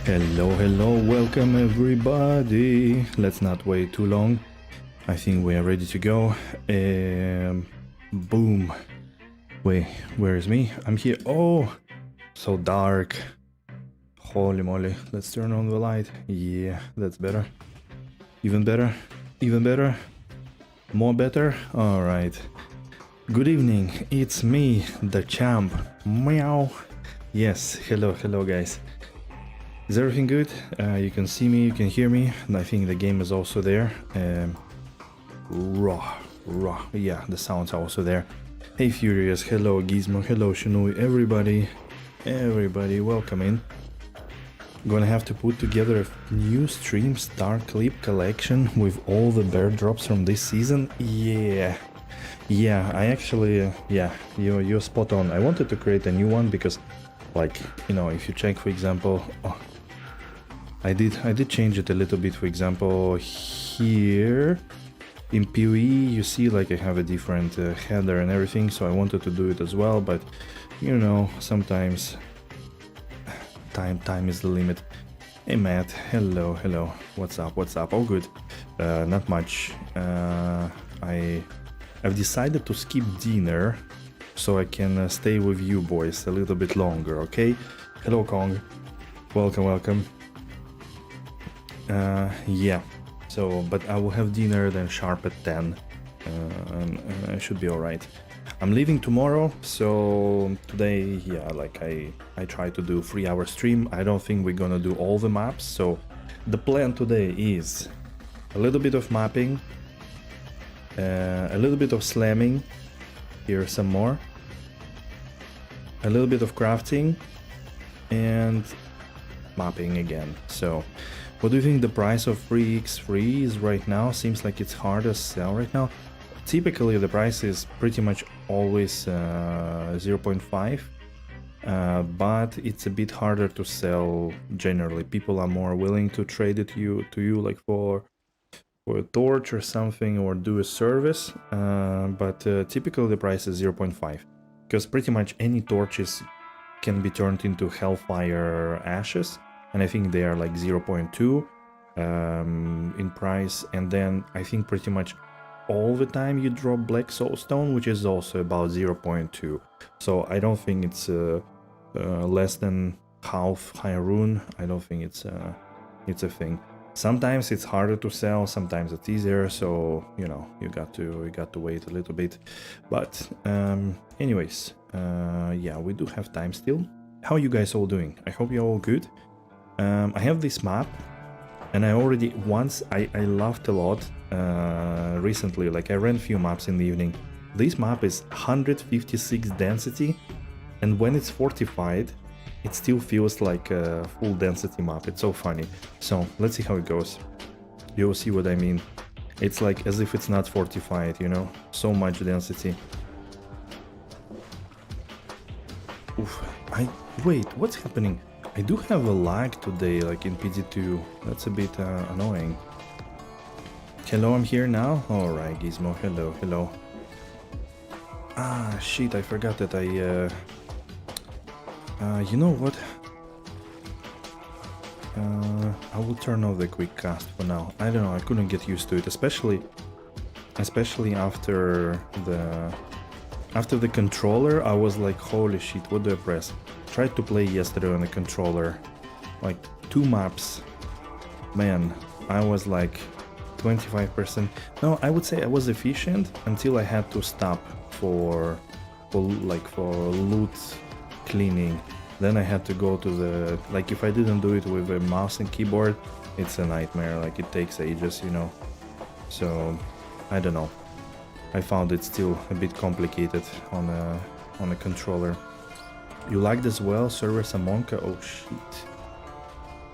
Hello, welcome everybody. Let's not wait too long. I think we are ready to go. Boom. Wait, where is me? I'm here. Oh, so dark. Holy moly. Let's turn on the light. Yeah, that's better. Even better. Even better. More better. All right. Good evening. It's me, the champ. Meow. Yes, hello guys. Is everything good? You can see me, you can hear me, and I think the game is also there. Raw. Yeah, the sounds are also there. Hey Furious, hello Gizmo, hello Shinui, everybody, welcome in. Gonna have to put together a new stream star clip collection with all the bear drops from this season. Yeah, I actually, you're spot on. I wanted to create a new one because, like, you know, if you check, for example, I did change it a little bit. For example, here in PoE you see like I have a different header and everything, so I wanted to do it as well, but you know, sometimes time is the limit. Hey Matt, hello, what's up? All good. Not much. I've decided to skip dinner so I can stay with you boys a little bit longer, okay? Hello Kong, welcome. Yeah, so, but I will have dinner then sharp at 10, and I should be alright. I'm leaving tomorrow, so today, yeah, like I try to do 3-hour stream. I don't think we're gonna do all the maps, so the plan today is a little bit of mapping, a little bit of slamming, here some more, a little bit of crafting, and mapping again. So what do you think the price of 3x3 is right now? Seems like it's hard to sell right now. Typically the price is pretty much always 0.5, but it's a bit harder to sell generally. People are more willing to trade it to you like for a torch or something, or do a service, but typically the price is 0.5, because pretty much any torches can be turned into hellfire ashes, and I think they are like 0.2 in price, and then I think pretty much all the time you drop black soulstone, which is also about 0.2, so I don't think it's less than half high rune. I don't think it's a thing. Sometimes it's harder to sell, sometimes it's easier, so you know, you got to wait a little bit. But anyways, yeah, we do have time still. How are you guys all doing? I hope you're all good. I have this map, and I already once I laughed a lot recently. Like I ran a few maps in the evening. This map is 156 density, and when it's fortified, it still feels like a full density map. It's so funny. So let's see how it goes. You'll see what I mean. It's like as if it's not fortified, you know? So much density. Oof. Wait, what's happening? I do have a lag today, like in PD2. That's a bit annoying. Hello, I'm here now? Alright, Gizmo, hello. Ah, shit, I forgot that you know what? I will turn off the quick cast for now. I don't know, I couldn't get used to it, especially after the controller. I was like, holy shit, what do I press? Tried to play yesterday on the controller, like 2 maps. Man, I was like 25%. No, I would say I was efficient until I had to stop for loot cleaning. Then I had to go to the, like, if I didn't do it with a mouse and keyboard, it's a nightmare. Like it takes ages, you know. So I don't know. I found it still a bit complicated on a controller. You liked as well, Server Samonka? Oh shit.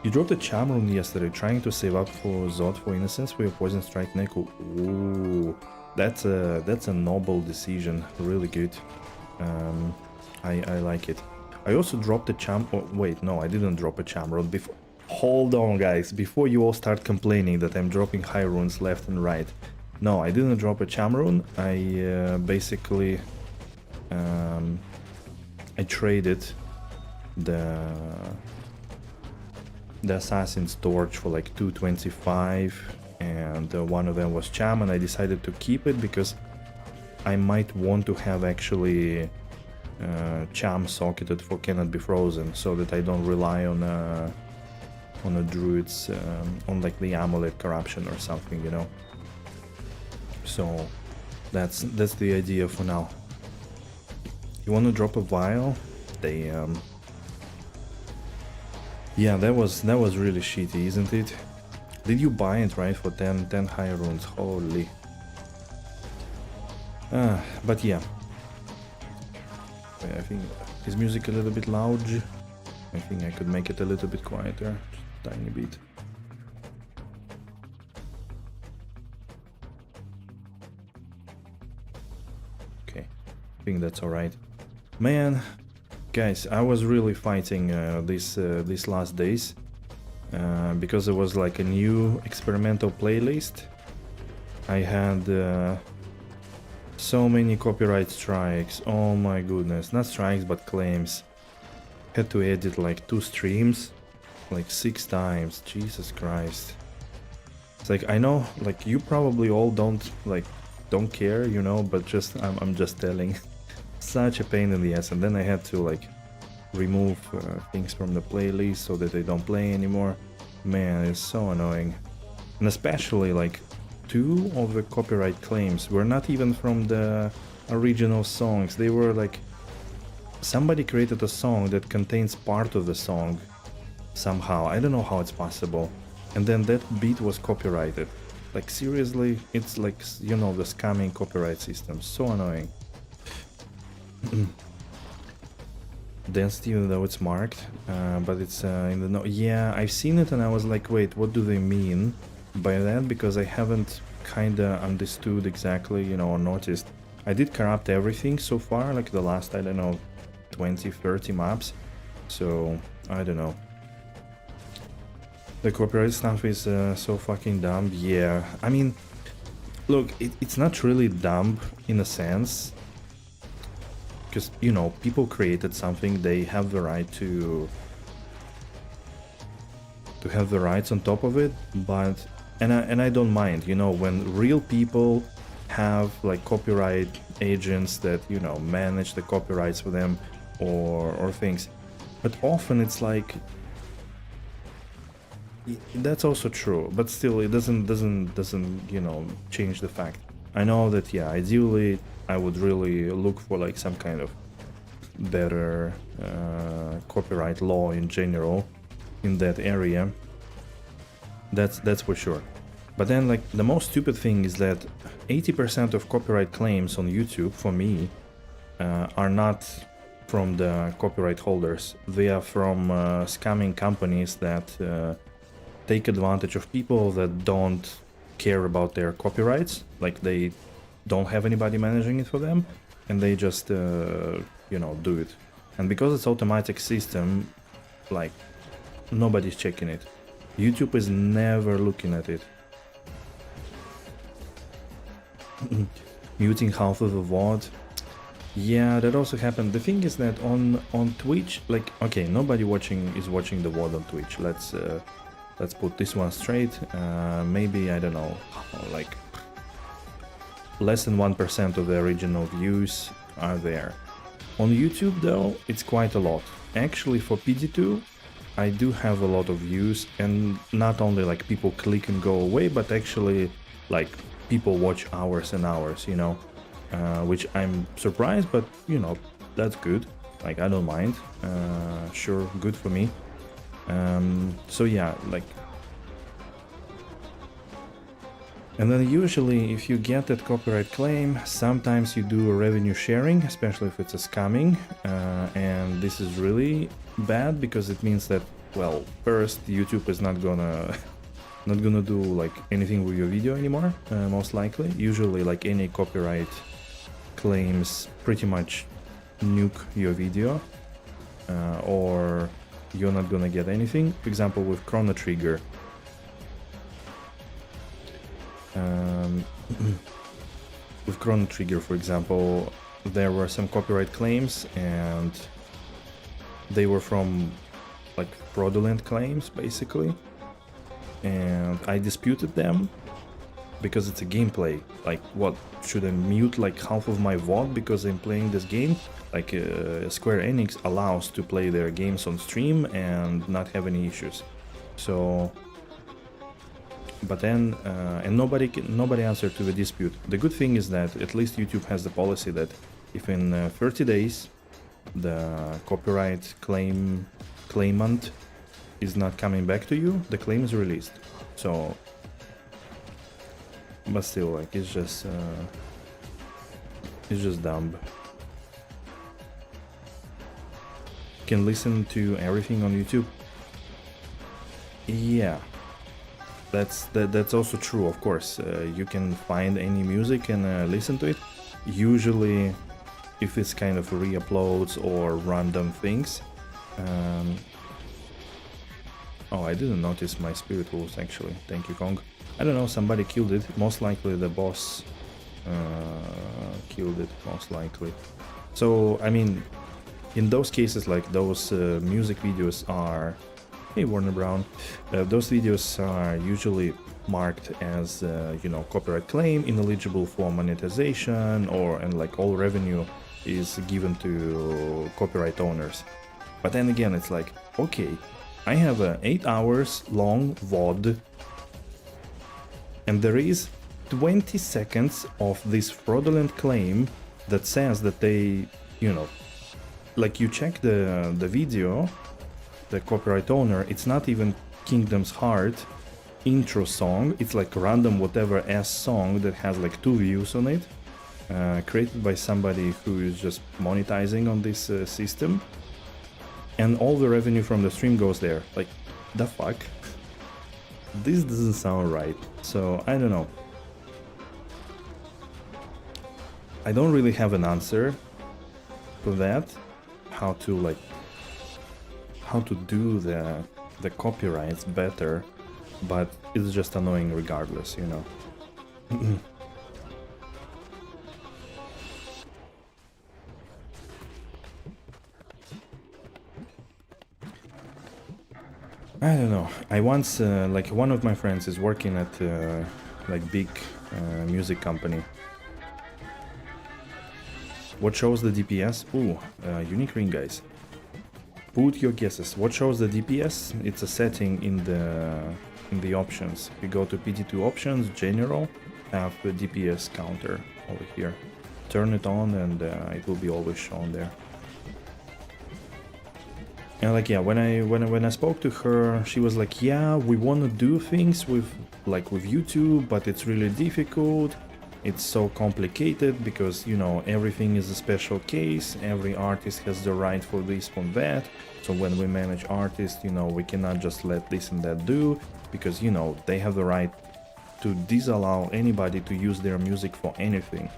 You dropped a charm rune yesterday, trying to save up for Zod for Innocence for your Poison Strike Neku. Ooh, that's a noble decision, really good. I like it. I also dropped a charm. Oh, wait, no, I didn't drop a charm rune before. Hold on, guys, before you all start complaining that I'm dropping high runes left and right. No, I didn't drop a charm rune. I basically I traded the the Assassin's Torch for like 225, and one of them was Cham, and I decided to keep it because I might want to have actually Cham socketed for Cannot Be Frozen, so that I don't rely on a druid's on like the amulet corruption or something, you know. So that's the idea for now. You want to drop a vial? Damn. Yeah, that was really shitty, isn't it? Did you buy it, right, for 10 higher runes? Holy. But yeah. Wait, I think, is music a little bit loud? I think I could make it a little bit quieter, just a tiny bit. Okay, I think that's alright. Man, guys, I was really fighting these last days because it was like a new experimental playlist. I had so many copyright strikes. Oh my goodness, not strikes but claims. Had to edit like 2 streams like 6 times. Jesus Christ. It's like, I know like you probably all don't care, you know, but just I'm just telling. Such a pain in the ass. And then I had to like remove things from the playlist so that they don't play anymore. Man, it's so annoying. And especially like 2 of the copyright claims were not even from the original songs. They were like, somebody created a song that contains part of the song somehow. I don't know how it's possible. And then that beat was copyrighted. Like seriously, it's like, you know, the scamming copyright system. So annoying. Danced even though it's marked, but it's in the no. Yeah, I've seen it and I was like, wait, what do they mean by that? Because I haven't kinda understood exactly, you know, or noticed. I did corrupt everything so far, like the last, I don't know, 20-30 maps. So I don't know. The copyright stuff is so fucking dumb. Yeah, I mean, look, it's not really dumb in a sense. Because, you know, people created something, they have the right to have the rights on top of it, but and I don't mind, you know, when real people have like copyright agents that, you know, manage the copyrights for them or things. But often it's like, that's also true, but still it doesn't you know, change the fact. I know that, yeah, ideally I would really look for like some kind of better copyright law in general in that area. That's for sure. But then like the most stupid thing is that 80% of copyright claims on YouTube for me are not from the copyright holders. They are from scamming companies that take advantage of people that don't care about their copyrights. Like they don't have anybody managing it for them, and they just you know, do it. And because it's automatic system, like nobody's checking it. YouTube is never looking at it. Muting half of the VOD. Yeah, that also happened. The thing is that on Twitch, like, okay, nobody is watching the VOD on Twitch. Let's put this one straight. Maybe, I don't know, like less than 1% of the original views are there. On YouTube though, it's quite a lot. Actually for PD2, I do have a lot of views, and not only like people click and go away, but actually like people watch hours and hours, you know, which I'm surprised, but you know, that's good. Like I don't mind, sure, good for me. So yeah, like, and then usually if you get that copyright claim, sometimes you do a revenue sharing, especially if it's a scamming, and this is really bad because it means that, well, first YouTube is not gonna do like anything with your video anymore, most likely. Usually like any copyright claims pretty much nuke your video, or you're not gonna get anything. For example, with Chrono Trigger, with Chrono Trigger, for example, there were some copyright claims, and they were from like fraudulent claims basically, and I disputed them because it's a gameplay. Like, what, should I mute like half of my VOD because I'm playing this game? Like, Square Enix allows to play their games on stream and not have any issues. So, but then, and nobody answered to the dispute. The good thing is that at least YouTube has the policy that if in 30 days the copyright claimant is not coming back to you, the claim is released. So, but still, like, it's just dumb. You can listen to everything on YouTube. Yeah, that's also true. Of course, you can find any music and listen to it. Usually, if it's kind of re-uploads or random things. Oh, I didn't notice my spirit wolves actually. Thank you, Kong. I don't know, somebody killed it. Most likely the boss killed it, most likely. So, I mean, in those cases, like those music videos are... Hey, Warner Brown. Those videos are usually marked as, you know, copyright claim, ineligible for monetization, and like all revenue is given to copyright owners. But then again, it's like, okay, I have a 8 hours long VOD, and there is 20 seconds of this fraudulent claim that says that they, you know, like you check the video, the copyright owner, it's not even Kingdom's Heart intro song, it's like random whatever ass song that has like 2 views on it, created by somebody who is just monetizing on this system, and all the revenue from the stream goes there. Like, the fuck? This doesn't sound right, so I don't know. I don't really have an answer for that, how to do the copyrights better, but it's just annoying regardless, you know. I don't know. I once, like, one of my friends is working at like big music company. What shows the DPS? Ooh, unique ring, guys. Put your guesses. What shows the DPS? It's a setting in the options. If you go to PD2 options, general, have the DPS counter over here. Turn it on and it will be always shown there. And like, yeah, when I spoke to her, she was like, yeah, we want to do things with YouTube, but it's really difficult. It's so complicated because, you know, everything is a special case. Every artist has the right for this, for that. So when we manage artists, you know, we cannot just let this and that do, because, you know, they have the right to disallow anybody to use their music for anything.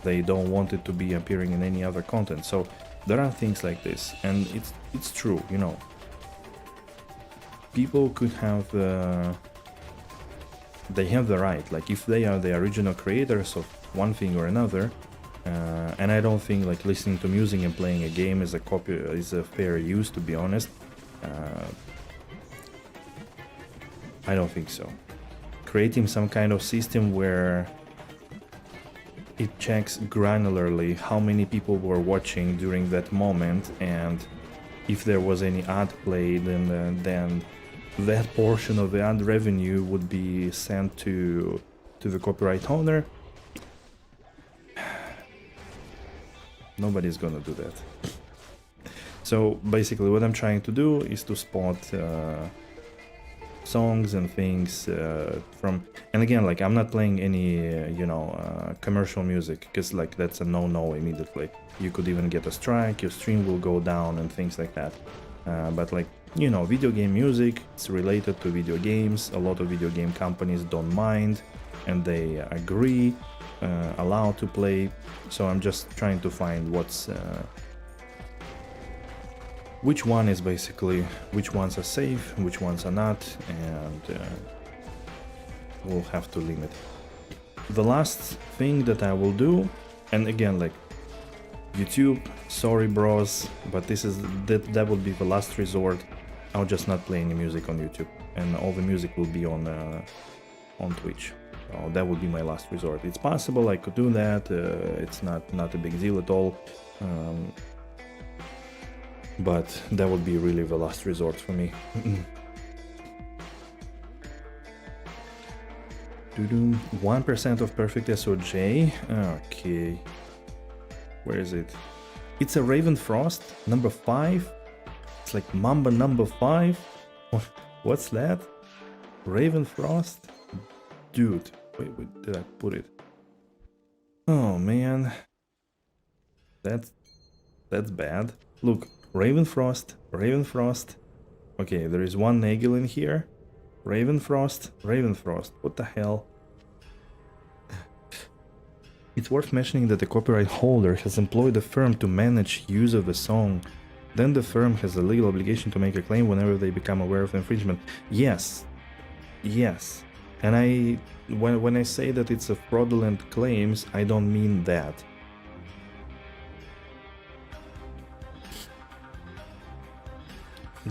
They don't want it to be appearing in any other content. So there are things like this, and it's true, you know. People could have they have the right, like if they are the original creators of one thing or another, and I don't think like listening to music and playing a game is a fair use, to be honest. I don't think so. Creating some kind of system where it checks granularly how many people were watching during that moment, and if there was any ad played, and then that portion of the ad revenue would be sent to the copyright owner. Nobody's gonna do that. So basically what I'm trying to do is to spot songs and things from, and again, like, I'm not playing any you know, commercial music, because like that's a no immediately. You could even get a strike, your stream will go down and things like that. But like, you know, video game music, it's related to video games. A lot of video game companies don't mind, and they agree, allow to play. So I'm just trying to find what's which one is basically, which ones are safe, which ones are not, and we'll have to limit. The last thing that I will do, and again, like, YouTube, sorry bros, but this is that will be the last resort. I'll just not play any music on YouTube, and all the music will be on Twitch. So that would be my last resort. It's possible I could do that. It's not a big deal at all. But that would be really the last resort for me. 1% of perfect SOJ. Okay. Where is it? It's a Ravenfrost, number 5. It's like Mamba number 5. What's that? Ravenfrost? Dude, wait, where did I put it? Oh man. That's bad. Look, Ravenfrost, Ravenfrost. Okay, there is one Nagel in here. Ravenfrost, Ravenfrost. What the hell? It's worth mentioning that the copyright holder has employed a firm to manage use of the song. Then the firm has a legal obligation to make a claim whenever they become aware of the infringement. Yes. Yes. And when I say that it's a fraudulent claims, I don't mean that.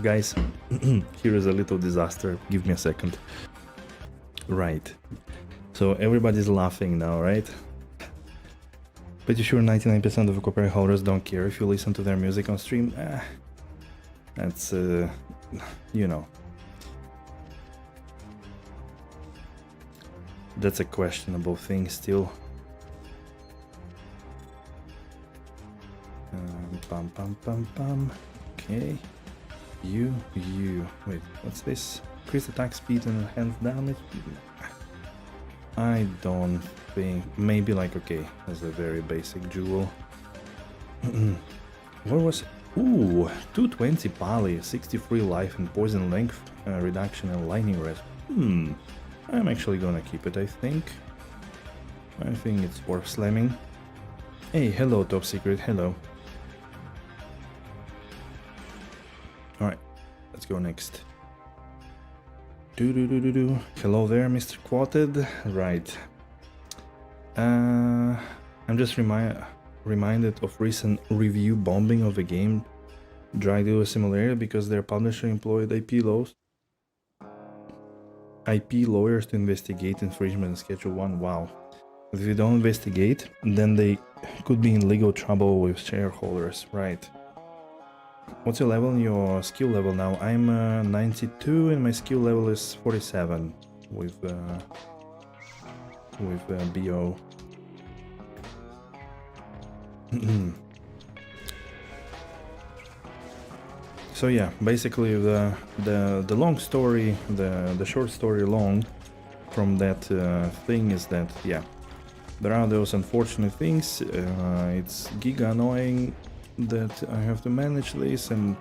Guys, here is a little disaster. Give me a second. Right. So everybody's laughing now, right? Pretty sure 99% of copyright holders don't care if you listen to their music on stream. That's, you know. That's a questionable thing still. Pam pam pam pam. Okay. You. Wait, what's this? Increase attack speed and enhance damage? I don't think. Maybe like, okay, that's a very basic jewel. What was it? Ooh, 220 Pali, 63 life and poison length reduction and lightning rest. I'm actually gonna keep it, I think. I think it's worth slamming. Hey, hello, Top Secret, hello. Alright, let's go next. Hello there, Mr. Quoted. Right. I'm just reminded of recent review bombing of a game Dry Duo Simulator because their publisher employed IP lawyers to investigate infringement in Schedule 1. Wow. If you don't investigate, then they could be in legal trouble with shareholders. Right. What's your level and your skill level now? I'm 92 and my skill level is 47 with BO. So yeah, basically the long story, the short story long from that thing is that, yeah, there are those unfortunate things. It's giga annoying that I have to manage this and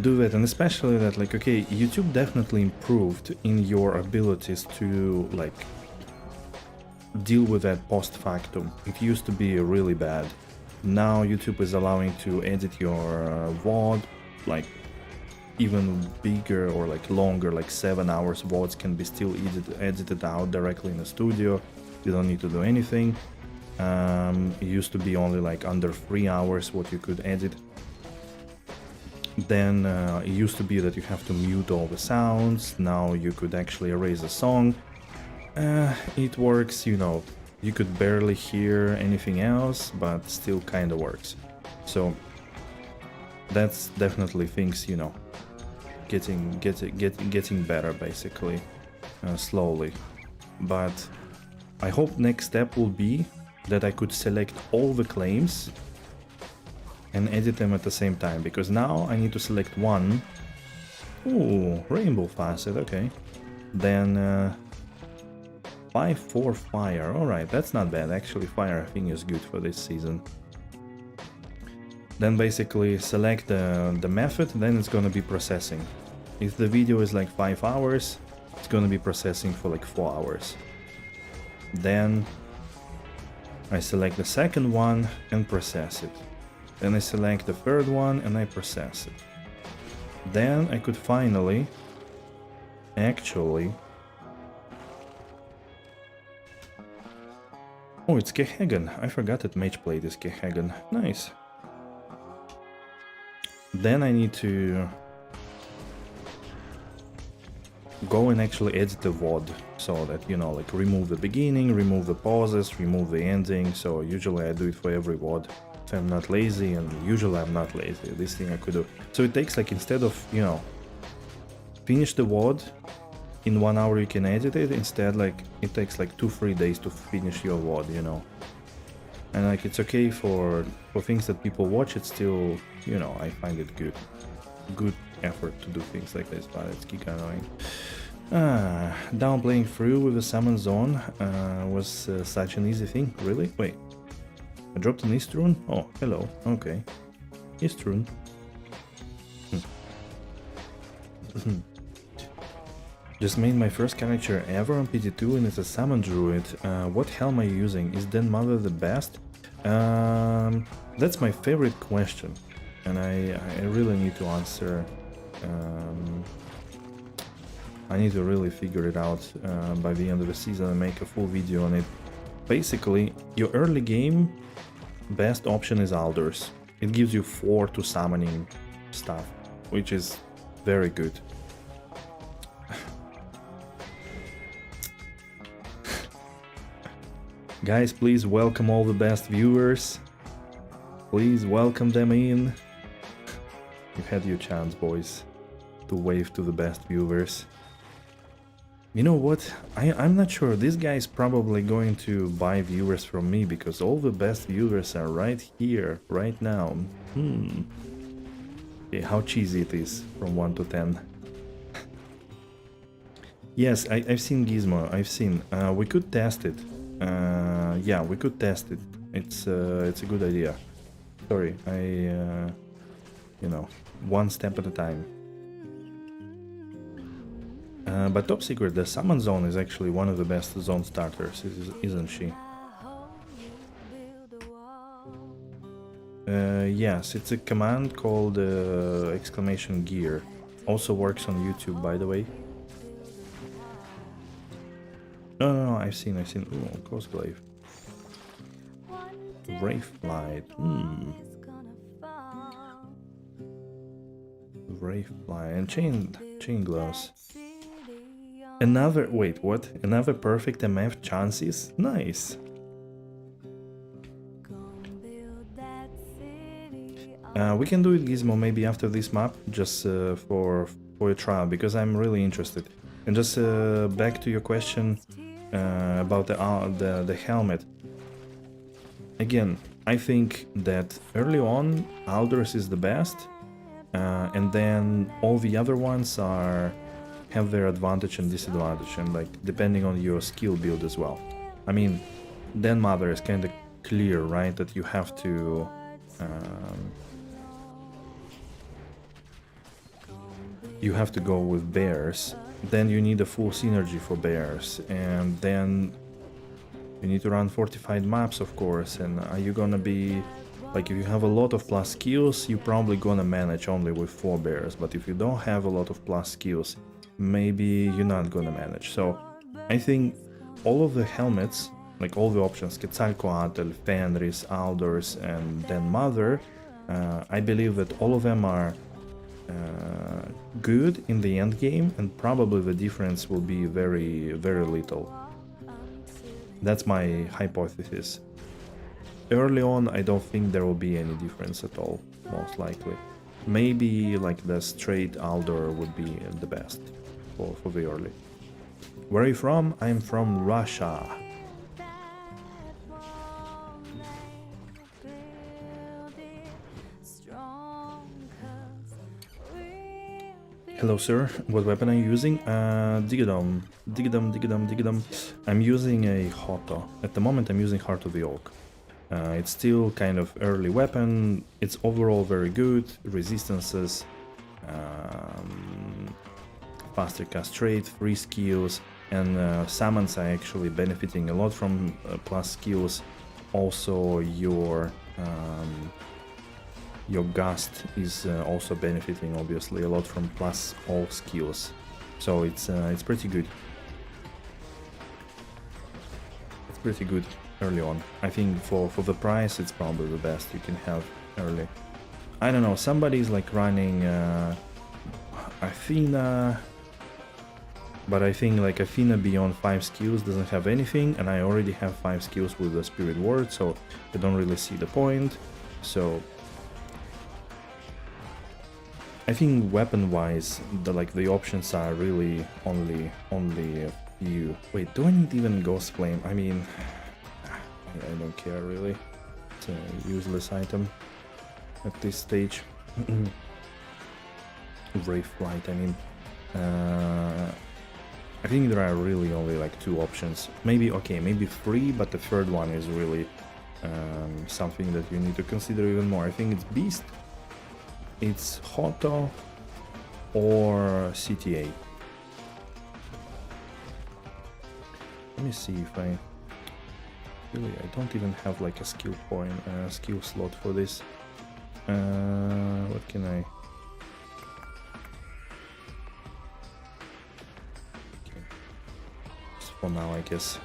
do that, and especially that, like, okay, YouTube definitely improved in your abilities to like deal with that post factum. It used to be really bad. Now YouTube is allowing to edit your VOD like even bigger or like longer, like 7 hours VODs can be still edited out directly in the studio. You don't need to do anything. It used to be only like under 3 hours what you could edit. Then it used to be that you have to mute all the sounds. Now you could actually erase a song. It works, you know, you could barely hear anything else, but still kind of works. So that's definitely things, you know, getting better basically, slowly. But I hope next step will be that I could select all the claims and edit them at the same time, because now I need to select one. Ooh, rainbow facet, okay. Then 5-4 fire, alright, that's not bad. Actually, fire I think is good for this season. Then basically select the method, then it's gonna be processing. If the video is like 5 hours, it's gonna be processing for like 4 hours. Then I select the second one and process it. Then I select the third one and I process it. Then I could finally actually... Oh, it's Kehagan. I forgot that Mageplate is Kehagan. Nice. Then I need to go and actually edit the VOD so that, you know, like remove the beginning, remove the pauses, remove the ending. So usually I do it for every VOD if I'm not lazy, and usually I'm not lazy. This thing I could do. So it takes like, instead of, you know, finish the VOD in 1 hour you can edit it, instead like it takes like 2-3 days to finish your VOD, you know. And like it's okay for things that people watch, it's still, you know, I find it good effort to do things like this, but it's kinda annoying. Down playing through with the summon zone was such an easy thing. Really? Wait, I dropped an East rune? Oh, hello. Okay, East rune. Just made my first character ever on PD2 and it's a summon druid. What helm are you using? Is Den Mother the best? That's my favorite question, and I really need to answer. I need to really figure it out by the end of the season and make a full video on it. Basically, your early game best option is Alders. It gives you 4 to summoning stuff, which is very good. Guys, please welcome all the best viewers. Please welcome them in. You had your chance, boys, to wave to the best viewers. You know what? I'm not sure. This guy is probably going to buy viewers from me because all the best viewers are right here, right now. Okay, how cheesy it is from 1 to 10. Yes, I've seen Gizmo. I've seen. We could test it. Yeah, we could test it. It's a good idea. Sorry, you know, one step at a time. But top secret, the summon zone is actually one of the best zone starters, isn't she? Yes, it's a command called exclamation gear. Also works on YouTube, by the way. No, I've seen. Ooh, Cosglaive. Wraithflight. Wraithflight and chain gloves. Another, wait, what? Another perfect MF chances? Nice. We can do it, Gizmo, maybe after this map, just for a trial, because I'm really interested. And just back to your question about the helmet. Again, I think that early on Alders is the best, and then all the other ones have their advantage and disadvantage, and like depending on your skill build as well. I mean, Den Mother is kind of clear, right? That you have to go with bears. Then you need a full synergy for bears, and then you need to run fortified maps, of course. And are you gonna be like, if you have a lot of plus skills, you're probably gonna manage only with 4 bears, but if you don't have a lot of plus skills, maybe you're not gonna manage. So I think all of the helmets, like all the options, Quetzalcoatl, Fenris, Alders, and Den Mother, I believe that all of them are good in the end game, and probably the difference will be very, very little. That's my hypothesis. Early on, I don't think there will be any difference at all, most likely. Maybe like the straight Alder would be the best for the early. Where are you from? I'm from Russia. Hello, sir. What weapon are you using? Digadum. I'm using a Hoto. At the moment, I'm using Heart of the Oak. It's still kind of early weapon. It's overall very good. Resistances, faster cast rate, free skills, and summons are actually benefiting a lot from plus skills. Also, your gust is also benefiting obviously a lot from plus all skills. So it's pretty good. It's pretty good early on. I think for the price, it's probably the best you can have early. I don't know, somebody's like running Athena. But I think like Athena beyond 5 skills doesn't have anything, and I already have 5 skills with the Spirit Word, so I don't really see the point. So I think weapon-wise, the options are really only a few. Wait, do I need even Ghost Flame? I mean, I don't care really. It's a useless item at this stage. Brave Flight, I mean. I think there are really only like 2 options. Maybe, okay, maybe 3, but the third one is really something that you need to consider even more. I think it's Beast, it's Hoto, or CTA. Let me see if I... Really, I don't even have like a skill point, skill slot for this. What can I... For now, I guess.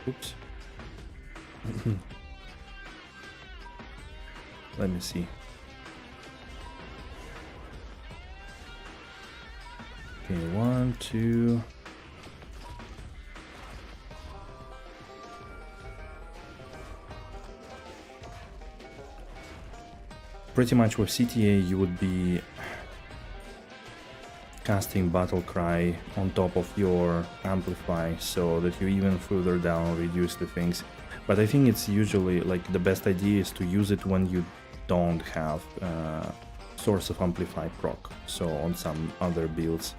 Oops. Let me see. Okay, 1, 2. Pretty much with CTA you would be casting Battle Cry on top of your Amplify, so that you even further down reduce the things. But I think it's usually like the best idea is to use it when you don't have Source of Amplify proc, so on some other builds.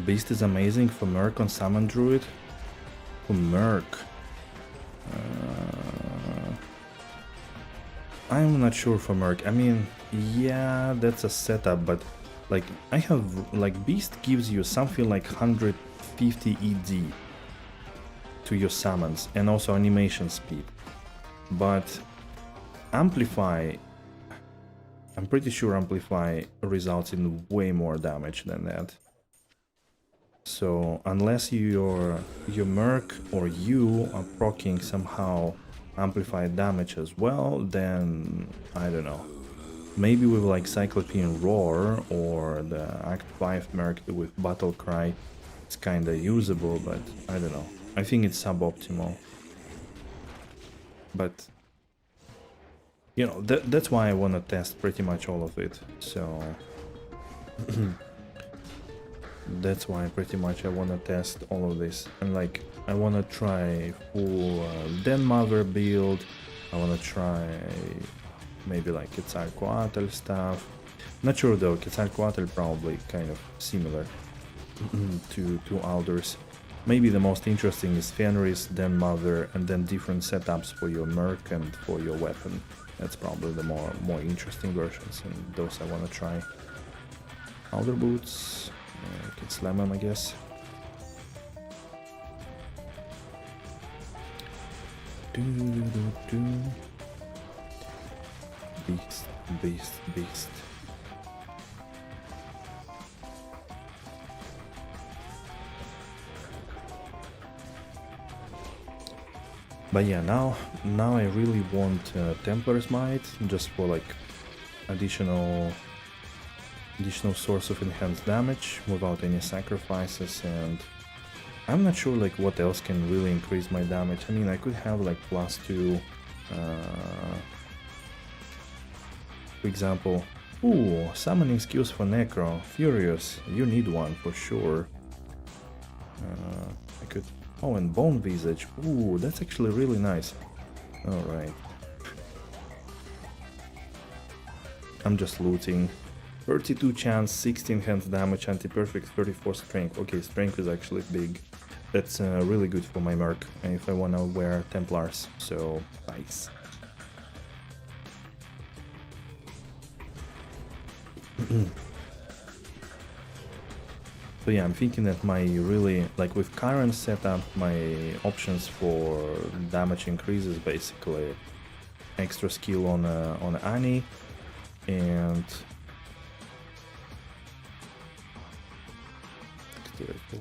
Beast is amazing for Merc on Summon Druid. For Merc, I'm not sure for Merc. I mean, yeah, that's a setup, but like I have like Beast gives you something like 150 ED to your summons and also animation speed. But Amplify, I'm pretty sure Amplify results in way more damage than that. So unless your Merc or you are proccing somehow amplified damage as well, then I don't know. Maybe with like Cyclopean Roar or the Act 5 Merc with Battle Cry, it's kinda usable, but I don't know. I think it's suboptimal. But you know, that's why I wanna test pretty much all of it. So that's why pretty much I wanna test all of this, and like I wanna try full Den Mother build. I wanna try maybe like Quetzalcoatl stuff. Not sure though, Quetzalcoatl probably kind of similar to Alders. Maybe the most interesting is Fenris, Den Mother, and then different setups for your Merc and for your weapon. That's probably the more interesting versions, and those I wanna try. Alder Boots. Can slam him, I guess. Beast, beast, beast. But yeah, now I really want Templar's Might, just for like additional source of enhanced damage without any sacrifices, and I'm not sure like what else can really increase my damage. I mean, I could have like +2, for example. Ooh, summoning skills for Necro. Furious, you need one for sure. I could... Oh, and Bone Visage. Ooh, that's actually really nice. Alright. I'm just looting. 32 chance, 16 enhanced damage, anti-perfect, 34 strength. Okay, strength is actually big. That's really good for my Merc if I wanna wear Templars, so nice. So yeah, I'm thinking that my really, like with current setup, my options for damage increases basically extra skill on Annie, and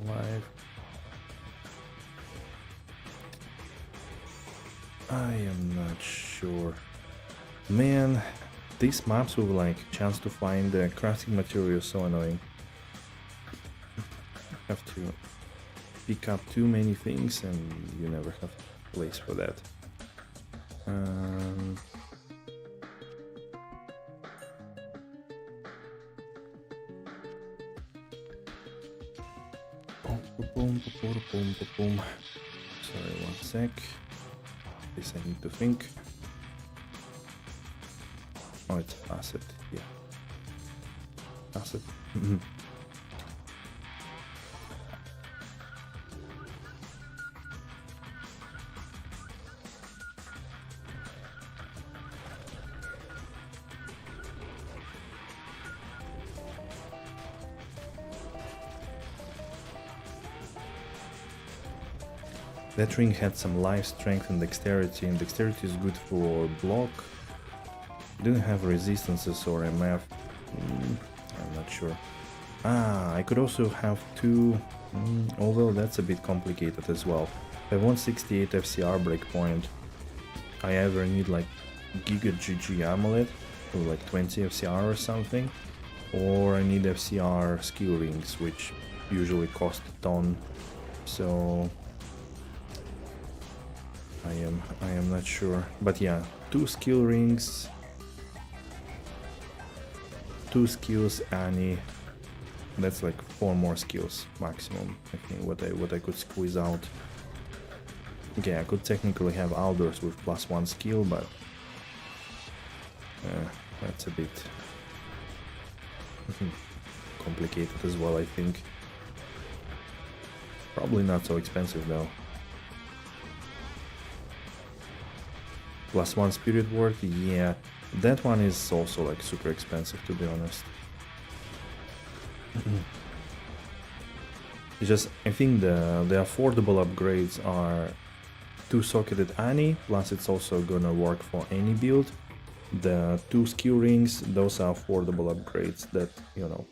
alive. I am not sure. Man, these maps with like chance to find the crafting material is so annoying. You have to pick up too many things and you never have place for that. Boom. Sorry, one sec. This I need to think. Oh, it's asset, yeah. Asset. That ring had some life, strength and dexterity is good for block. Didn't have resistances or MF. I'm not sure. I could also have two, although that's a bit complicated as well. I have 168 FCR breakpoint. I either need like Giga GG Amulet with like 20 FCR or something, or I need FCR skill rings, which usually cost a ton. So I am not sure, but yeah, 2 skill rings, 2 skills, Annie. That's like 4 more skills maximum. I think what I could squeeze out. Okay, I could technically have Alders with +1 skill, but that's a bit complicated as well, I think. Probably not so expensive though. +1 Spirit Ward, yeah, that one is also like super expensive, to be honest. It's just, I think the affordable upgrades are 2-socketed Annie, plus it's also gonna work for any build. The 2 skill rings, those are affordable upgrades that, you know,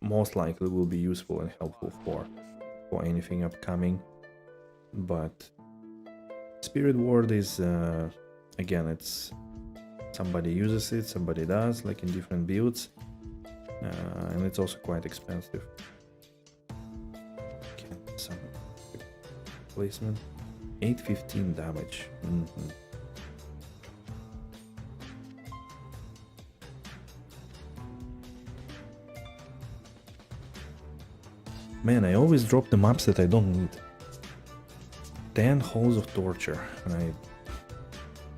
most likely will be useful and helpful for anything upcoming. But Spirit Ward is, again, it's somebody uses it, somebody does, like in different builds, and it's also quite expensive. Okay, some placement, 815 damage. Man, I always drop the maps that I don't need. 10 Halls of Torture, and I'm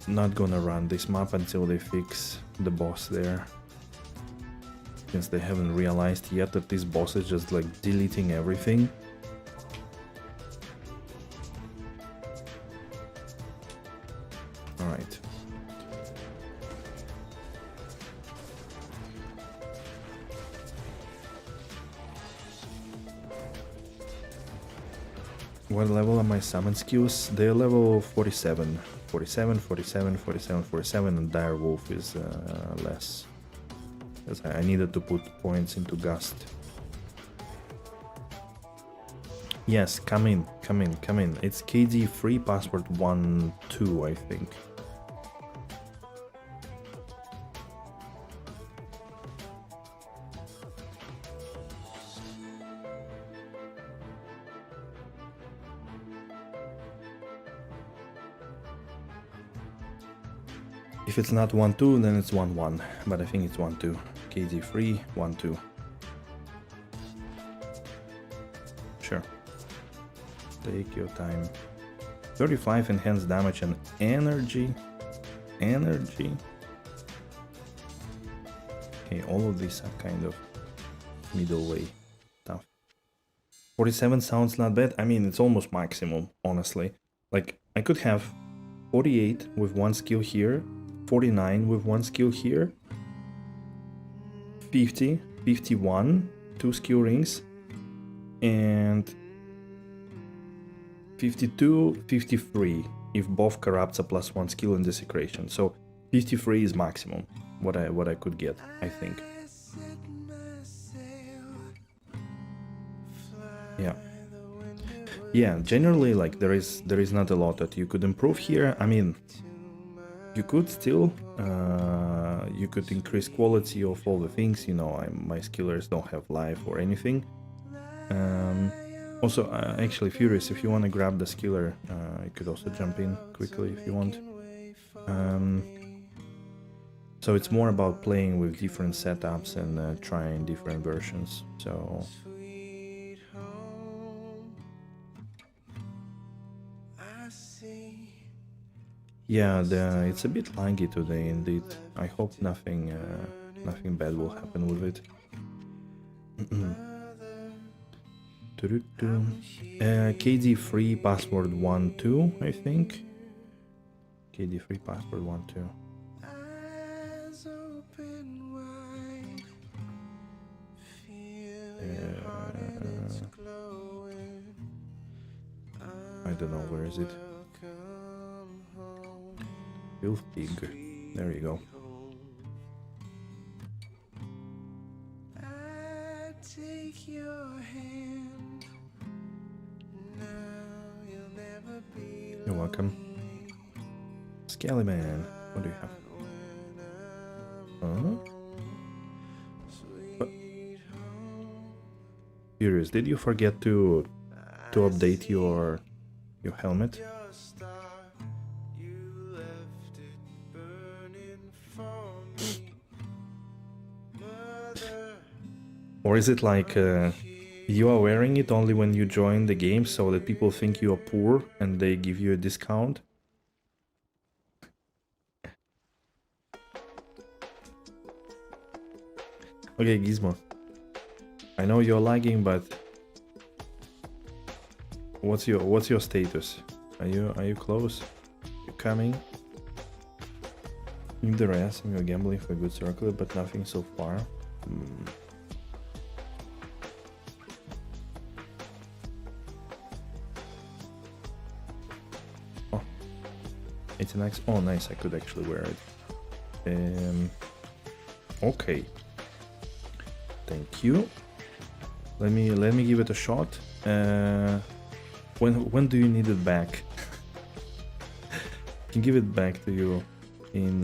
not gonna run this map until they fix the boss there. Since they haven't realized yet that this boss is just like deleting everything. Alright. What level are my summon skills? They're level 47. 47, 47, 47, 47, and Dire Wolf is less. Because I needed to put points into Gust. Yes, come in. It's KD free password 12, I think. If it's not 1-2, then it's 1-1, but I think it's 1-2. KD free, 1-2. Sure. Take your time. 35 enhanced damage and energy. Okay, all of these are kind of middle way stuff. 47 sounds not bad. I mean, it's almost maximum, honestly. Like, I could have 48 with 1 skill here, 49 with 1 skill here, 50, 51, 2 skill rings, and 52, 53 if both corrupts a +1 skill and desecration. So 53 is maximum what I could get, I think. Yeah, generally, like, there is not a lot that you could improve here. I mean, You could still, you could increase quality of all the things, you know, my skillers don't have life or anything. Also, actually, Furious, if you want to grab the skiller, you could also jump in quickly if you want. So it's more about playing with different setups and trying different versions. So yeah, it's a bit laggy today indeed. I hope nothing bad will happen with it. KD3 password 12, I think. KD3 password 12. I don't know, where is it? Filth Pig. There you go. You're welcome. Skelly Man, what do you have? Furious, did you forget to update your helmet? Or is it like you are wearing it only when you join the game so that people think you are poor and they give you a discount? Okay, Gizmo. I know you're lagging, but what's your status? Are you close? You coming? If there is, you're gambling for a good circle, but nothing so far. Oh, 89. Oh, nice. I could actually wear it. Okay. Thank you. Let me give it a shot. When do you need it back? I can give it back to you in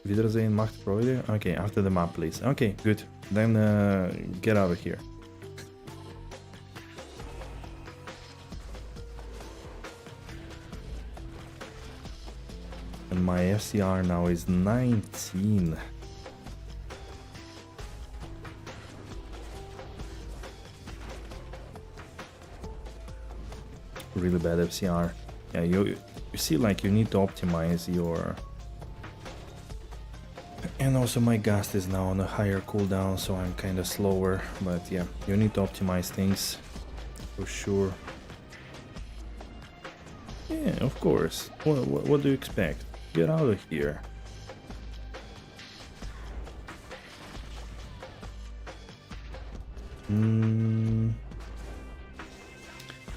Wiedersehen, Macht Freude. Okay, after the map, please. Okay, good. Then get out of here. And my FCR now is 19. Really bad FCR. Yeah, you see, like, you need to optimize your... And also my Gast is now on a higher cooldown, so I'm kind of slower. But yeah, you need to optimize things for sure. Yeah, of course. What do you expect? Get out of here.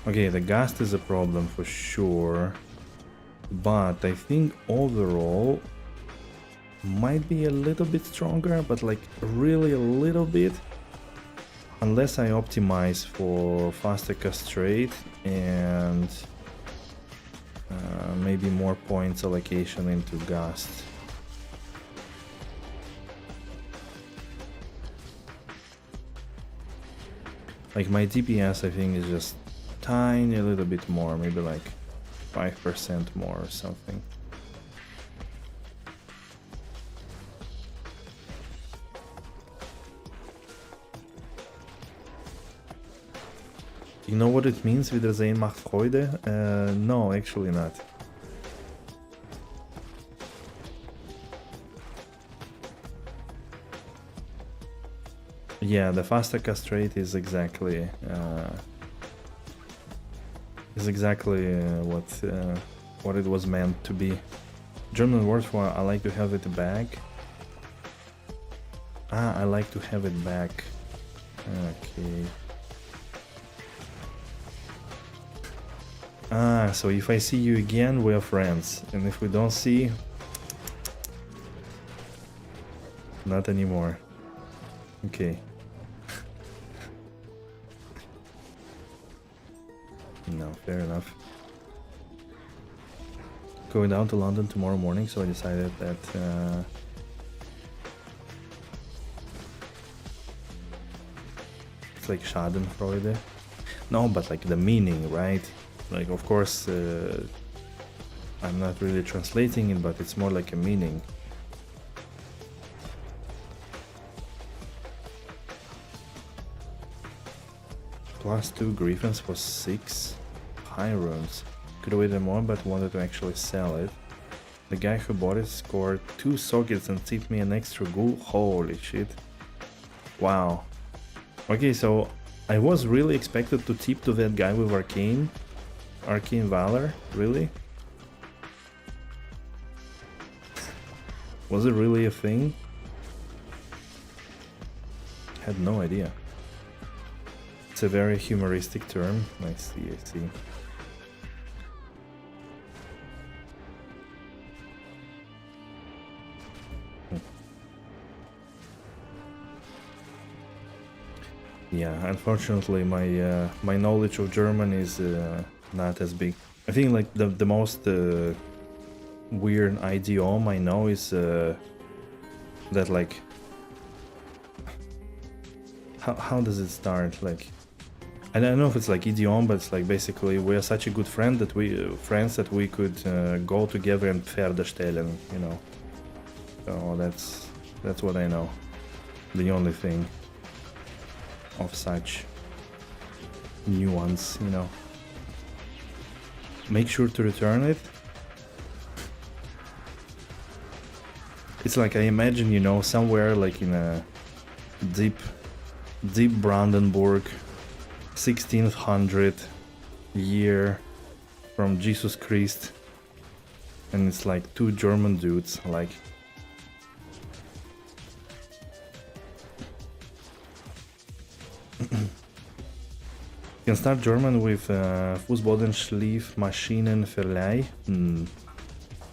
Okay, the Gast is a problem for sure, but I think overall might be a little bit stronger, but like really a little bit, unless I optimize for faster castrate and maybe more points allocation into Gast. Like my DPS I think is just tiny a little bit more, maybe like 5% more or something. You know what it means, Wiedersehen macht Freude? No, actually not. Yeah, the faster castrate is exactly what it was meant to be. German word for I like to have it back. I like to have it back. Okay. So if I see you again, we are friends, and if we don't see, not anymore. Okay. No, fair enough. going down to London tomorrow morning, so I decided that it's like Schadenfreude. No, but like the meaning, right? Like, of course, I'm not really translating it, but it's more like a meaning. +2 grievance for 6 high runes. Could have waited more, but wanted to actually sell it. The guy who bought it scored 2 sockets and tipped me an extra ghoul. Holy shit. Wow. Okay, so I was really expected to tip to that guy with Arcane Valor. Really? Was it really a thing? Had no idea. It's a very humoristic term. I see, I see. Yeah, unfortunately my knowledge of German is not as big. I think like the most weird idiom I know is that like how does it start? Like I don't know if it's like idiom, but it's like basically we are such a good friends that we could go together and Pferdestellen, you know. So that's what I know. The only thing of such nuance, you know. Make sure to return it. It's like I imagine, you know, somewhere like in a deep Brandenburg 1600 year from Jesus Christ, and it's like 2 German dudes like can start German with Fußbodenschliffmaschinenverleih.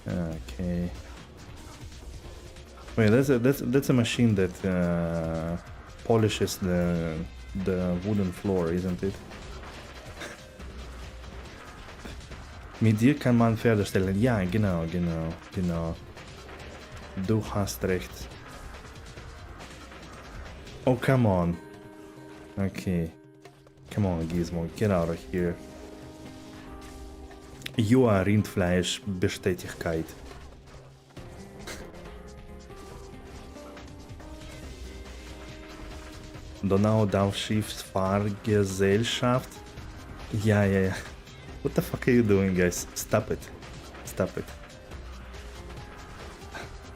Okay. Wait, that's a machine that polishes the wooden floor, isn't it? Mit dir kann man Pferde stellen. Ja, genau. Du hast recht. Oh, come on. Okay. Come on, Gizmo, get out of here. You are Rindfleischbestätigkeit. Donau-Dampfschifffahrgesellschaft. Yeah. What the fuck are you doing, guys? Stop it.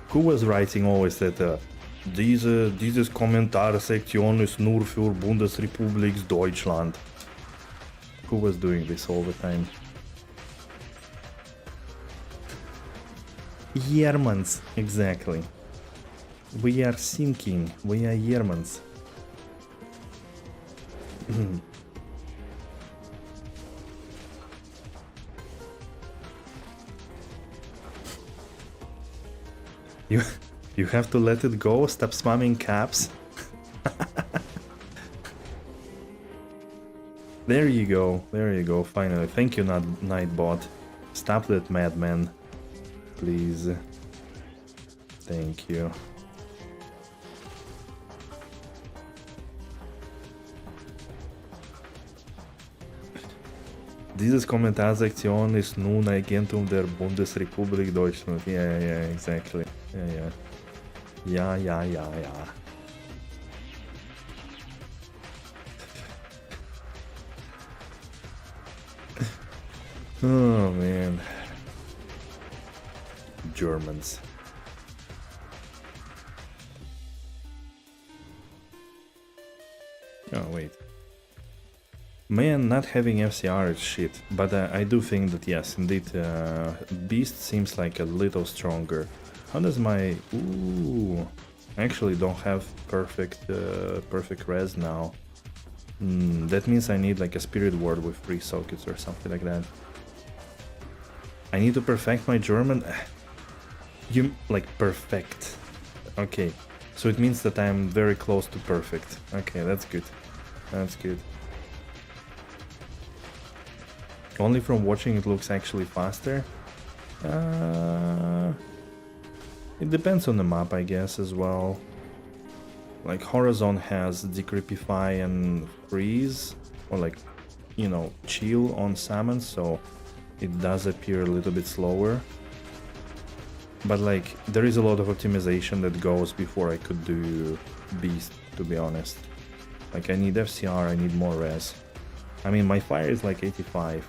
Who was writing always that Dieses Kommentarsektion ist nur für Bundesrepublik Deutschland. Who was doing this all the time? Germans, exactly. We are sinking. We are Germans. You have to let it go, stop spamming caps. There you go, finally. Thank you, Nightbot. Stop that madman, please. Thank you. Dieses Kommentarsektion ist nun Agentum der Bundesrepublik Deutschland. Yeah, exactly. Yeah. Oh man. Germans. Oh wait. Man, not having FCR is shit, but I do think that yes, indeed, Beast seems like a little stronger. How does my... Ooh, I actually don't have perfect res now. That means I need like a spirit ward with 3 sockets or something like that. I need to perfect my German. You like perfect. Okay, so it means that I'm very close to perfect. Okay, that's good. That's good. Only from watching it looks actually faster. It depends on the map, I guess, as well. Like Horizon has decreepify and freeze, or like, you know, chill on summons, so it does appear a little bit slower. But like, there is a lot of optimization that goes before I could do Beast, to be honest. Like, I need FCR, I need more res. I mean, my fire is like 85,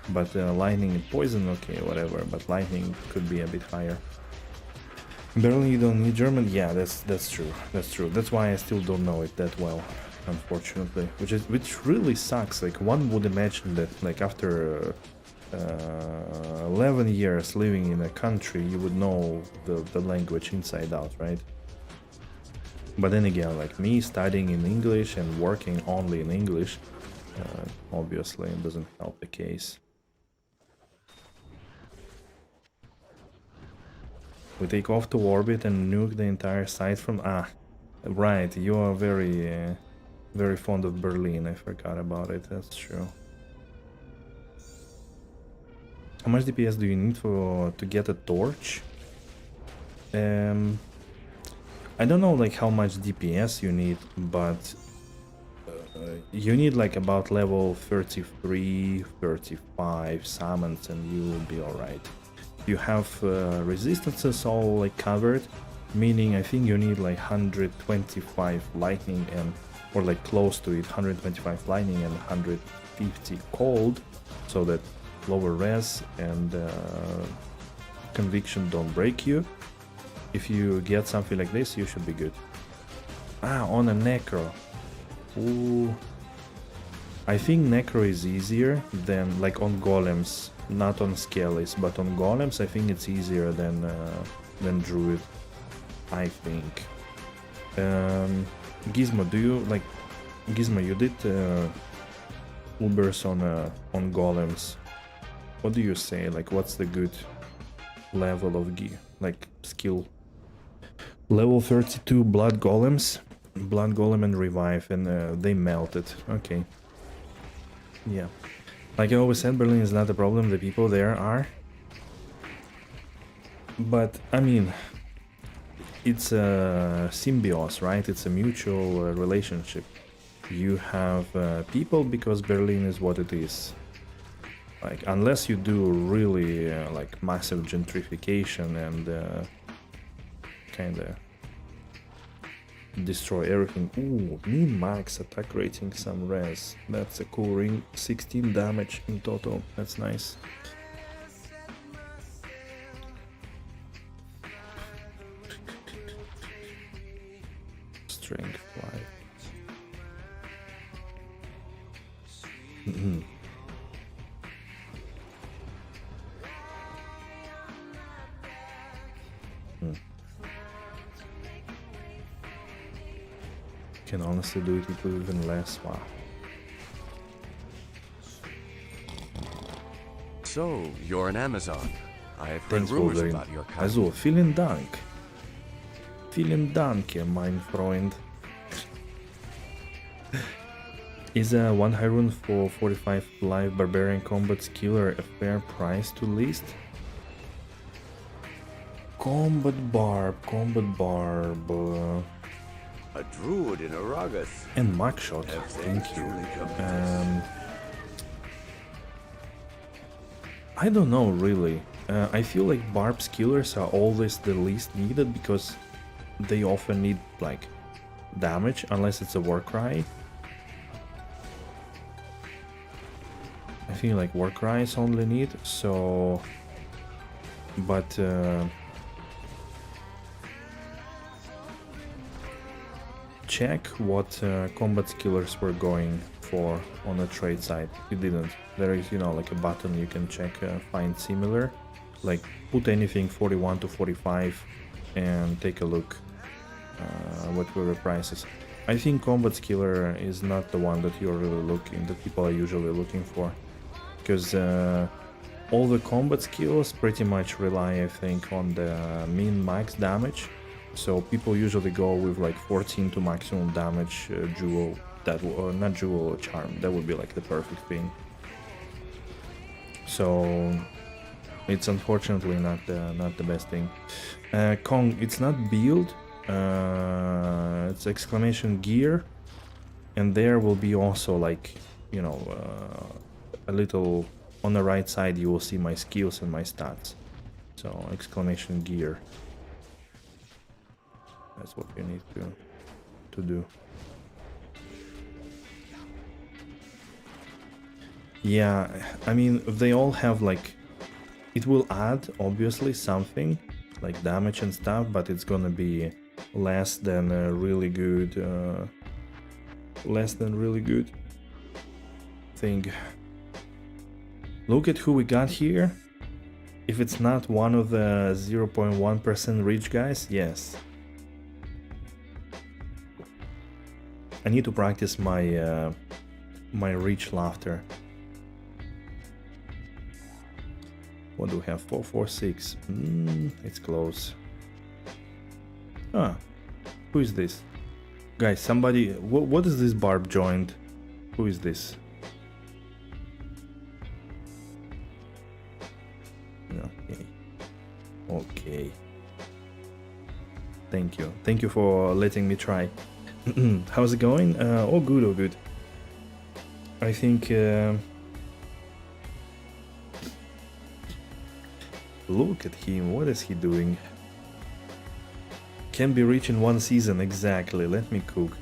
but lightning and poison, okay, whatever, but lightning could be a bit higher. Barely you don't need German, yeah, that's true, that's why I still don't know it that well, unfortunately, which really sucks. Like, one would imagine that like after 11 years living in a country you would know the language inside out, right? But then again, like me studying in English and working only in English, obviously it doesn't help the case. We take off to orbit and nuke the entire site from... right, you are very, very fond of Berlin, I forgot about it, that's true. How much DPS do you need to get a torch? I don't know like how much DPS you need, but you need like about level 33, 35 summons and you will be alright. You have resistances all like covered, meaning I think you need like 125 lightning and, or like close to it, 125 lightning and 150 cold, so that lower res and conviction don't break you. If you get something like this, you should be good. On a necro. Ooh. I think necro is easier than like on golems, not on skellies, but on golems I think it's easier than druid, I think. Gizmo, do you like Gizmo? You did Ubers on golems. What do you say? Like, what's the good level of skill? Level 32 blood golems, blood golem and revive, and they melted. Okay. Yeah. Like I always said, Berlin is not a problem. The people there are. But I mean, it's a symbiosis, right? It's a mutual relationship. You have people because Berlin is what it is. Like, unless you do really like massive gentrification and kinda destroy everything. Ooh, min max attack rating, some res. That's a cool ring. 16 damage in total. That's nice. Strength 5. Can honestly do it with even less. Wow. So, you're an Amazon. I've heard Thanks, rumors Wolverine. about your kind. Also, vielen Dank. Vielen Dank, mein Freund. Is a 1 high rune for 45 live barbarian combat skiller a fair price to list? Combat barb. A druid in Aragus. And Max shot, thank you. I don't know really. I feel like barb skillers are always the least needed because they often need like damage unless it's a Warcry. I feel like Warcries only need, so... But... check what combat skillers were going for on the trade site. You didn't. There is, you know, like a button you can check, find similar. Like, put anything 41 to 45 and take a look what were the prices. I think combat skiller is not the one that you're really looking, that people are usually looking for. Because all the combat skills pretty much rely, I think, on the min max damage. So people usually go with like 14 to maximum damage jewel, that or not jewel, charm. That would be like the perfect thing. So It's unfortunately not the best thing. Kong, it's not build. It's exclamation gear, and there will be also like, you know, a little on the right side. You will see my skills and my stats. So exclamation gear. That's what you need to do. Yeah, I mean, they all have like, it will add obviously something like damage and stuff, but it's gonna be less than really good thing. Look at who we got here. If it's not one of the 0.1% rich guys, yes. I need to practice my my rich laughter. What do we have? 446. It's close. Ah, who is this? Guys, somebody... What is this barb joint? Who is this? Okay. Okay. Thank you. Thank you for letting me try. How's it going? Oh good, oh good. I think... Look at him, what is he doing? Can be reached in one season, exactly. Let me cook.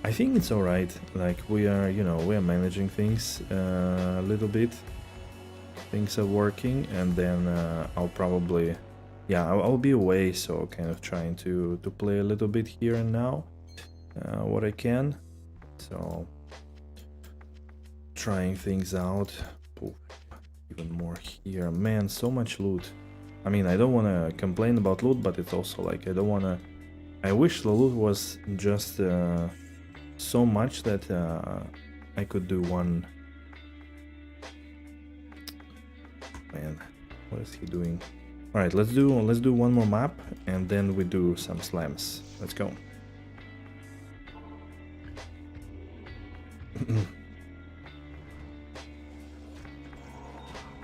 I think it's alright. Like, we are, you know, we are managing things a little bit. Things are working, and then I'll probably... Yeah, I'll be away, so kind of trying to play a little bit here and now. What I can. So... Trying things out. Even more here. Man, so much loot. I mean, I don't want to complain about loot, but it's also like I don't want to... I wish the loot was just so much that I could do one... Man, what is he doing? Alright, let's do one more map, and then we do some slams. Let's go.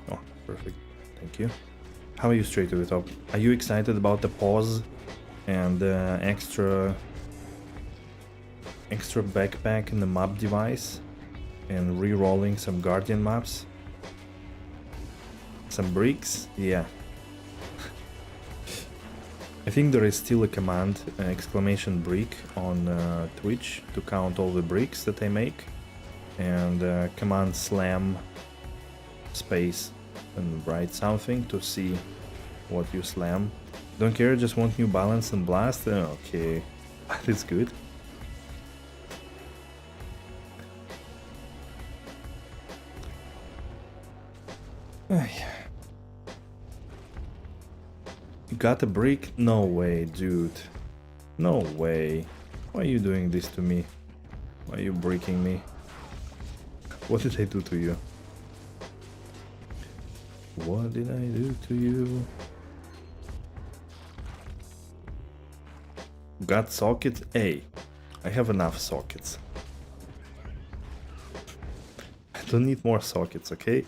Oh, perfect. Thank you. How are you straight to the top? Are you excited about the pause and extra backpack in the map device and re-rolling some Guardian maps? Some bricks? Yeah. I think there is still a command, exclamation brick on Twitch to count all the bricks that I make, and command slam space and write something to see what you slam. Don't care, just want new balance and blast? Okay, that's good. You got a brick? No way, dude. No way. Why are you doing this to me? Why are you breaking me? What did I do to you? What did I do to you? Got sockets? Hey, I have enough sockets. I don't need more sockets, okay?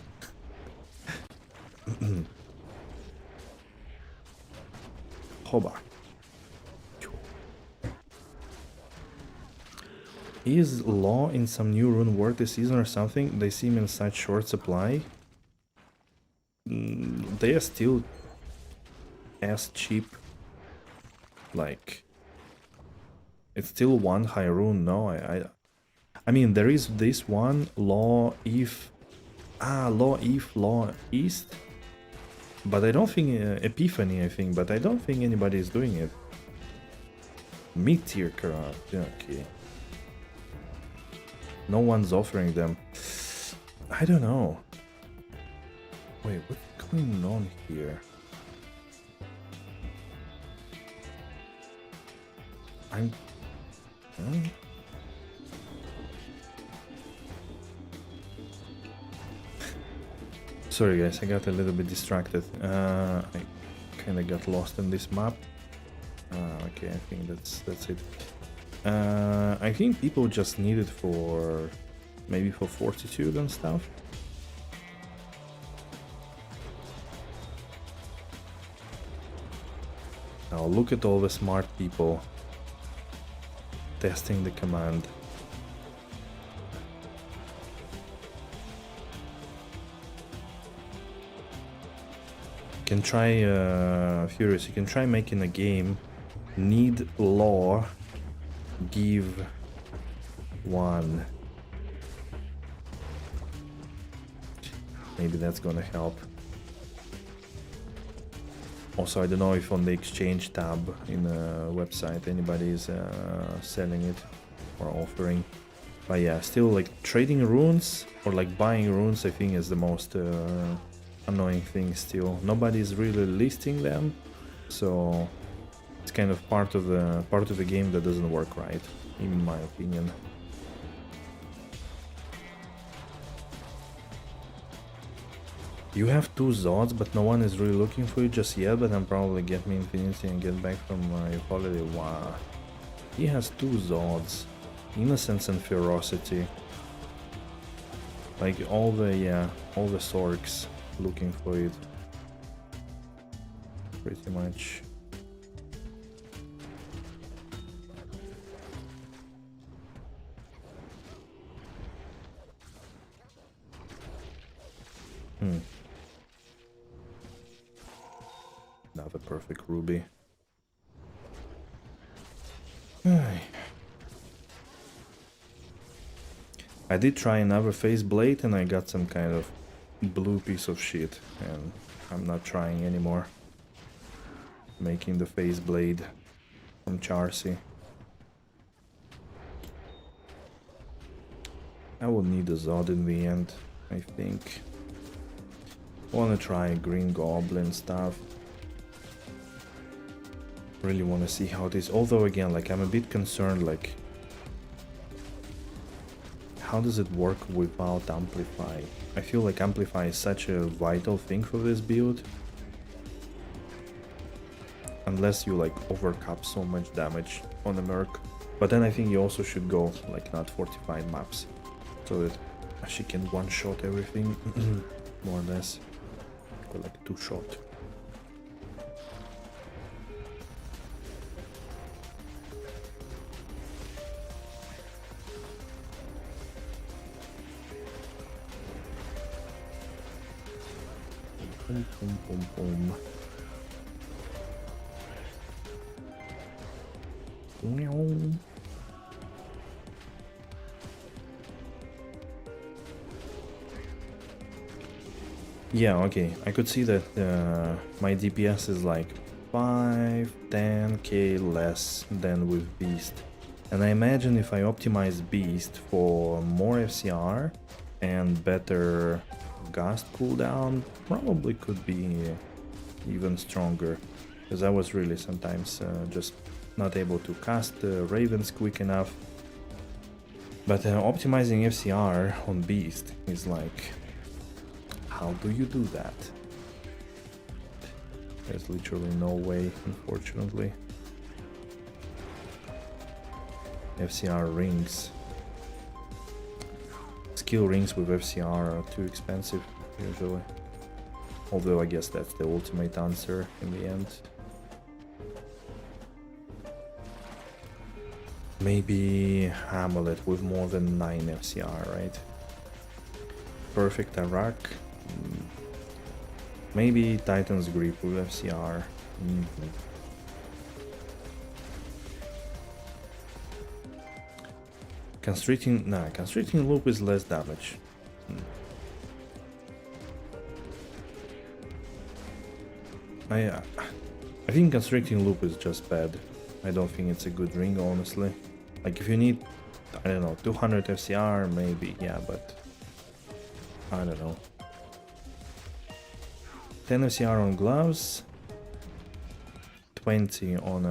Hoba. Is law in some new rune worth this season or something? They seem in such short supply. They are still as cheap. Like, it's still one high rune. No, I mean, there is this one law if law if law east, but I don't think epiphany. I think, but I don't think anybody is doing it. Mid-tier Karl. Yeah, okay. No one's offering them. I don't know. Wait, what's going on here? Sorry guys, I got a little bit distracted. I kind of got lost in this map. Okay, I think that's it. I think people just need it for maybe for fortitude and stuff. Now look at all the smart people testing the command. You can try, Furious, you can try making a game, need law, give one. Maybe that's gonna help. Also, I don't know if on the exchange tab in the website anybody is selling it or offering. But yeah, still like trading runes or like buying runes, I think is the most annoying thing still. Nobody's really listing them, so it's kind of part of the game that doesn't work right, in my opinion. You have 2 Zods, but no one is really looking for you just yet, but I'm probably get me Infinity and get back from my holiday. Wow. He has 2 Zods. Innocence and Ferocity. Like all the Sorks looking for it. Pretty much. Another perfect ruby. I did try another face blade and I got some kind of blue piece of shit, and I'm not trying anymore. Making the face blade from Charcy. I will need a Zod in the end, I think. Wanna try Green Goblin stuff. Really wanna see how this, although again, like I'm a bit concerned, like how does it work without Amplify? I feel like Amplify is such a vital thing for this build. Unless you like overcap so much damage on a Merc. But then I think you also should go like not fortified maps, so that she can one-shot everything, more or less. Or like 2-shot. Boom, boom, boom, boom. Meow. Yeah, okay, I could see that my DPS is like 5-10k less than with Beast. And I imagine if I optimize Beast for more FCR and better Gust cooldown, probably could be even stronger. Because I was really sometimes just not able to cast Ravens quick enough. But optimizing FCR on Beast is like... how do you do that? There's literally no way, unfortunately. FCR rings. Skill rings with FCR are too expensive, usually. Although I guess that's the ultimate answer in the end. Maybe Amulet with more than 9 FCR, right? Perfect Arak. Maybe Titan's Grip with FCR. Constricting Loop is less damage. I think Constricting Loop is just bad. I don't think it's a good ring, honestly. Like if you need, I don't know, 200 FCR, maybe, yeah, but I don't know. 10 FCR on gloves, 20 on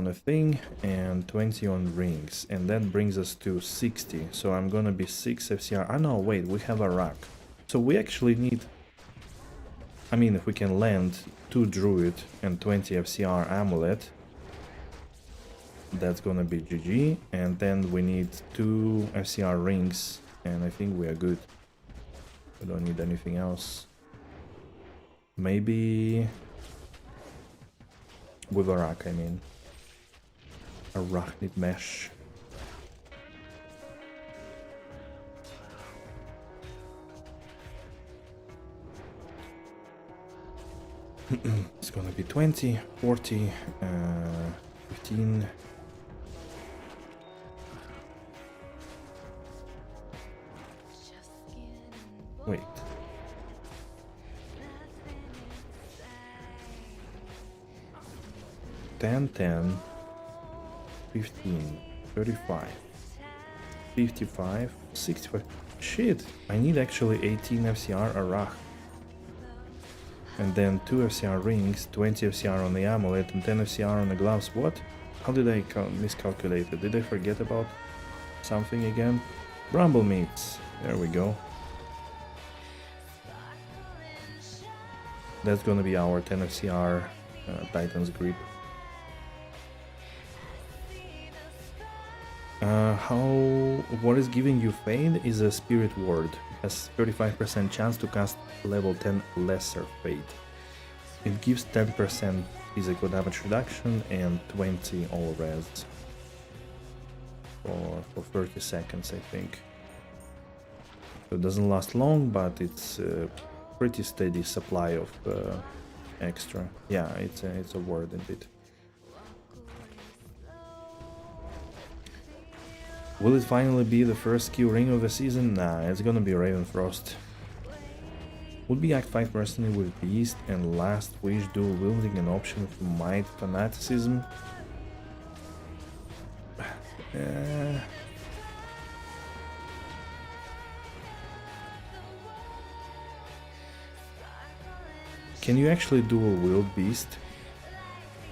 a thing, and 20 on rings, and that brings us to 60. So I'm gonna be 6 FCR. Ah no, wait, we have a rack. So we actually need, I mean, if we can land 2 Druid and 20 FCR Amulet, that's gonna be GG. And then we need 2 FCR rings, and I think we are good. We don't need anything else. Maybe With Arak, I mean. Arachnid mesh. It's gonna be 20, 40, 15. Wait. 10, 10, 15, 35, 55, 65. Shit, I need actually 18 FCR Arach. And then 2 FCR rings, 20 FCR on the amulet, and 10 FCR on the gloves. What? How did I miscalculate it? Did I forget about something again? Bramble meats. There we go. That's gonna be our 10 FCR Titan's Grip. What is giving you Fade is a Spirit Ward. Has 35% chance to cast level 10 Lesser Fade. It gives 10% physical damage reduction and 20 all res for 30 seconds, I think. So it doesn't last long, but it's a pretty steady supply of extra. Yeah, it's a ward indeed. Will it finally be the first Q ring of the season? Nah, it's gonna be Ravenfrost. Would be Act 5 mercenary with Beast and Last Wish dual wielding an option for Might Fanaticism? Can you actually dual wield Beast?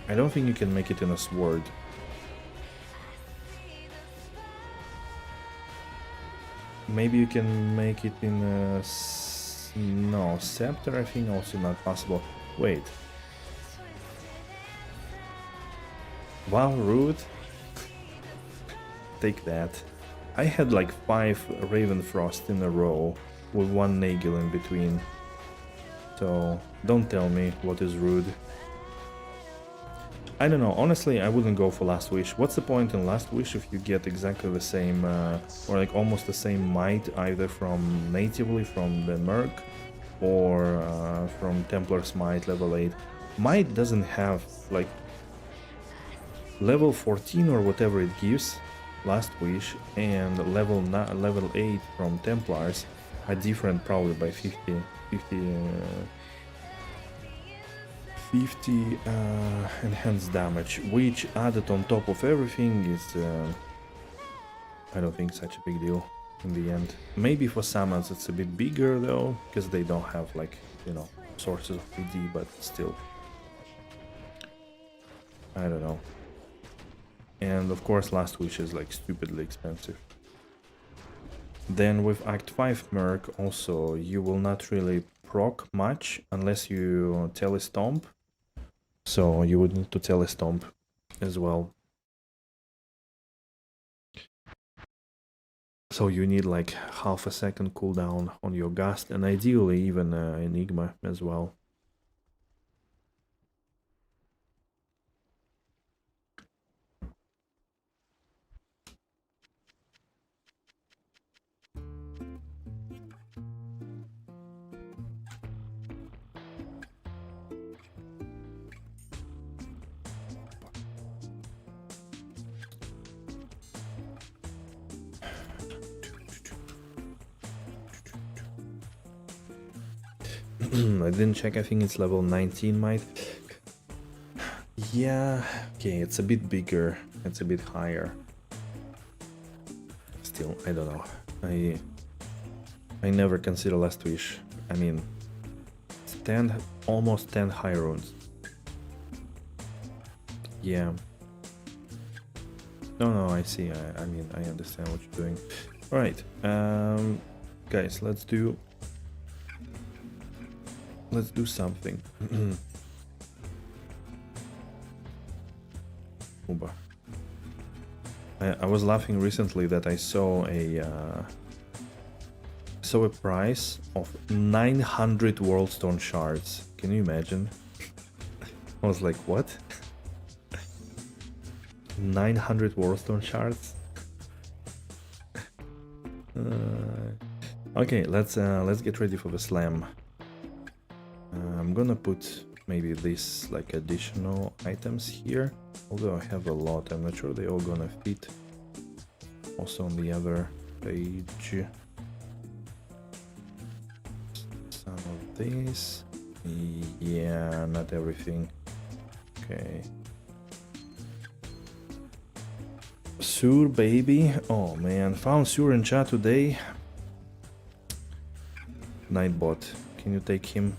I don't think you can make it in a sword. Maybe you can make it in a... No, Scepter I think also not possible. Wait. Wow, rude. Take that. I had like 5 Ravenfrost in a row with 1 Nagel in between. So don't tell me what is rude. I don't know, honestly I wouldn't go for Last Wish. What's the point in Last Wish if you get exactly the same, or like almost the same might, either from natively from the Merc, or from Templar's Might level 8. Might doesn't have, like, level 14 or whatever it gives, Last Wish, and level 8 from Templars are different probably by 50 enhanced damage, which added on top of everything is, I don't think such a big deal in the end. Maybe for summons it's a bit bigger though, because they don't have, like, you know, sources of PD, but still. I don't know. And of course Last Wish is like stupidly expensive. Then with Act 5 Merc also you will not really proc much unless you telestomp. So you would need to telestomp as well. So you need like half a second cooldown on your Gust, and ideally even Enigma as well. I didn't check, I think it's level 19 might. Yeah, okay, it's a bit bigger, it's a bit higher. Still, I don't know. I never consider Last Wish. I mean, it's almost 10 high runes. Yeah. No, I see. I mean, I understand what you're doing. Alright, guys, let's do something. Uba. I was laughing recently that I saw a price of 900 Worldstone shards. Can you imagine? I was like, what? 900 Warstone shards. Okay, let's get ready for the slam. I'm gonna put maybe this like additional items here, although I have a lot. I'm not sure they all gonna fit. Also on the other page, some of these. Yeah, not everything. Okay. Sur baby. Oh man, found Sur in chat today. Nightbot, can you take him?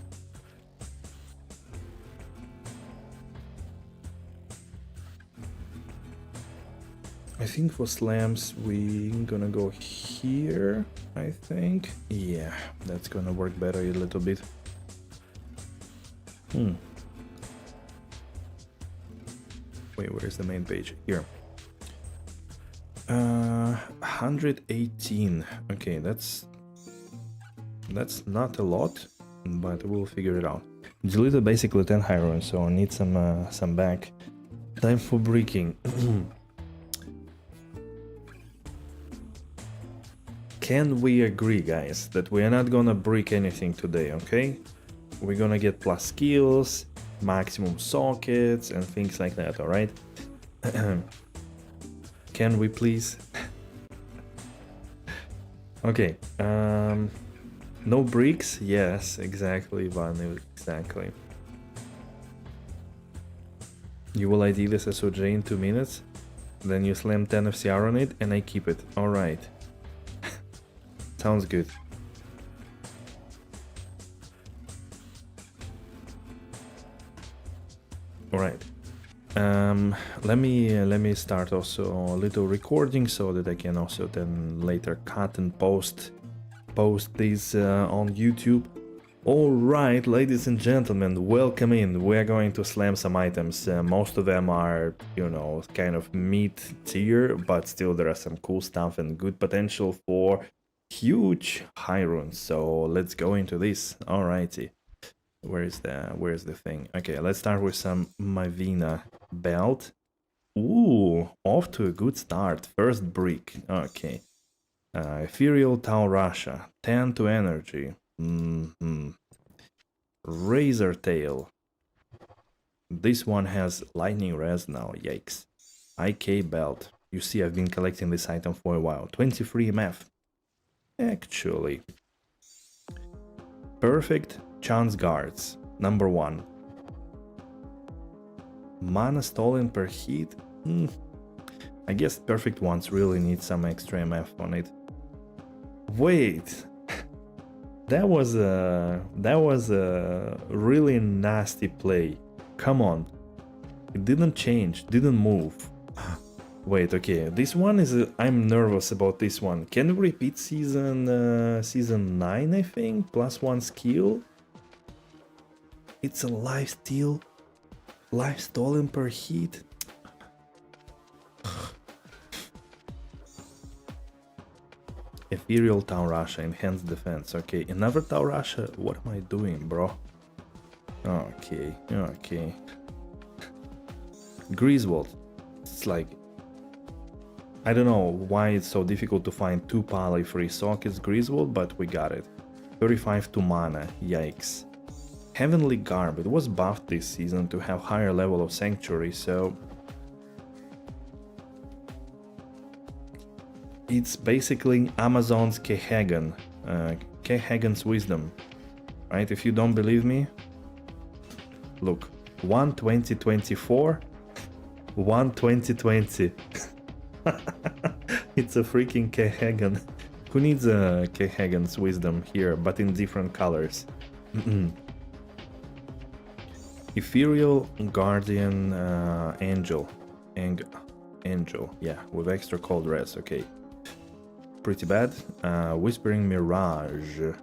I think for slams we're gonna go here, I think. Yeah, that's gonna work better a little bit. Wait, where's the main page? Here. 118. Okay, that's not a lot, but we'll figure it out. Deleted basically 10 high runes, so I need some back. Time for breaking. Can we agree, guys, that we are not gonna break anything today, okay? We're gonna get plus skills, maximum sockets, and things like that, alright? Can we please? Okay, no bricks? Yes, exactly, Ivan, exactly. You will ID this SOJ in 2 minutes, then you slam 10 FCR on it, and I keep it. Alright. Sounds good. Alright. Let me start also a little recording so that I can also then later cut and post these on YouTube. Alright, ladies and gentlemen, welcome in. We're going to slam some items. Most of them are, you know, kind of mid-tier, but still there are some cool stuff and good potential for huge high runes. So let's go into this. Alrighty. Where's the thing? Okay, let's start with some Mavina belt. Ooh, off to a good start. First brick. Okay. Ethereal Tau Russia. 10 to energy. Razor tail. This one has lightning res now. Yikes. IK belt. You see, I've been collecting this item for a while. 23 MF. Actually. Perfect chance guards. Number 1. Mana stolen per hit. I guess perfect ones really need some extra MF on it. Wait. That was a really nasty play. Come on. It didn't change, didn't move. Wait, okay, this one is I'm nervous about this one. Can we repeat season 9, I think? +1 skill. It's a life steal. Life stolen per hit. Ethereal Tau Russia, enhanced defense. Okay, another Tau Russia. What am I doing, bro? Okay. Griswold. It's like, I don't know why it's so difficult to find 2 Pali free sockets Griswold, but we got it. 35 to mana. Yikes. Heavenly Garb. It was buffed this season to have higher level of Sanctuary, so it's basically Amazon's Kehagan, Kehagan's Wisdom, right? If you don't believe me, look, 1 2024, 1 2020. It's a freaking Kehagan. Who needs a Kehagan's Wisdom here, but in different colors? Ethereal Guardian Angel. Angel, yeah, with extra cold res, okay. Pretty bad. Whispering Mirage.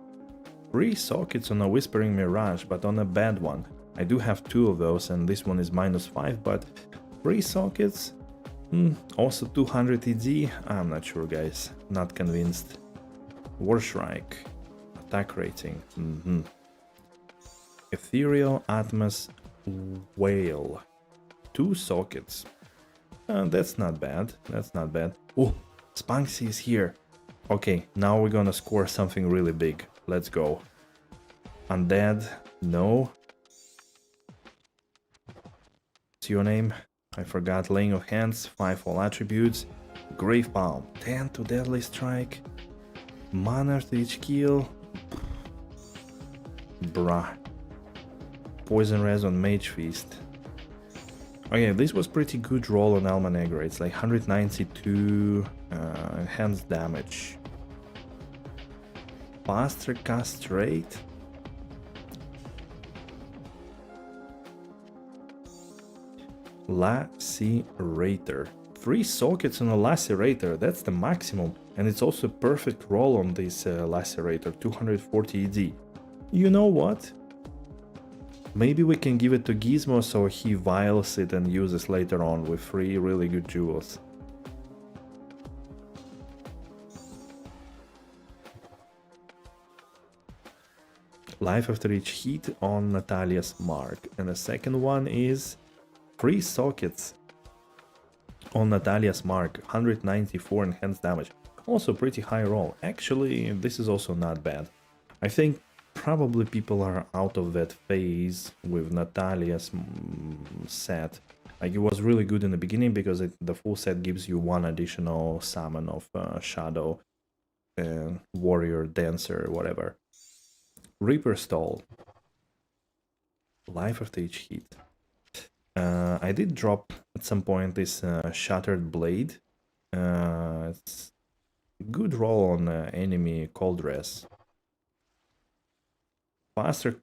3 sockets on a Whispering Mirage, but on a bad one. I do have 2 of those, and this one is -5, but 3 sockets? Also 200 ED? I'm not sure, guys. Not convinced. Warstrike. Attack rating. Ethereal Atmos Whale. 2 sockets. That's not bad. That's not bad. Oh, Spunksy is here. Okay, now we're gonna score something really big. Let's go. Undead, no. What's your name? I forgot. Laying of Hands, 5 all attributes. Grave Palm, 10 to Deadly Strike. Mana to each kill. Bruh. Poison Res on Mage Feast. Okay, this was pretty good roll on Alma Negra. It's like 192 enhanced damage. Faster cast rate. Lacerator. 3 sockets on a Lacerator, that's the maximum. And it's also a perfect roll on this Lacerator, 240 ED. You know what? Maybe we can give it to Gizmo so he vials it and uses later on with 3 really good jewels. Life after each hit on Natalia's mark. And the second one is 3 sockets on Natalia's mark, 194 enhanced damage. Also pretty high roll. Actually, this is also not bad. I think probably people are out of that phase with Natalia's set. Like, it was really good in the beginning because the full set gives you 1 additional summon of Shadow, Warrior, Dancer, whatever. Reaper Stall. Life after each hit. I did drop at some point this Shattered Blade. It's good roll on enemy Cold Res. Faster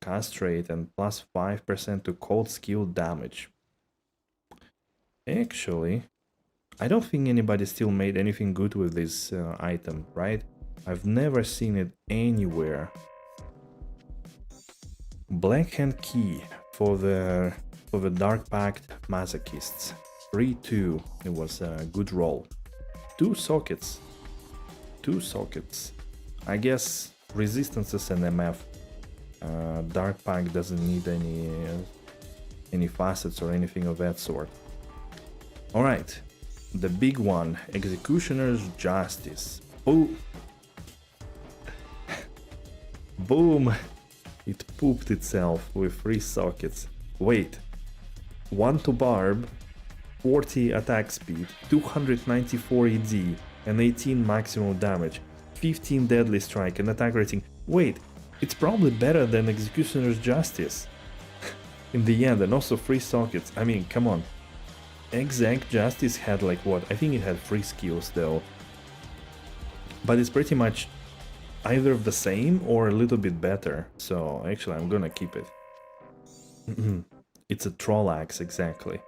cast rate and plus 5% to cold skill damage. Actually, I don't think anybody still made anything good with this item, right? I've never seen it anywhere. Blackhand Key for the Dark Pact Masochists. 3-2. It was a good roll. 2 sockets. 2 sockets. I guess resistances and MF. Dark Pact doesn't need any facets or anything of that sort. Alright. The big one. Executioner's Justice. Oh. Boom. It pooped itself with 3 sockets. Wait. 1 to Barb, 40 attack speed, 294 ED, and 18 maximum damage, 15 Deadly Strike, and attack rating. Wait, it's probably better than Executioner's Justice. In the end, and also 3 sockets. I mean, come on. Exec Justice had like what? I think it had 3 skills though. But it's pretty much either the same or a little bit better. So actually I'm gonna keep it. It's a Troll Axe, exactly.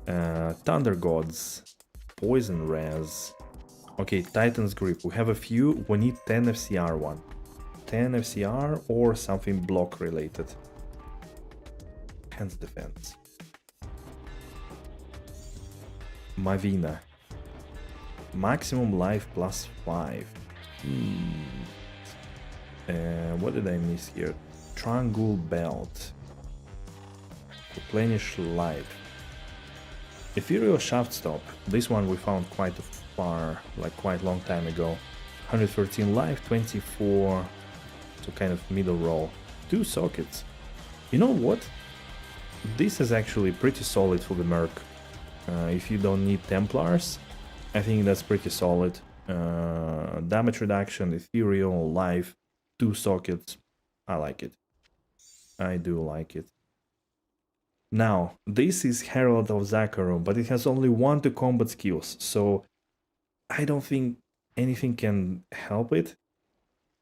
Thunder Gods, Poison Res. Okay, Titan's Grip. We have a few. We need 10 FCR one. 10 FCR or something block related. Hands Defense. Mavina. Maximum life plus 5. What did I miss here? Triangle Belt. Replenish life. Ethereal Shaft Stop. This one we found quite far, like quite long time ago. 113 life, 24. So kind of middle roll. 2 sockets. You know what? This is actually pretty solid for the Merc. If you don't need Templars, I think that's pretty solid. Damage reduction, ethereal, life, 2 sockets. I like it. I do like it. Now, this is Herald of Zakarum, but it has only 1 to combat skills, so I don't think anything can help it.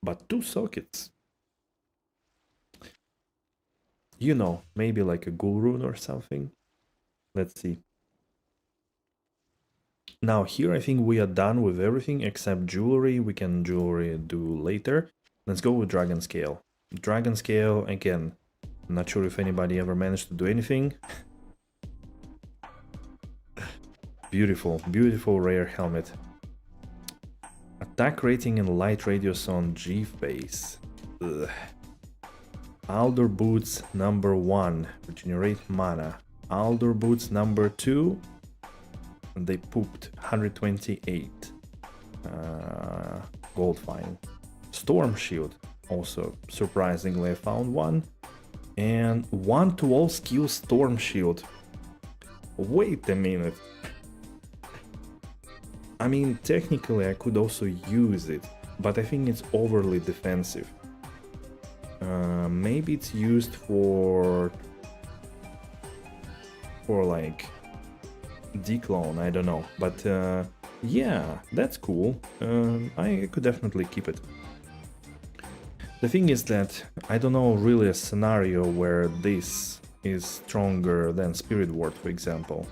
But 2 sockets. You know, maybe like a Ghoul Rune or something. Let's see. Now here I think we are done with everything except jewelry. We can jewelry do later. Let's go with Dragon Scale. Dragon Scale, again, not sure if anybody ever managed to do anything. Beautiful, beautiful rare helmet. Attack rating and light radius on G-Face. Alder Boots number 1, regenerate mana. Alder Boots number 2, and they pooped 128 gold fine. Storm shield, also surprisingly I found one, and one to all skill storm shield. Wait a minute. I mean, technically I could also use it, but I think it's overly defensive. Maybe it's used for like declone, I don't know, but yeah, that's cool. I could definitely keep it. The thing is that I don't know really a scenario where this is stronger than Spirit Ward, for example.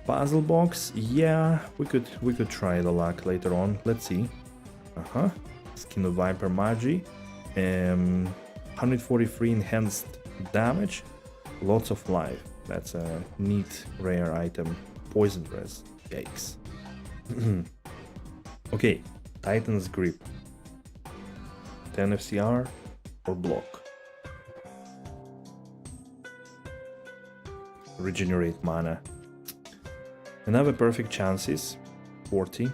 Puzzle box, yeah, we could try the luck later on. Let's see. Skin of Viper Magi, 143 enhanced damage, lots of life. That's a neat rare item. Poison res, yikes. Okay, Titan's Grip, 10 FCR or block. Regenerate mana. Another perfect chances, 40.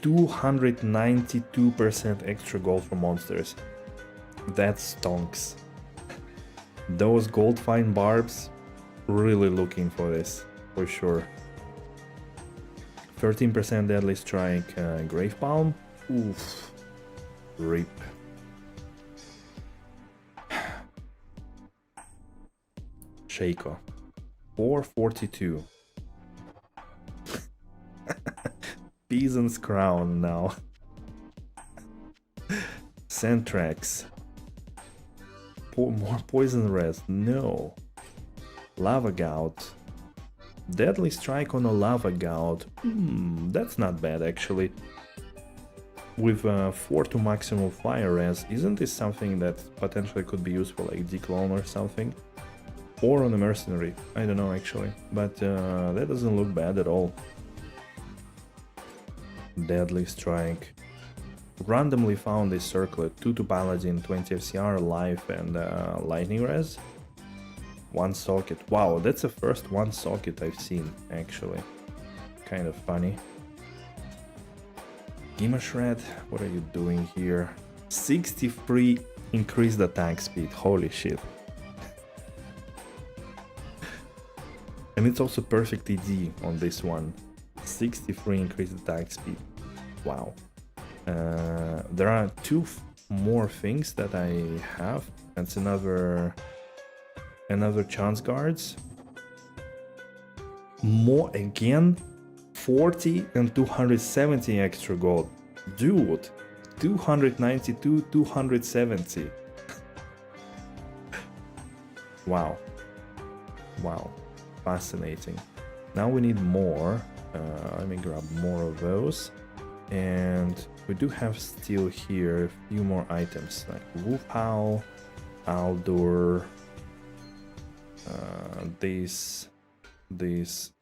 292% extra gold for monsters. That stonks. Those gold fine barbs, really looking for this, for sure. 13% deadly strike, Grave Palm. Oof. Rip. Shaco. 442. Peasant's Crown now. Centrax. More Poison Res. No. Lava Gout. Deadly Strike on a Lava Gout. That's not bad actually. With 4 to maximum Fire Res, isn't this something that potentially could be used for like Declone or something? Or on a Mercenary, I don't know actually, but that doesn't look bad at all. Deadly Strike. Randomly found this circlet, 2 to Paladin, 20 FCR, Life and Lightning Res. One socket, wow, that's the first one socket I've seen actually. Kind of funny. Gima Shred, what are you doing here? 63 increased attack speed, holy shit. And it's also perfect ED on this one. 63 increased attack speed. Wow. There are two more things that I have. That's another chance guards. More again. 40 and 270 extra gold. Dude. 292, 270. Wow. Wow. Fascinating. Now we need more. Let me grab more of those. And we do have still here a few more items like Wolf Howl, Aldur, this,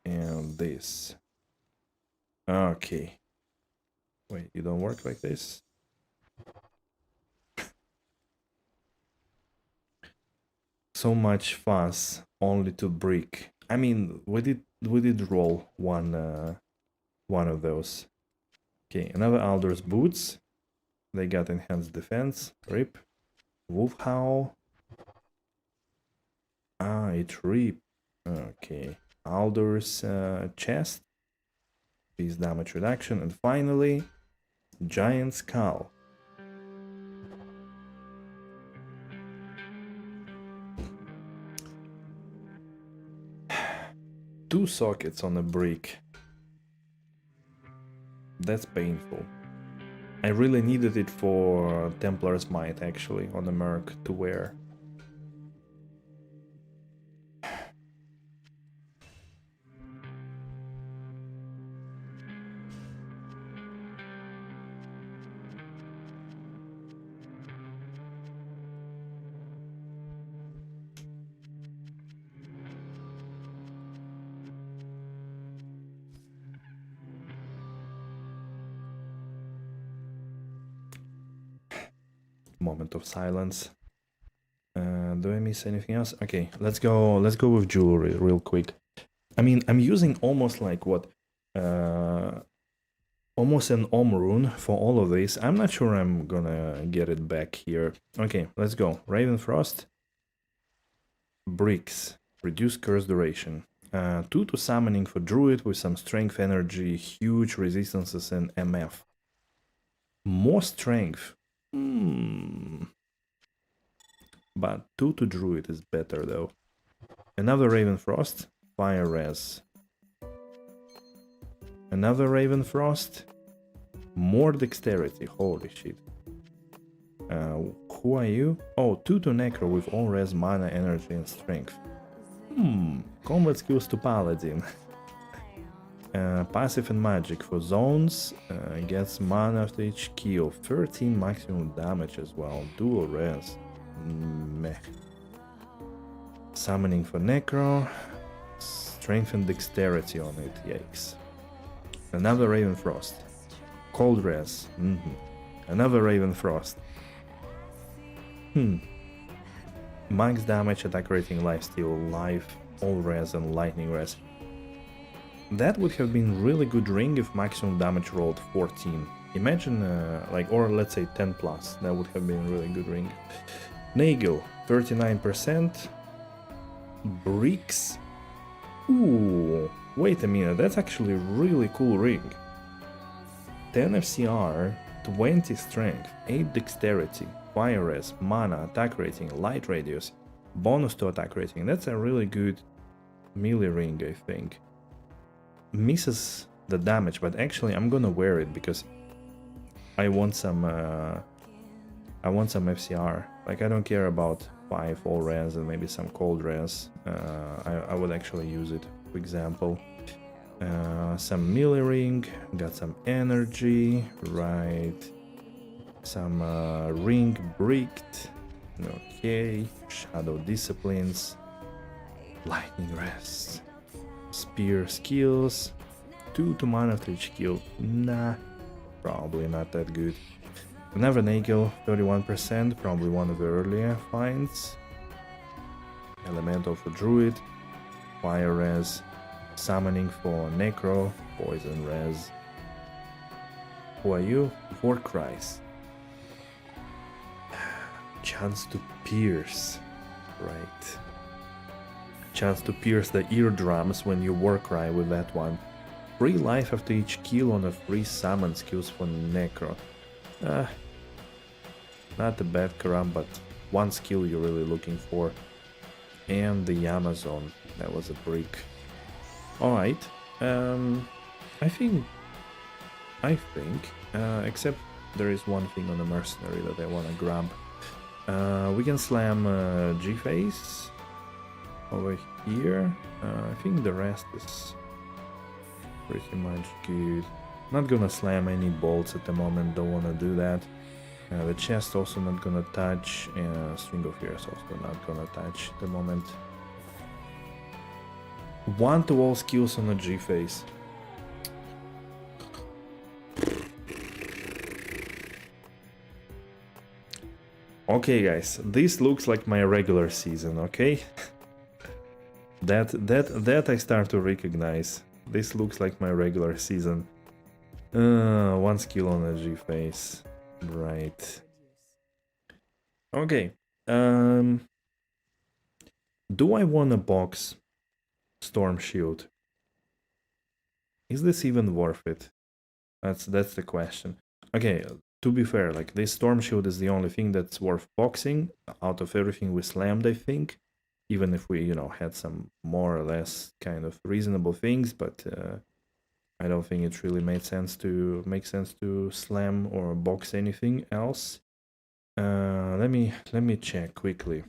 and this. Okay. Wait, you don't work like this? So much fuss only to brick. I mean, we did roll one of those. Okay, another Aldur's boots. They got enhanced defense. Rip. Wolf Howl. Ah, it rip. Okay. Aldur's chest. Piece damage reduction. And finally, Giant Skull. Two sockets on a brick. That's painful. I really needed it for Templar's Might actually on the Merc to wear. Moment of silence. Do I miss anything else? Okay, let's go with jewelry real quick. I mean, I'm using almost like what? Almost an rune for all of this. I'm not sure I'm gonna get it back here. Okay, let's go. Ravenfrost. Bricks. Reduce curse duration. 2 to summoning for druid with some strength energy, huge resistances and MF. More strength. But 2 to druid is better though. Another Ravenfrost. Fire res. Another Ravenfrost. More dexterity. Holy shit. Who are you? Oh, 2 to necro with all res, mana, energy and strength. Combat skills to paladin. Passive and magic for zones. Gets mana after each kill. 13 maximum damage as well. Dual res. Meh. Summoning for necro. Strength and dexterity on it. Yikes. Another Ravenfrost. Cold res. Another Ravenfrost. Max damage, attack rating, lifesteal, life, all res and lightning res. That would have been really good ring if maximum damage rolled 14. Imagine or let's say 10 plus. That would have been really good ring. Nagel, 39%. Bricks. Ooh, wait a minute, that's actually a really cool ring. 10 FCR, 20 strength, 8 dexterity, fire res, mana, attack rating, light radius, bonus to attack rating. That's a really good melee ring, I think. Misses the damage, but actually I'm gonna wear it because I want some FCR. Like, I don't care about 5 all res and maybe some cold res. I would actually use it, for example. Some melee ring, got some energy, right? Some ring bricked, okay. Shadow disciplines, lightning rest, spear skills, 2 to mana after each kill. Nah, probably not that good. Another Nagel, 31%, probably one of the earlier finds. Elemental for druid, fire res, summoning for necro, poison res. Who are you? Warcries. Chance to pierce, right? Chance to pierce the eardrums when you Warcry with that one. Free life after each kill on a free summon skills for necro. Not a bad corrupt, but one skill you're really looking for. And the Amazon, that was a brick. Alright, I think, except there is one thing on the mercenary that I want to grab. We can slam G-Face over here. I think the rest is pretty much good. Not gonna slam any bolts at the moment, don't wanna do that. The chest also not gonna touch, and String of Fears also not gonna touch at the moment. 1 to all skills on a G-Face. Okay guys, this looks like my regular season, okay? that I start to recognize. This looks like my regular season. 1 skill on a G-Face. Right. Okay. Do I want to box Storm Shield? Is this even worth it? That's the question. Okay, to be fair, like, this Storm Shield is the only thing that's worth boxing out of everything we slammed, I think. Even if we, had some more or less kind of reasonable things, but I don't think it really made sense to slam or box anything else. Let me check quickly.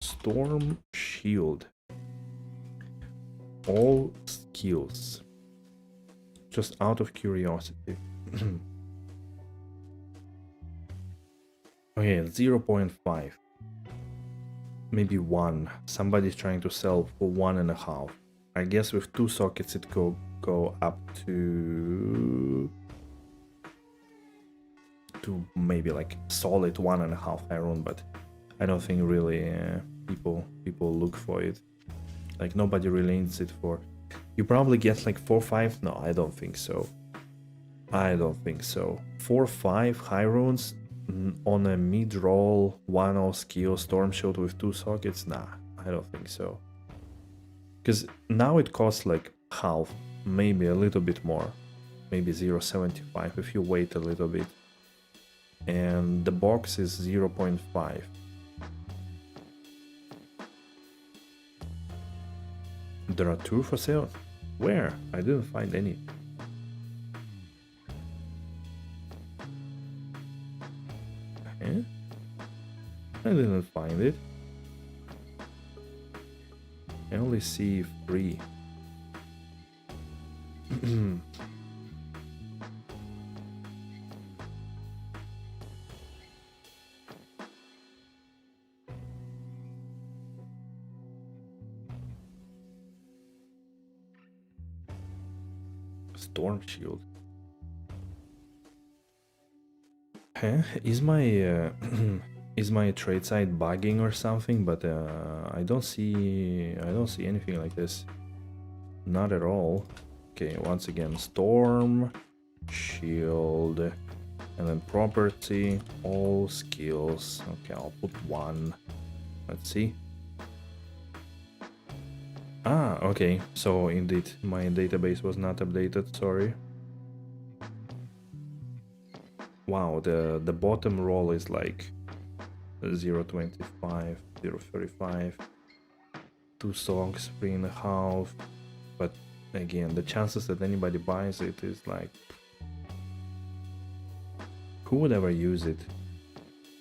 Storm Shield. All skills. Just out of curiosity. Okay, 0.5. Maybe 1. Somebody's trying to sell for 1.5. I guess with 2 sockets it could go up to maybe like solid 1.5 iron, but I don't think really people look for it. Like nobody really needs it for. You probably get like 4-5. No, I don't think so. I don't think so. 4-5 high runes on a mid roll 1-0 skill storm shield with 2 sockets. Nah, I don't think so. Because now it costs like half, maybe a little bit more, maybe 0.75 if you wait a little bit. And the box is 0.5. There are 2 for sale? Where? I didn't find any. Eh? I didn't find it. I only see 3. Storm shield. Huh? Is my is my trade site bugging or something? But I don't see anything like this. Not at all. Okay, once again, storm shield, and then property, all skills. Okay, I'll put 1. Let's see. Ah, okay. So indeed, my database was not updated. Sorry. Wow, the bottom roll is like 0.25, 0.35, 2 songs, 3.5. But again, the chances that anybody buys it is like, who would ever use it?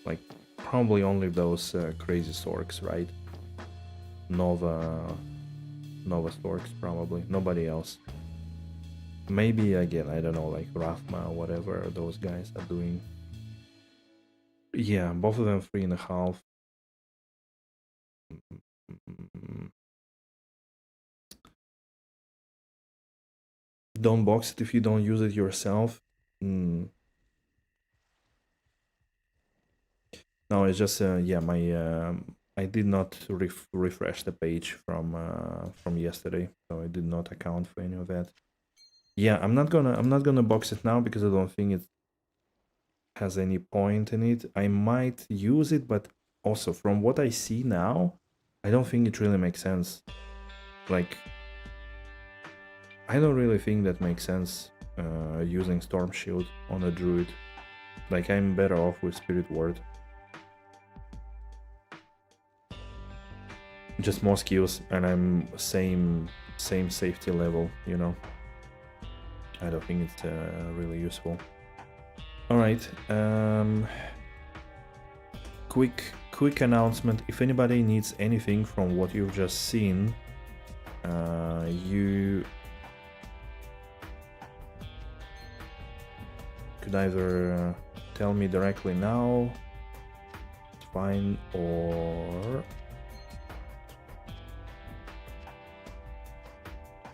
Like probably only those crazy storks, right? Nova storks probably, nobody else. Maybe again, I don't know, like Rathma, whatever those guys are doing. Yeah, both of them 3.5. Don't box it if you don't use it yourself. No, it's just yeah, my I did not refresh the page from yesterday, so I did not account for any of that. Yeah, I'm not gonna box it now because I don't think it has any point in it. I might use it, but also from what I see now, I don't think it really makes sense. Like, I don't really think that makes sense using Storm Shield on a druid. Like, I'm better off with Spirit Ward. Just more skills, and I'm same safety level, you know. I don't think it's really useful. All right. Quick announcement. If anybody needs anything from what you've just seen, you could either tell me directly now, it's fine, or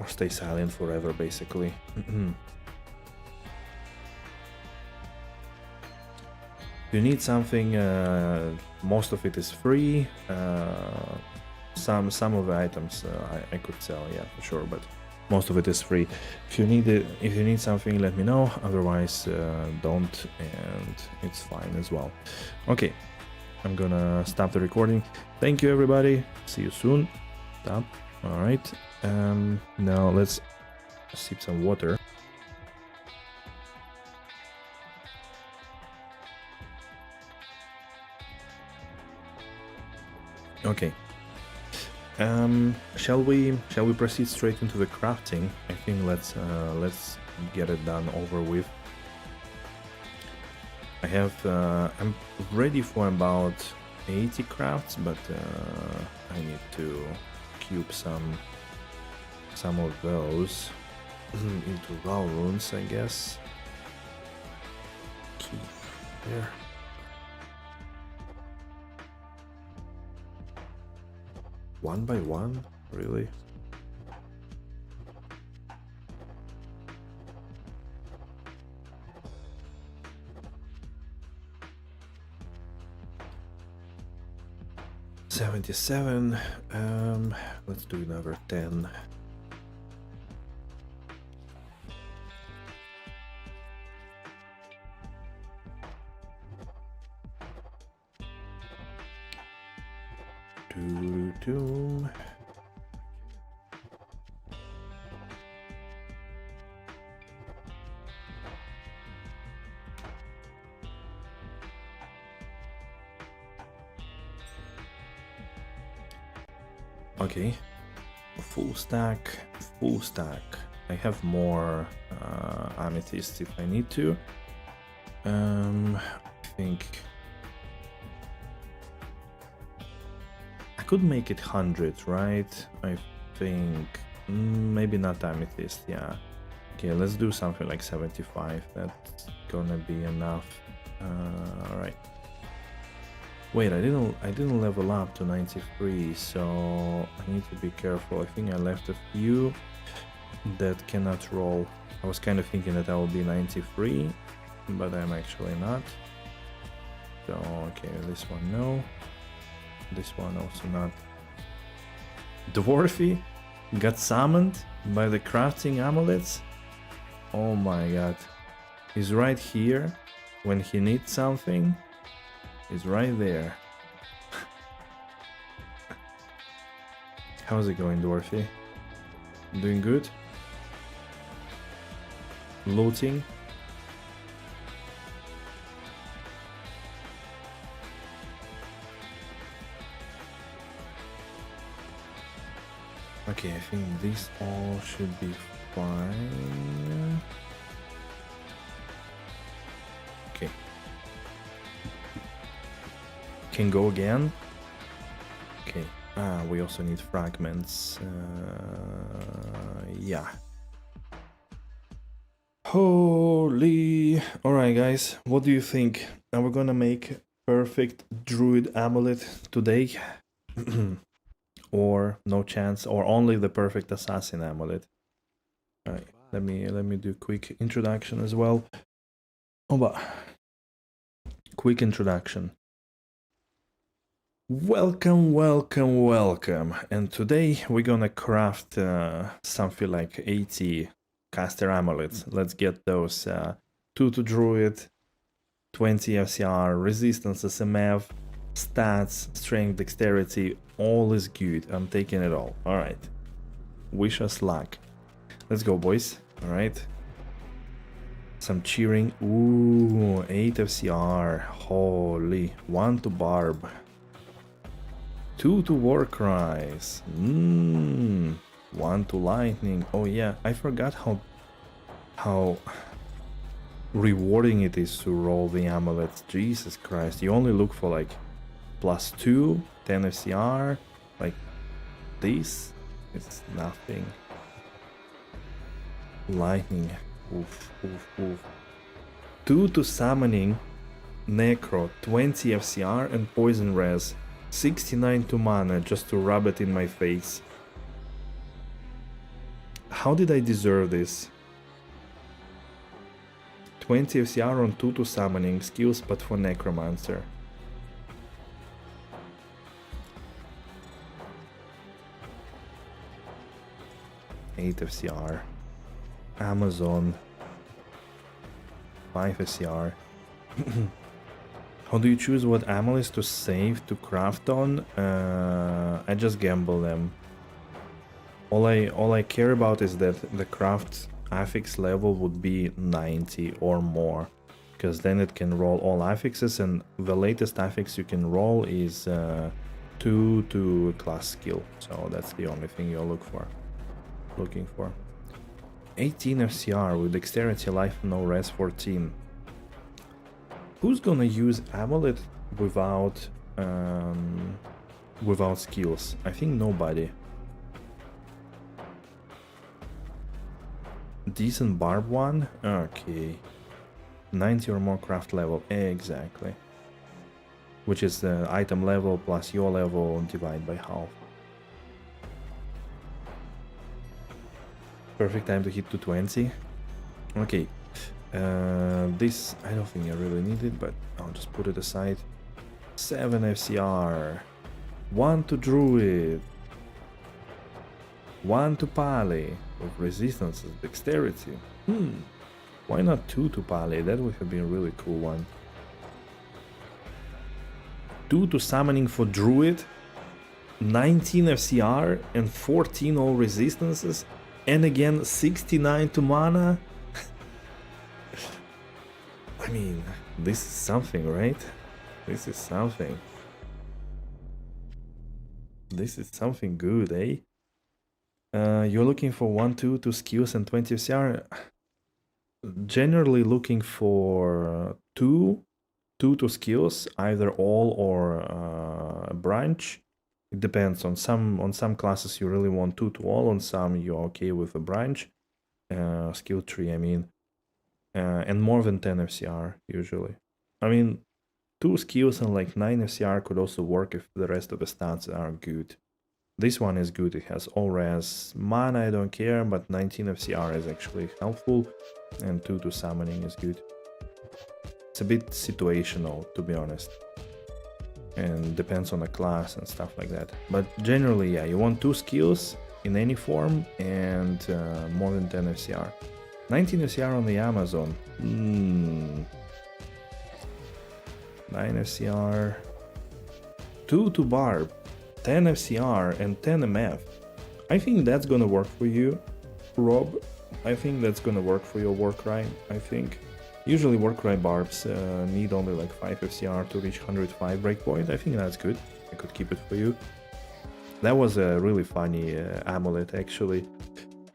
stay silent forever, basically. You need something, most of it is free. Some of the items I could sell, yeah, for sure, but most of it is free. If you need something, let me know. Otherwise, don't, and it's fine as well. Okay, I'm gonna stop the recording. Thank you, everybody. See you soon. Stop. All right. Now let's sip some water. Okay. Shall we proceed straight into the crafting? I think let's get it done over with. I have I'm ready for about 80 crafts, but I need to cube some of those into raw runes, I guess. Keep there. One by one? Really? 77. Let's do another 10. Doo-doo-doo. Okay, full stack, full stack. I have more amethyst if I need to. I think I could make it 100, right? I think maybe not amethyst. Yeah. Okay, let's do something like 75. That's gonna be enough. All right. Wait, I didn't level up to 93, so I need to be careful. I think I left a few that cannot roll. I was kind of thinking that I will be 93, but I'm actually not. So, okay, this one no. This one also not. Dwarfy got summoned by the crafting amulets. Oh my god. He's right here when he needs something. He's right there. How's it going, Dwarfy? Doing good? Looting? Okay, I think these all should be fine. Okay. Can go again. Okay. We also need fragments. Yeah. Holy. Alright, guys. What do you think? Are we gonna make perfect druid amulet today? Or no chance, or only the perfect assassin amulet? Alright, let me do a quick introduction as well. Oh, but quick introduction. Welcome, welcome, welcome. And today we're gonna craft something like 80 caster amulets. Let's get those 2 to druid, 20 FCR, resistance SMF, stats, strength, dexterity, all is good. I'm taking it all. Alright. Wish us luck. Let's go, boys. Alright. Some cheering. Ooh, 8 FCR. Holy. 1 to Barb. 2 to War Cries. 1 to Lightning. Oh yeah, I forgot how rewarding it is to roll the amulets. Jesus Christ. You only look for like +2, 10 FCR. Like this. It's nothing. Lightning. Oof, oof, oof. 2 to Summoning. Necro. 20 FCR and Poison Res. 69 to mana just to rub it in my face. How did I deserve this? 20 FCR on 2 to Summoning skills, but for Necromancer. Eight FCR. Amazon. 5 FCR. How do you choose what amulets to save to craft on? I just gamble them. All I care about is that the craft affix level would be 90 or more, because then it can roll all affixes, and the latest affix you can roll is 2 to class skill. So that's the only thing you'll looking for. 18 FCR with dexterity, life, no res 14. Who's gonna use amulet without skills? I think nobody. Decent barb one? Okay. 90 or more craft level, exactly. Which is the item level plus your level divided by half. Perfect time to hit 220. Okay. This, I don't think I really need it, but I'll just put it aside. 7 FCR. 1 to Druid. 1 to Pally with resistances, dexterity. Why not 2 to Pally? That would have been a really cool one. 2 to summoning for Druid. 19 FCR and 14 all resistances. And again 69 to mana. I mean, this is something, right? This is something. This is something good, eh? You're looking for 1-2 to skills and 20 FCR. Generally looking for 2 to skills, either all or a branch. It depends on some classes you really want 2 to all, on some you're okay with a branch, skill tree I mean, and more than 10 FCR usually. I mean 2 skills and like 9 FCR could also work if the rest of the stats are good. This one is good, it has all res, mana I don't care, but 19 FCR is actually helpful, and 2 to summoning is good. It's a bit situational, to be honest, and depends on the class and stuff like that. But generally, yeah, you want 2 skills in any form and more than 10 FCR. 19 FCR on the Amazon. 9 FCR. 2 to Barb. 10 FCR and 10 MF. I think that's gonna work for you, Rob. I think that's gonna work for your Warcry, I think. Usually Warcry Barbs need only like 5 FCR to reach 105 breakpoint. I think that's good. I could keep it for you. That was a really funny amulet actually.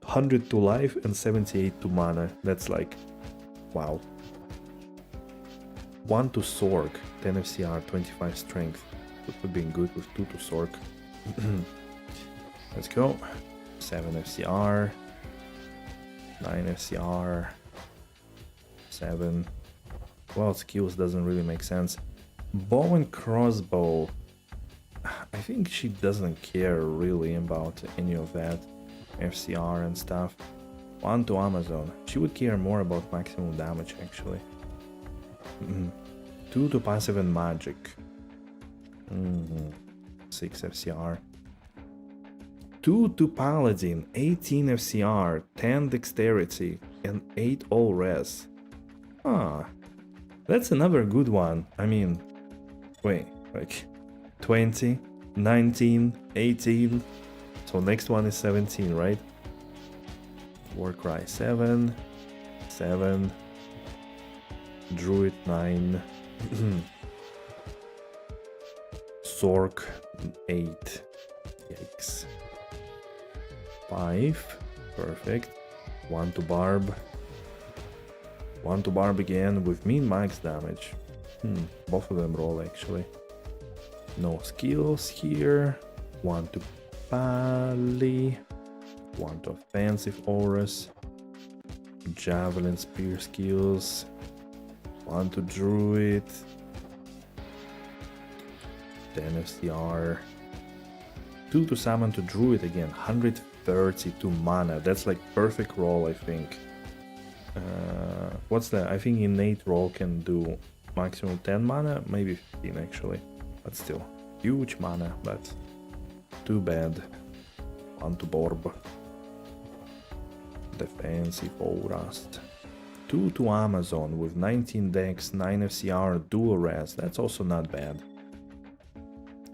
100 to life and 78 to mana. That's like, wow. 1 to Sork, 10 FCR, 25 strength. Would have been good with 2 to Sork. Let's go. 7 FCR. 9 FCR. 7. Well, skills doesn't really make sense. Bow and crossbow. I think she doesn't care really about any of that. FCR and stuff. 1 to Amazon. She would care more about maximum damage actually. 2 to passive and magic. 6 FCR. 2 to Paladin, 18 FCR, 10 dexterity, and 8 all res. That's another good one. I mean, wait, like 20, 19, 18. So next one is 17, right? Warcry 7, 7, Druid 9. Sork 8. Yikes. 5. Perfect. 1 to Barb. 1 to Barb again with mean max damage. Both of them roll actually. No skills here. 1 to Pally. 1 to offensive auras. Javelin spear skills. 1 to Druid. 10 FCR. 2 to summon to Druid again. 132 mana. That's like perfect roll, I think. What's that? I think innate roll can do maximum 10 mana, maybe 15 actually. But still, huge mana, but too bad. 1 to Borb. Defensive auras. 2 to Amazon with 19 dex, 9 FCR, dual res. That's also not bad.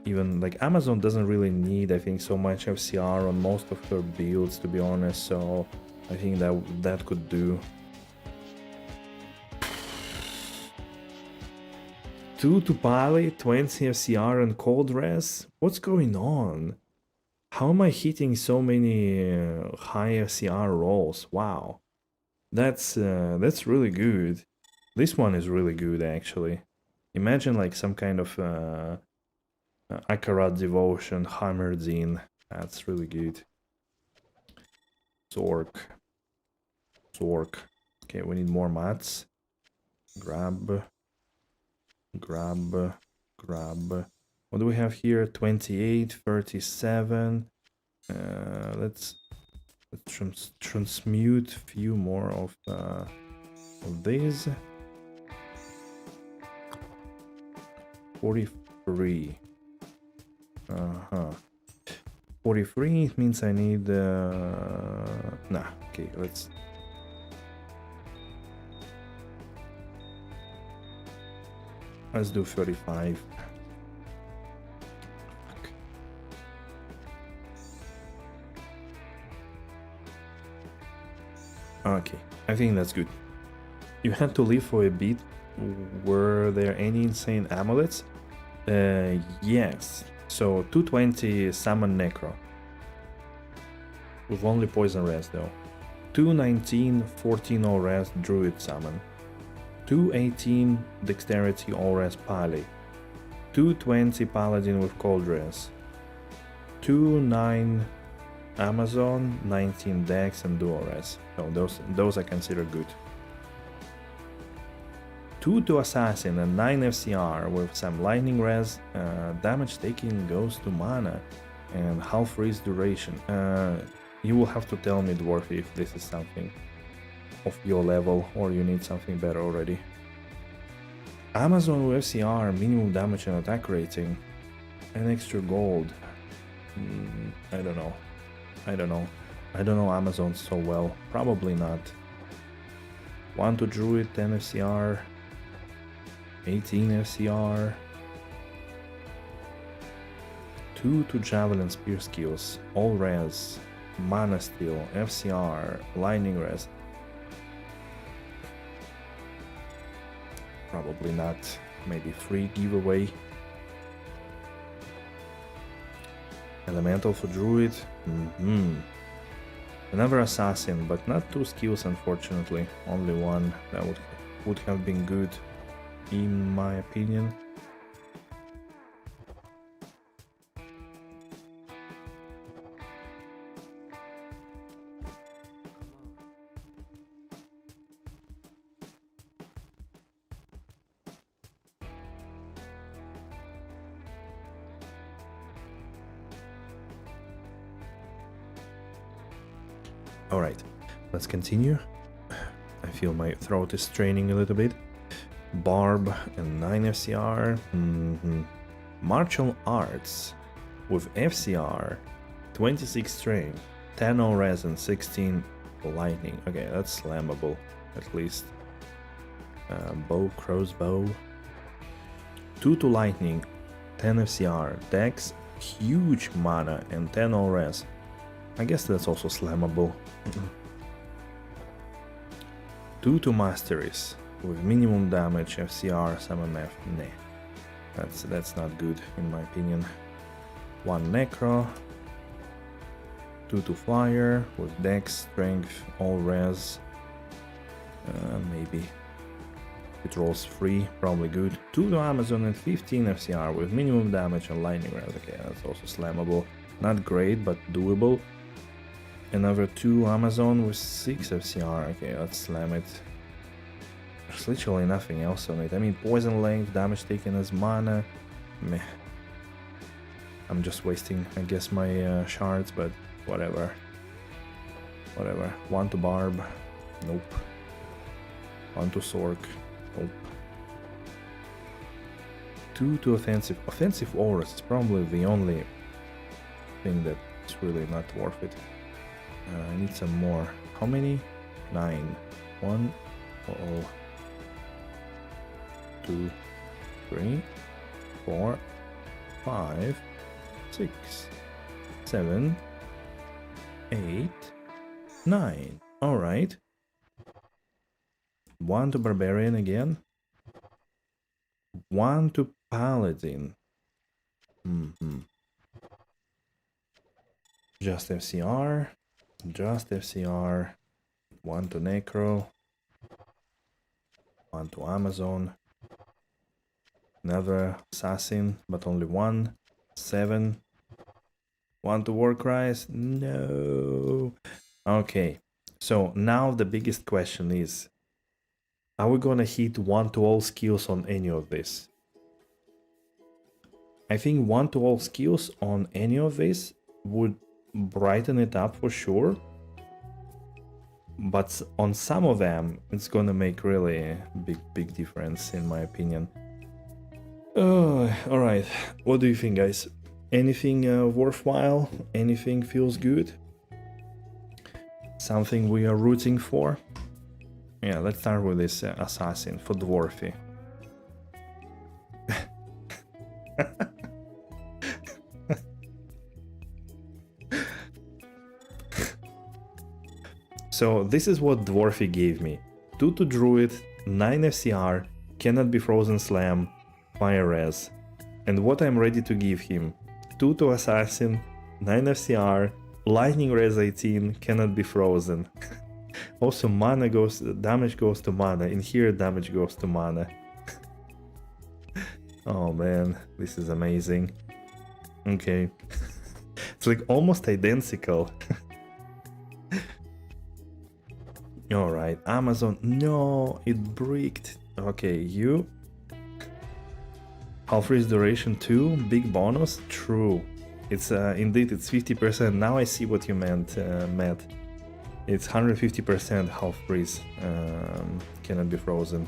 Even like Amazon doesn't really need, I think, so much FCR on most of her builds, to be honest. So I think that could do. 2 to Pally, 20 FCR and cold res. What's going on? How am I hitting so many high FCR rolls? Wow, that's really good. This one is really good actually. Imagine like some kind of Akarat Devotion hammered in. That's really good. Zork. Okay, we need more mats. Grab. What do we have here? 28, 37. Let's transmute a few more of these. 43. Uh-huh. 43, it means I need... Nah, okay, let's... Let's do 35. Okay, I think that's good. You had to live for a bit. Were there any insane amulets? Yes. So 220 Summon Necro. With only poison res though. 219 14 all res Druid Summon. 218 Dexterity all res Pally. 220 Paladin with cold res. 29 Amazon, 19 Dex and dual res. So those I consider good. 2 to Assassin and 9 FCR with some lightning res. Damage taken goes to mana and half freeze duration. You will have to tell me, Dwarfy, if this is something of your level or you need something better already. Amazon with FCR, minimum damage and attack rating, and extra gold. I don't know. I don't know Amazon so well. Probably not. 1 to Druid, 10 FCR, 18 FCR. 2 to Javelin Spear skills, all res, mana steal, FCR, lightning res. Probably not. Maybe free giveaway. Elemental for Druid. Another Assassin, but not 2 skills unfortunately. Only 1. That would have been good, in my opinion. Alright, let's continue. I feel my throat is straining a little bit. Barb and 9 FCR. Martial Arts with FCR, 26 strength, 10 all res and 16 lightning. Okay, that's slammable at least. Bow, crossbow. 2 to lightning, 10 FCR, dex, huge mana and 10 all res. I guess that's also slammable. 2 to masteries with minimum damage, FCR, summon F. Nah, that's not good in my opinion. 1 necro. 2 to flyer with dex, strength, all res. Maybe it rolls free, probably good. 2 to Amazon and 15 FCR with minimum damage and lightning res. Okay, that's also slammable. Not great, but doable. Another 2 Amazon with 6 FCR. Okay, let's slam it. There's literally nothing else on it. I mean, poison length, damage taken as mana. Meh. I'm just wasting, I guess, my shards, but whatever. Whatever. 1 to Barb. Nope. 1 to Sork. Nope. 2 to Offensive. Offensive Auras is probably the only thing that's really not worth it. I need some more. How many? 9. 1. Uh-oh. 2, 3, 4, 5, 6, 7, 8, 9. Alright. 1 to Barbarian again. 1 to Paladin. Just FCR. Just FCR. 1 to Necro. 1 to Amazon. Another Assassin, but only 1. 7. 1 to Warcries. No. Okay. So now the biggest question is, are we gonna hit 1 to all skills on any of this? I think 1 to all skills on any of this would brighten it up for sure, but on some of them it's gonna make really a big difference in my opinion. All right, what do you think, guys? Anything worthwhile? Anything feels good? Something we are rooting for? Yeah, let's start with this assassin for dwarfy. So this is what dwarfy gave me. 2 to druid, 9 FCR, cannot be frozen slam, fire res. And what I'm ready to give him: 2 to assassin, 9 FCR, lightning res 18, cannot be frozen. Also mana goes, damage goes to mana, and here damage goes to mana. Oh man, this is amazing. Okay. It's like almost identical. Alright, Amazon, no, it bricked. Okay, you. Half freeze duration 2, big bonus, true. It's indeed, it's 50%. Now I see what you meant, Matt. It's 150% half freeze, cannot be frozen.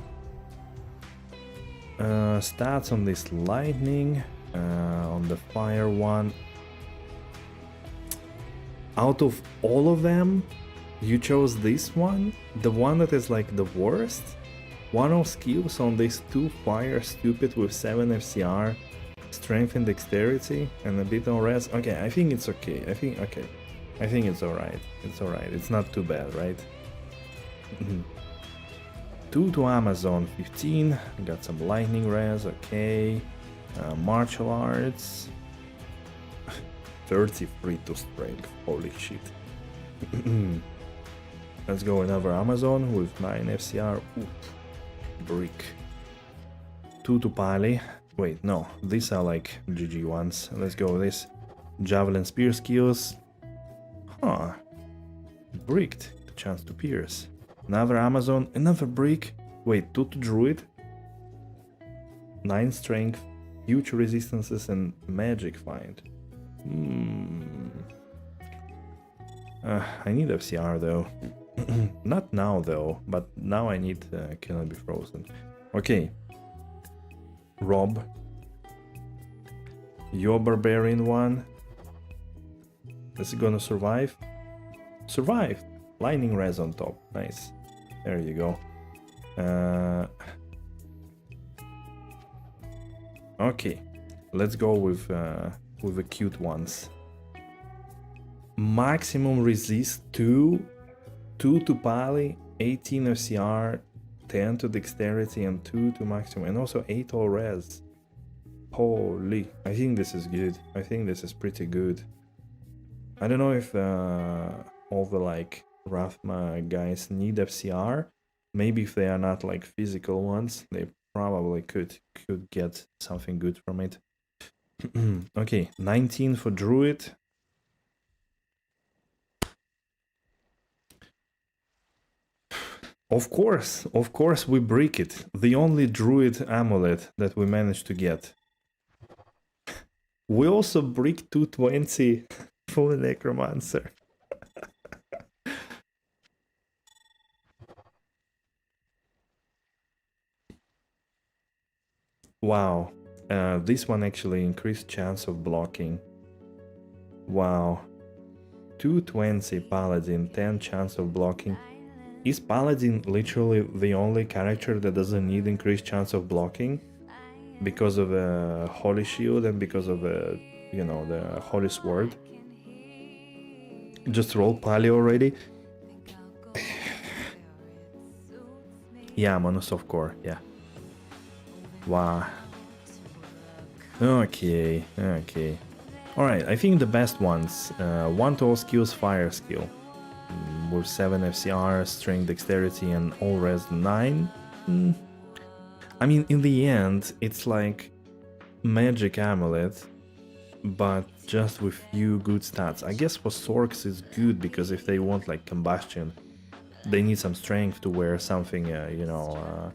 Stats on this lightning, on the fire one. Out of all of them, you chose this one? The one that is like the worst? 1-0 skills on these 2 fire stupid with 7 FCR, strength and dexterity, and a bit on res. Okay, I think it's okay. I think it's alright. It's alright. It's not too bad, right? 2 to Amazon, 15. Got some lightning res, okay. Martial arts. 33 to strength, holy shit. Let's go another Amazon with 9 FCR. Oof. Brick. 2 to Pali. Wait, no, these are like GG ones. Let's go with this. Javelin spear skills. Huh. Bricked. The chance to pierce. Another Amazon, another brick. Wait, 2 to Druid. 9 strength, huge resistances, and magic find. I need FCR though. Not now though, but now I need cannot be frozen. Okay. Rob. Your barbarian one. Is it gonna survive? Survived! Lightning res on top. Nice. There you go. Okay. Let's go with the cute ones. Maximum resist 2 to Pali, 18 FCR, 10 to dexterity, and 2 to maximum, and also 8 all res. Holy, I think this is good. I think this is pretty good. I don't know if all the like Rathma guys need FCR. Maybe if they are not like physical ones, they probably could get something good from it. Okay, 19 for Druid. Of course we brick it. The only Druid amulet that we managed to get. We also brick 220 for the Necromancer. Wow. This one actually increased chance of blocking. Wow. 220 Paladin, 10 chance of blocking. Is Paladin literally the only character that doesn't need increased chance of blocking? Because of a Holy Shield and because of you know, the Holy Sword? Just roll Pali already? Yeah, Monosoft Core, yeah. Wow. Okay. Alright, I think the best ones. 1 to all skills, fire skill. With 7 FCR, strength, dexterity, and all res 9. I mean, in the end, it's like magic amulet, but just with few good stats. I guess for Sorks it's good because if they want like combustion, they need some strength to wear something, you know,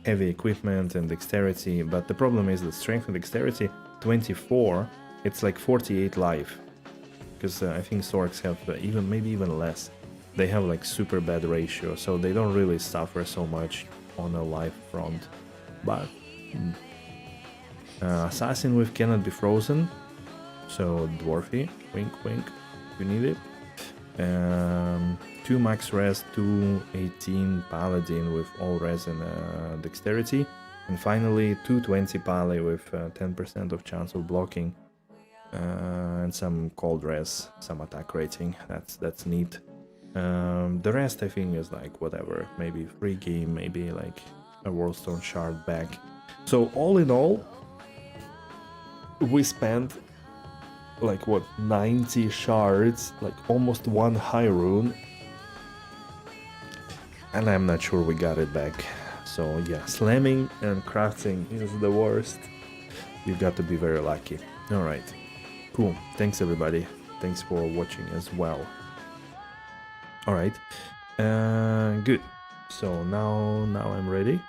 heavy equipment and dexterity. But the problem is that strength and dexterity 24, it's like 48 life. Because I think Sorks have maybe even less. They have like super bad ratio, so they don't really suffer so much on a life front. But Assassin with cannot be frozen. So dwarfy, wink wink, you need it. 2 max res, 218 paladin with all res and dexterity, and finally 220 pally with 10% of chance of blocking, and some cold res, some attack rating. That's neat. The rest I think is like whatever, maybe free game, maybe like a Worldstone shard back. So all in all, we spent like what, 90 shards, like almost 1 high rune, and I'm not sure we got it back. So yeah, slamming and crafting is the worst. You got to be very lucky. All right, cool. Thanks everybody. Thanks for watching as well. All right, good. So now I'm ready.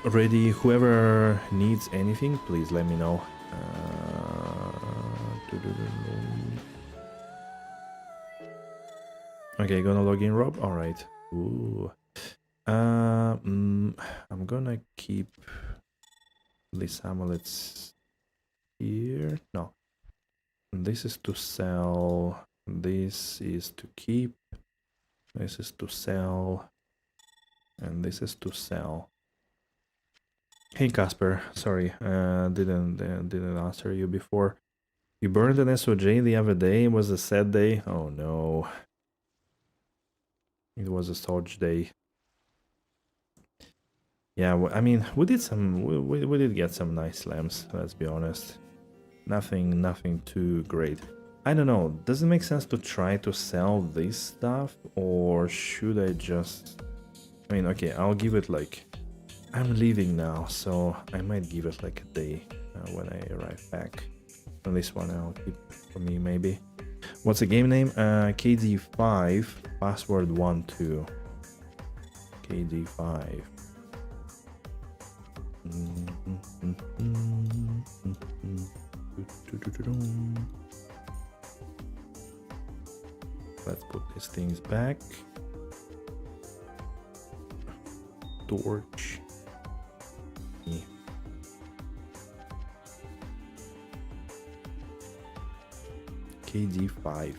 Whoever needs anything, please let me know. Okay, gonna log in, Rob. All right. Ooh. I'm gonna keep these amulets here. No, this is to sell. This is to keep. This is to sell, and this is to sell. Hey Casper, sorry, didn't answer you before. You burned an SOJ the other day. It was a sad day. Oh no. It was a Soj day. Yeah, I mean, we did some. We did get some nice slams. Let's be honest. Nothing too great. I don't know. Does it make sense to try to sell this stuff, or should I just? I mean, okay, I'll give it like. I'm leaving now, so I might give it like a day when I arrive back. And this one I'll keep for me, maybe. What's the game name? KD5, password 12. KD5. Let's put these things back. Torch. KD5.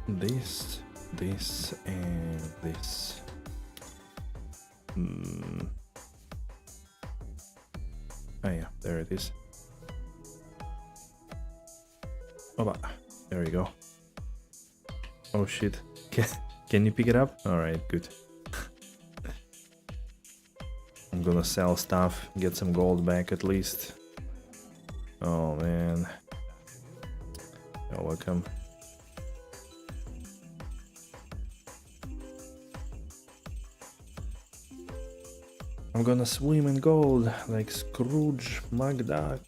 This, and this. Oh yeah, there it is. Oba, there we go. Oh shit. Can you pick it up? Alright, good. I'm gonna sell stuff, get some gold back at least. Oh man. You're welcome. I'm gonna swim in gold like Scrooge McDuck.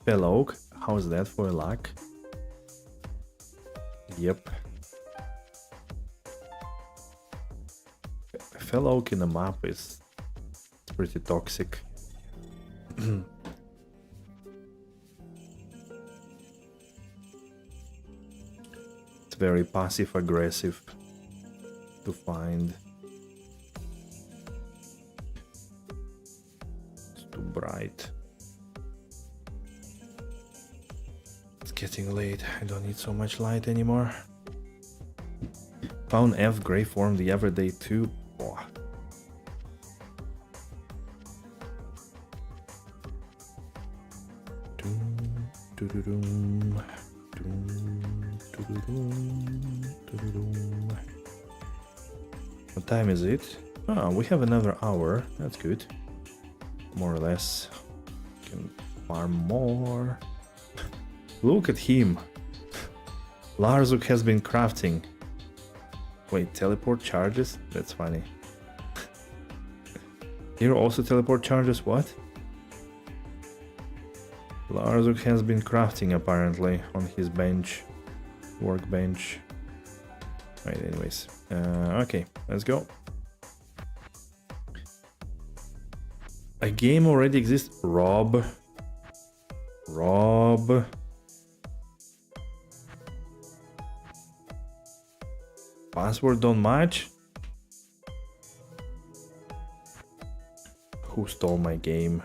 Fellow Oak, how's that for luck? Yep. Fellow Oak in the map is pretty toxic. It's very passive aggressive to find. It's too bright. It's getting late. I don't need so much light anymore. Found F gray form the other day too. Oh. What time is it? Oh, we have another hour. That's good. More or less. Can farm more. Look at him. Larzuk has been crafting. Wait, teleport charges? That's funny. Here also teleport charges? What? Larzuk has been crafting apparently on his bench. Workbench. Right, anyways. Okay, let's go. A game already exists. Rob. Password don't match? Who stole my game?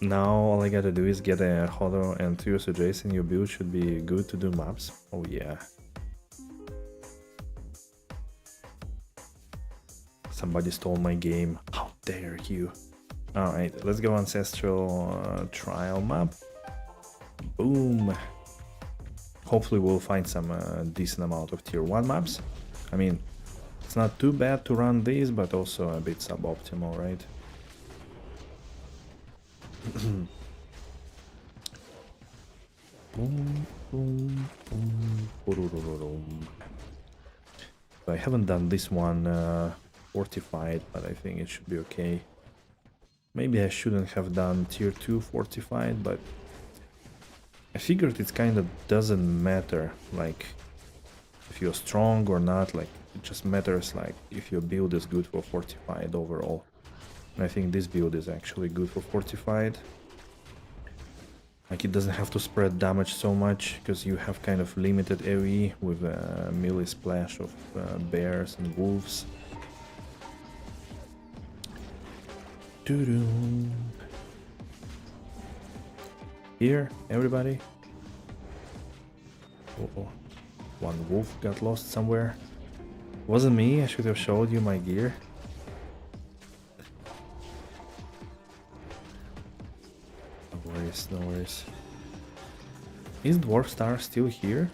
Now all I gotta do is get a Hodo and 2 USJs and your build should be good to do maps. Oh yeah. Somebody stole my game. How dare you? Alright, let's go Ancestral trial map. Boom. Hopefully we'll find some decent amount of tier 1 maps. I mean, it's not too bad to run these, but also a bit suboptimal, right? Boom, boom, boom, boom. So I haven't done this one fortified, but I think it should be okay. Maybe I shouldn't have done tier 2 fortified, but I figured it kind of doesn't matter, like if you're strong or not, like it just matters like if your build is good for fortified overall. And I think this build is actually good for fortified. Like it doesn't have to spread damage so much because you have kind of limited AoE with a melee splash of bears and wolves. Doo-doo. Here, everybody. Uh-oh. One wolf got lost somewhere. Wasn't me, I should have showed you my gear. No worries, no worries. Is Dwarf Star still here?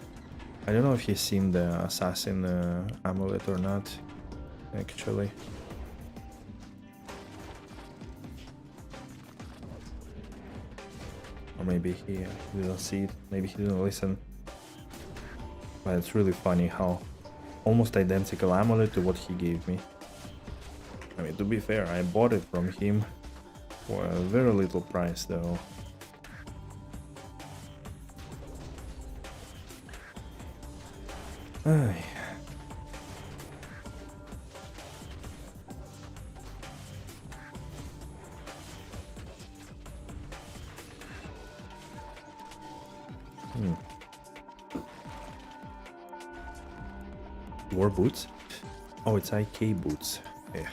I don't know if he's seen the assassin amulet or not, actually. Or maybe he didn't see it, maybe he didn't listen. But it's really funny how almost identical amulet to what he gave me. I mean, to be fair, I bought it from him for a very little price though. Ay. War boots? Oh, it's IK boots. Yeah.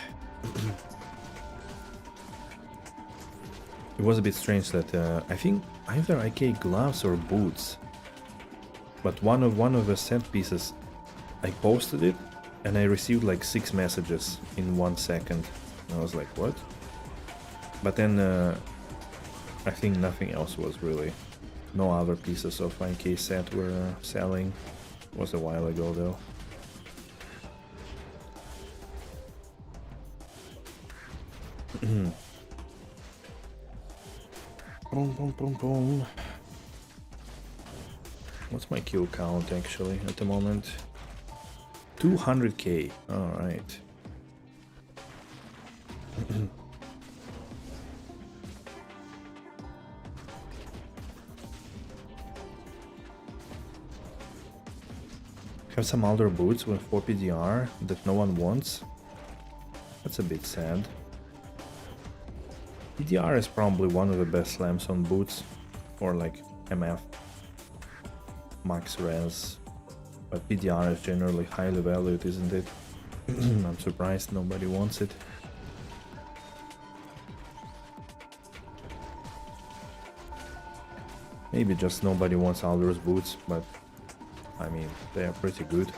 It was a bit strange that I think either IK gloves or boots. But one of the set pieces, I posted it and I received like 6 messages in 1 second. And I was like, what? But then I think nothing else was really. No other pieces of IK set were selling. It was a while ago though. Boom, boom, boom, boom. What's my kill count actually at the moment? 200k. Alright. Have some older boots with 4 PDR that no one wants. That's a bit sad. PDR is probably one of the best slams on boots, or like MF, max res, but PDR is generally highly valued, isn't it? I'm surprised nobody wants it. Maybe just nobody wants Aldous boots, but I mean, they are pretty good.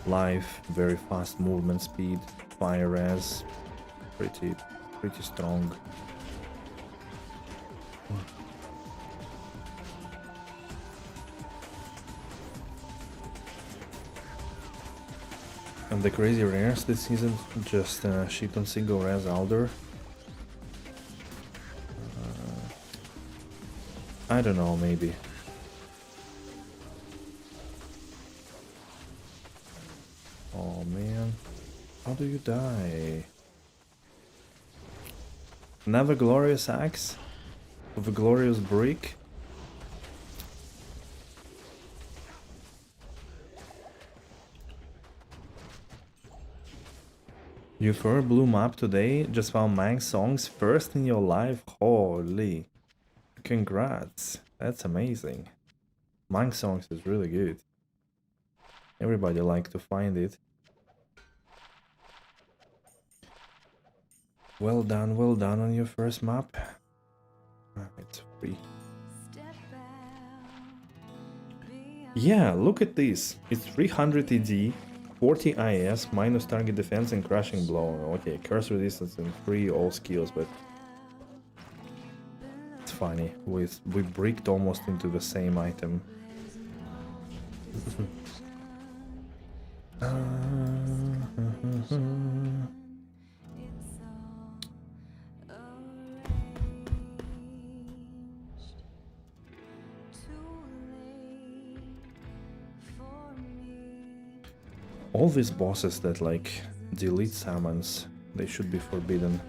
Life, very fast movement speed, fire res, pretty strong. And the crazy rares this season, just ship on single res Alder. I don't know, maybe. Oh man, how do you die? Another glorious axe with a glorious brick. You for blue map today? Just found Mang songs first in your life? Holy. Congrats. That's amazing. Monk Songs is really good. Everybody like to find it. Well done on your first map. It's free. Yeah, look at this. It's 300 ED, 40 IS, minus target defense and crushing blow. Okay, curse resistance and 3 all skills, but it's funny. We bricked almost into the same item. All these bosses that like delete summons, they should be forbidden.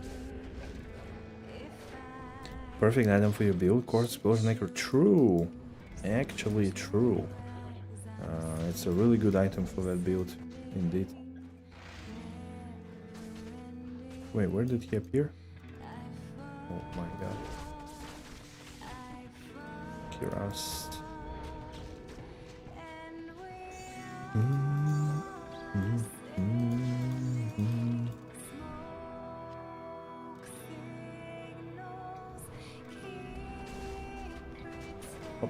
Perfect item for your build, Quartz Pillar Necro. True! Actually true. It's a really good item for that build, indeed. Wait, where did he appear? Oh my god. Kiras. Oh.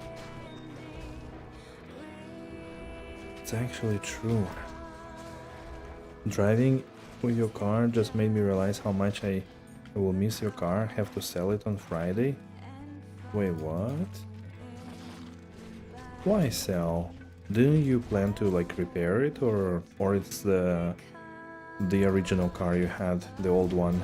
It's actually true. Driving with your car just made me realize how much I will miss your car. Have to sell it on Friday. Wait, what? Why sell? Didn't you plan to like repair it, or it's the original car you had, the old one?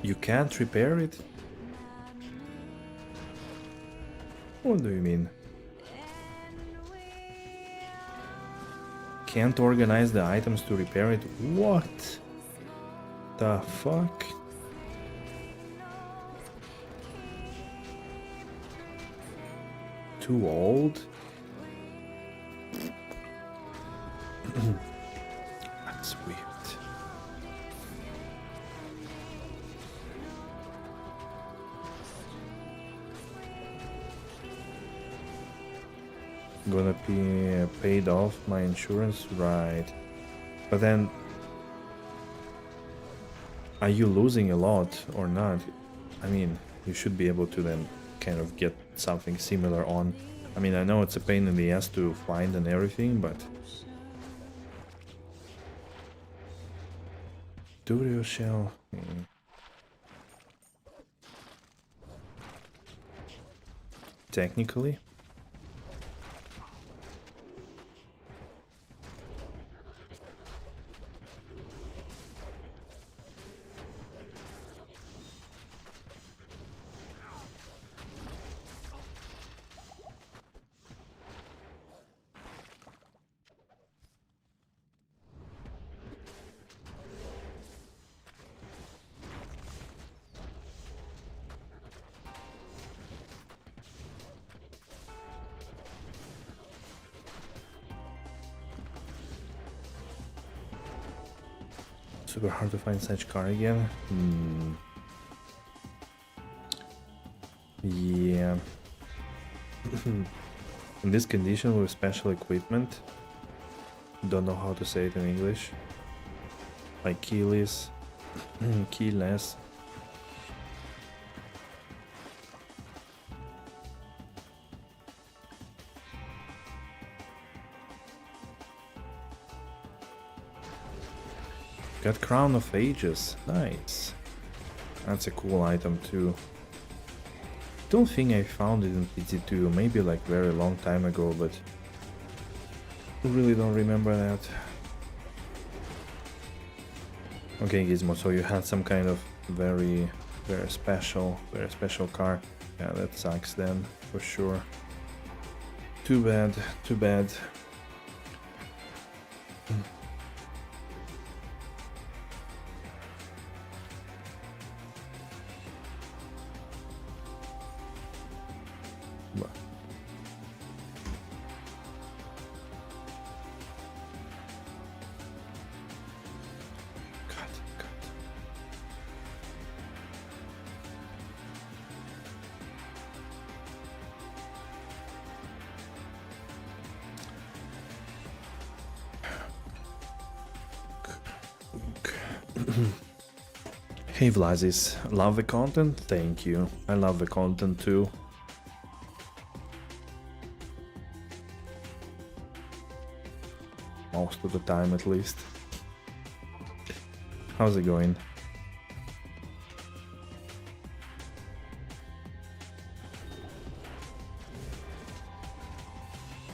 You can't repair it? What do you mean? Can't organize the items to repair it? What the fuck? Too old? That's weird. Gonna be paid off my insurance, right? But then, are you losing a lot or not? I mean, you should be able to then kind of get something similar on. I mean, I know it's a pain in the ass to find and everything, but Studio Shell. Technically. Super hard to find such car again. Yeah. In this condition with special equipment, don't know how to say it in English. Like keyless, keyless. Got Crown of Ages, nice. That's a cool item too. Don't think I found it in PD2, maybe like very long time ago, but I really don't remember that. Okay, Gizmo, so you had some kind of very special car. Yeah, that sucks then, for sure. Too bad, too bad. Hey Vlazis, love the content? Thank you. I love the content too. Most of the time at least. How's it going?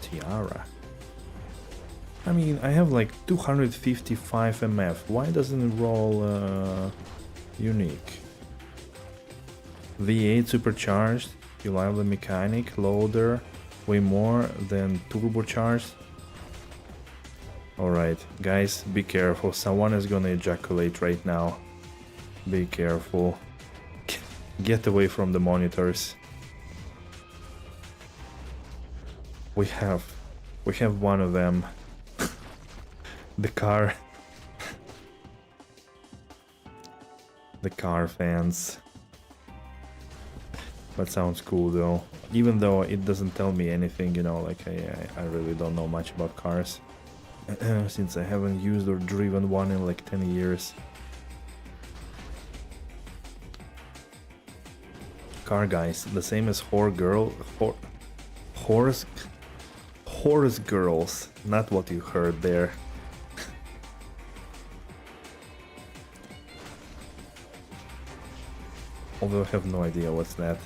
Tiara. I mean, I have like 255 MF. Why doesn't it roll unique? V8 supercharged. You love the mechanic loader way more than turbocharged. Alright, guys, be careful. Someone is gonna ejaculate right now. Be careful. Get away from the monitors. We have one of them. The car. The car fans. That sounds cool though. Even though it doesn't tell me anything, you know, like I really don't know much about cars. Since I haven't used or driven one in like 10 years. Car guys, the same as horse girls, not what you heard there. Although I have no idea what's that.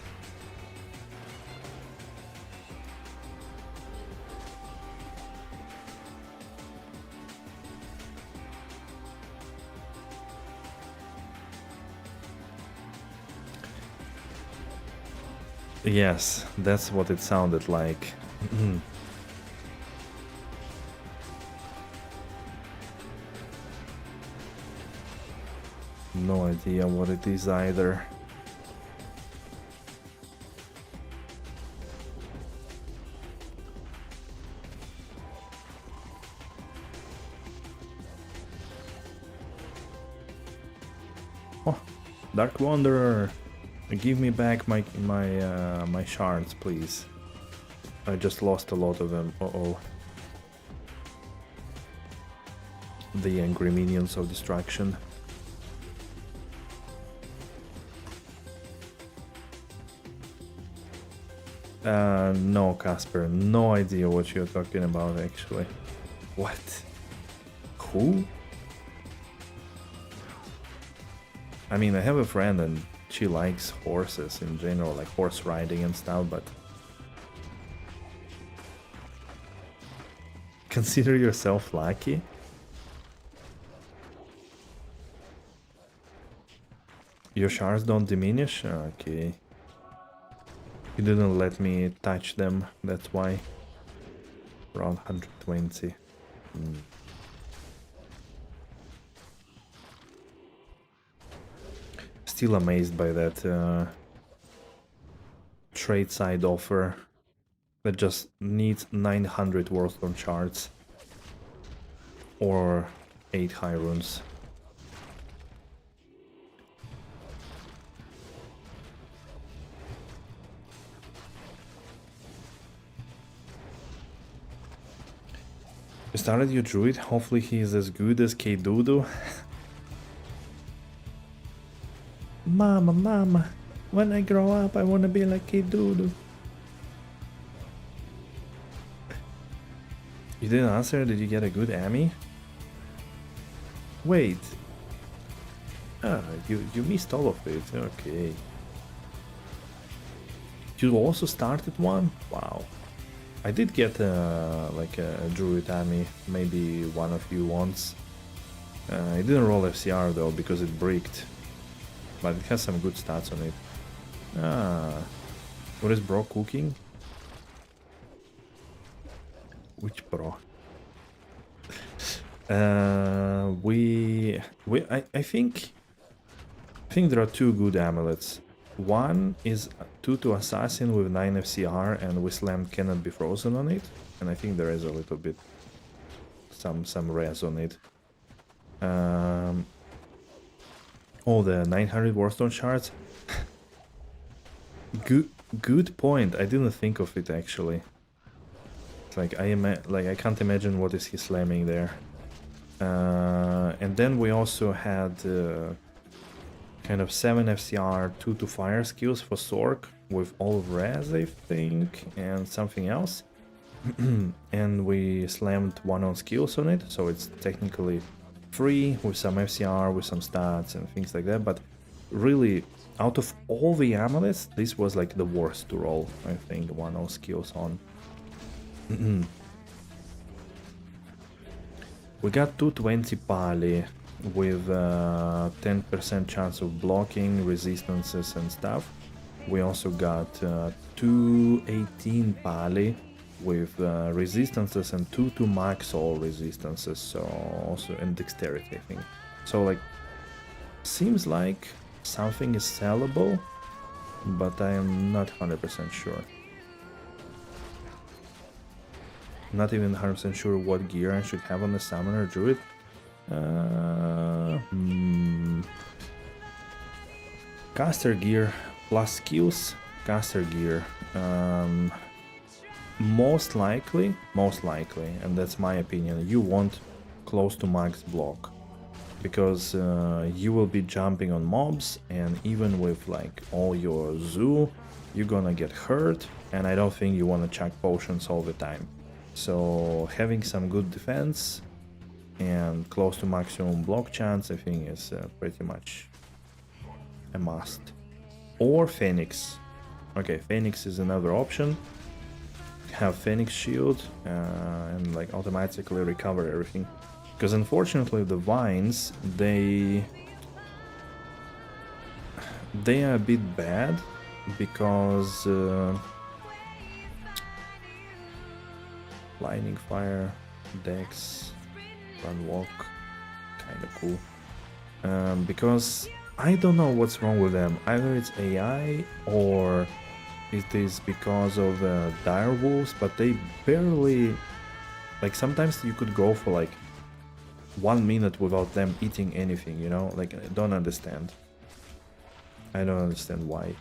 Yes, that's what it sounded like. No idea what it is either. Oh, Dark Wanderer! Give me back my shards, please. I just lost a lot of them. Uh-oh. The angry minions of destruction. No, Casper. No idea what you're talking about, actually. What? Who? I mean, I have a friend and she likes horses in general, like horse riding and stuff, but consider yourself lucky? Your shards don't diminish? Okay. You didn't let me touch them, that's why. Around 120. Still amazed by that trade side offer that just needs 900 Warstone shards or 8 high runes. You started your druid, hopefully he is as good as K-Doodoo. Mama, when I grow up I wanna be like K-Doodoo. You didn't answer, did you get a good Ami? Wait. Ah, you missed all of it, okay. You also started one? Wow. I did get like a druid Ami, maybe one of you once. I didn't roll FCR though, because it bricked. But it has some good stats on it. Ah, what is bro cooking? Which bro? I think there are two good amulets. One is 2-2 assassin with 9 FCR and Wistland cannot be frozen on it, and I think there is a little bit some res on it. Oh, the 900 Warstone shards. Good point. I didn't think of it actually. It's like I can't imagine what is he slamming there. And then we also had kind of 7 FCR, 2 to fire skills for Sork with all res, I think, and something else. And we slammed 1 on skills on it, so it's technically free with some FCR, with some stats and things like that. But really, out of all the amulets, this was like the worst to roll, I think, 1 on skills on. We got 220 Pali with 10% chance of blocking, resistances and stuff. We also got 218 Pali with resistances and 2 to max all resistances, so also in dexterity, I think. So like, seems like something is sellable, but I am not 100% sure. Not even 100% sure what gear I should have on the Summoner Druid. Caster gear plus skills. Caster gear. Most likely, and that's my opinion, you want close to max block. Because you will be jumping on mobs, and even with like all your zoo, you're gonna get hurt, and I don't think you want to chuck potions all the time. So having some good defense and close to maximum block chance, I think is pretty much a must. Or Phoenix. Okay, Phoenix is another option. Have Phoenix shield and like automatically recover everything. Because unfortunately the vines, they are a bit bad because lightning fire, dex, run walk, kind of cool. Because I don't know what's wrong with them. Either it's AI or it is because of dire wolves, but they barely, like sometimes you could go for like 1 minute without them eating anything, you know? Like, I don't understand. I don't understand why.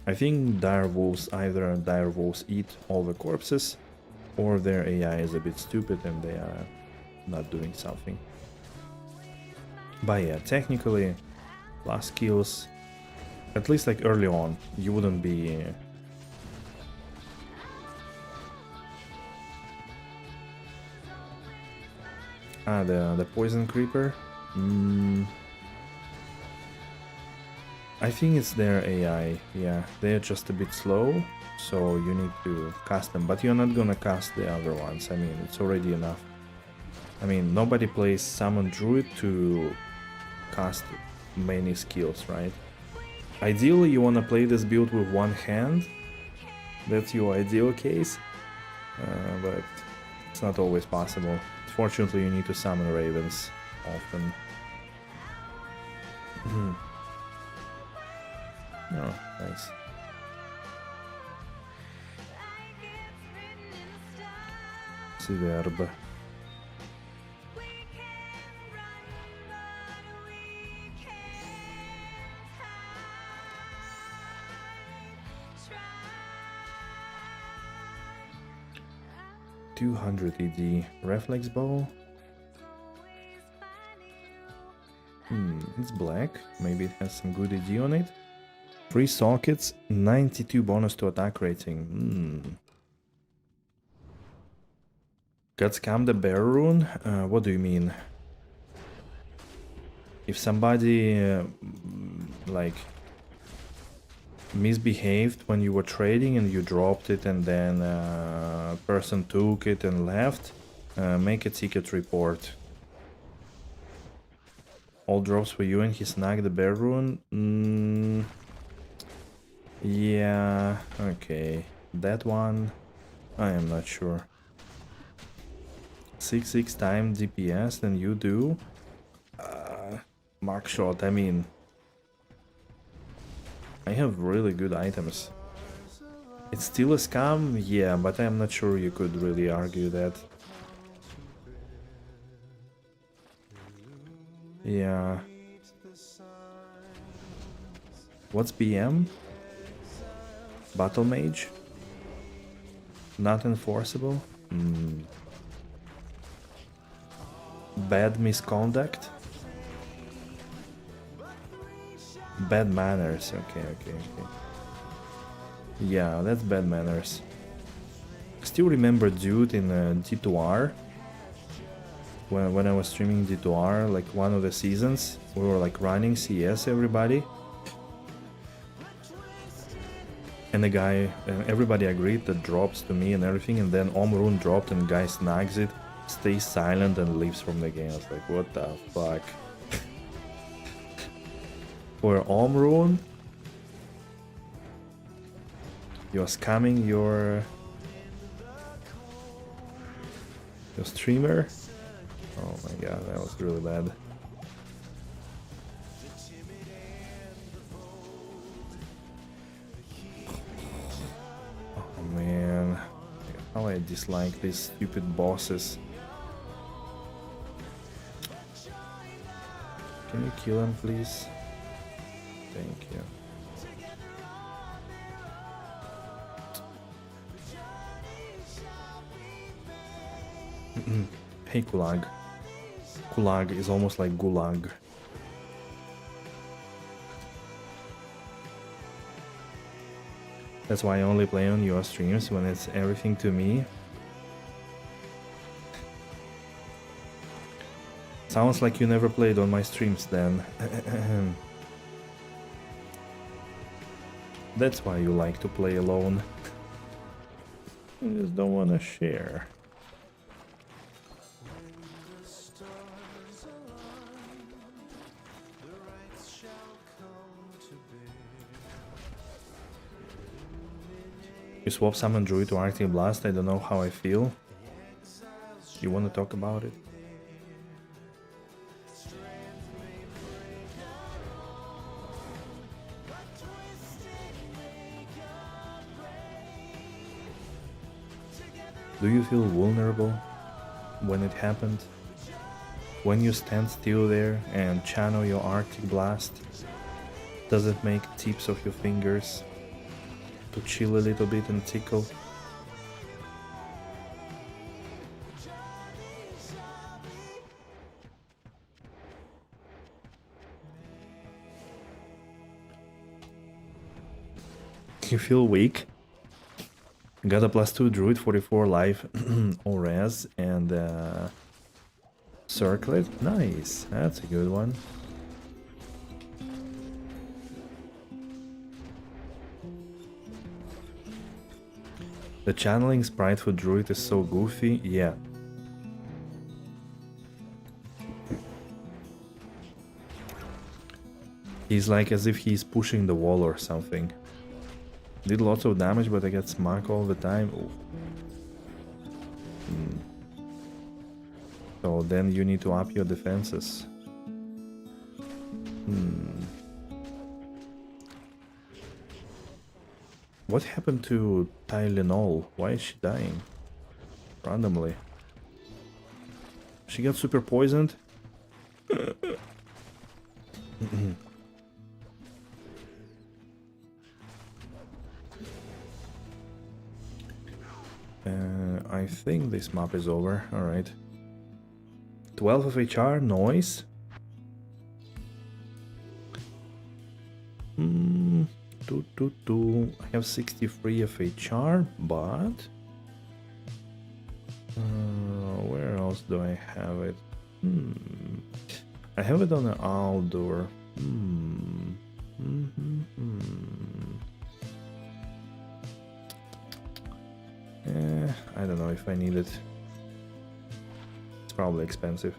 I think dire wolves, either dire wolves eat all the corpses, or their AI is a bit stupid and they are not doing something. But yeah, technically, last skills, at least like early on, you wouldn't be... the poison creeper. I think it's their AI. Yeah, they're just a bit slow, so you need to cast them. But you're not gonna cast the other ones. I mean, it's already enough. I mean, nobody plays Summon Druid to cast many skills, right? Ideally, you wanna play this build with one hand. That's your ideal case, but it's not always possible. Fortunately, you need to summon ravens often. Oh, nice. Superb. $200 ED reflex bow. It's black. Maybe it has some good ED on it. 3 sockets, 92 bonus to attack rating. Got scammed the bear rune? What do you mean? If somebody like misbehaved when you were trading and you dropped it and then a person took it and left, make a ticket report. All drops for you and he snagged the bear rune? Yeah, okay. That one, I am not sure. 6 time DPS than you do? Mark shot, I mean... I have really good items. It's still a scam? Yeah, but I'm not sure you could really argue that. Yeah. What's BM? Battle Mage? Not enforceable? Bad misconduct? Bad manners, okay. Yeah, that's bad manners. Still remember dude in D2R? When I was streaming D2R, like one of the seasons, we were like running CS everybody. And the guy, everybody agreed that drops to me and everything, and then Omrune dropped and the guy snags it, stays silent and leaves from the game. I was like, what the fuck? For Omrune? You're scamming your streamer? Oh my god, that was really bad. Oh man, how I dislike these stupid bosses. Can you kill him, please? Thank you. Hey Kulag. Kulag is almost like Gulag. That's why I only play on your streams when it's everything to me. Sounds like you never played on my streams then. That's why you like to play alone. You just don't want to share. You swap summon Druid to Arctic Blast, I don't know how I feel. You wanna talk about it? Do you feel vulnerable when it happened? When you stand still there and channel your Arctic Blast, does it make tips of your fingers to chill a little bit and tickle? You feel weak? Got a +2 Druid, 44 life, Ores, and Circlet. Nice, that's a good one. The channeling sprite for Druid is so goofy, yeah. He's like as if he's pushing the wall or something. Did lots of damage, but I get smack all the time. So then you need to up your defenses. What happened to Tylenol? Why is she dying? Randomly. She got super poisoned? I think this map is over. Alright. 12 of HR, noise. I have 63 of HR, but where else do I have it? I have it on the outdoor. I don't know if I need it. It's probably expensive.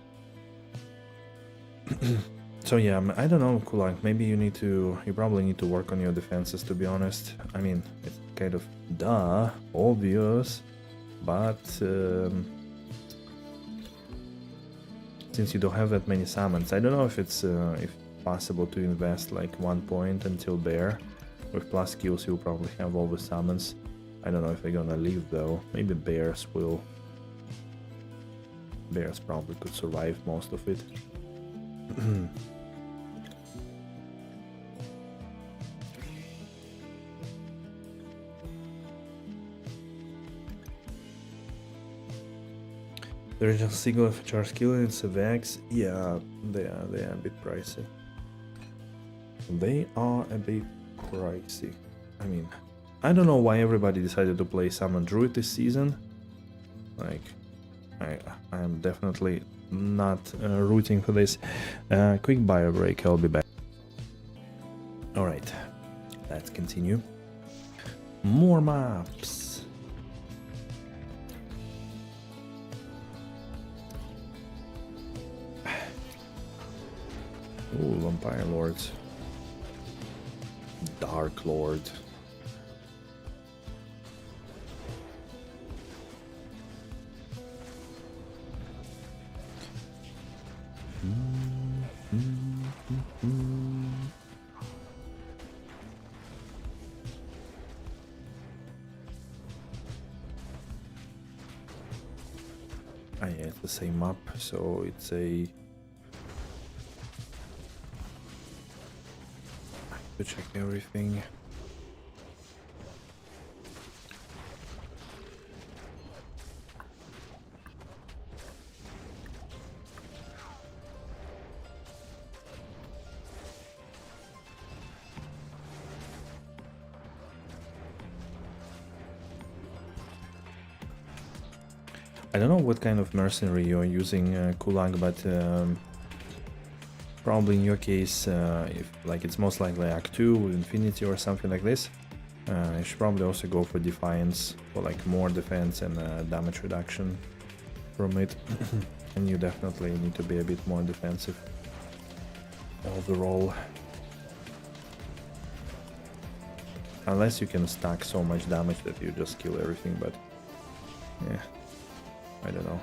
So yeah, I don't know, Kulak, maybe you probably need to work on your defenses, to be honest. I mean, it's kind of obvious, but since you don't have that many summons, I don't know if it's if possible to invest like 1 point until Bear. With plus skills you'll probably have all the summons. I don't know if they're gonna leave though. Maybe Bears will. Bears probably could survive most of it. The original single of Charles Killer and Sevex, yeah, they are a bit pricey. They are a bit pricey. I mean, I don't know why everybody decided to play Summon Druid this season. Like, I am definitely not rooting for this. Quick bio break, I'll be back. Alright, let's continue. More maps. Ooh, Vampire Lords. Dark Lord. Ah, yeah, it's the same map, so it's a... to check everything. I don't know what kind of mercenary you're using, Kulak, but probably in your case, if like it's most likely Act 2 with Infinity or something like this, you should probably also go for Defiance for like more defense and damage reduction from it. And you definitely need to be a bit more defensive overall. Unless you can stack so much damage that you just kill everything, but yeah, I don't know.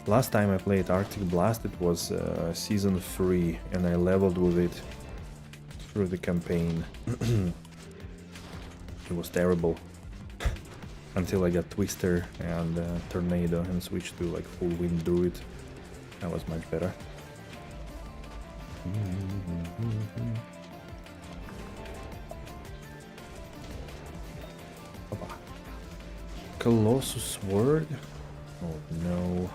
Last time I played Arctic Blast, it was Season 3, and I leveled with it through the campaign. It was terrible. Until I got Twister and Tornado and switched to like full wind Druid. That was much better. Colossus Sword? Oh no.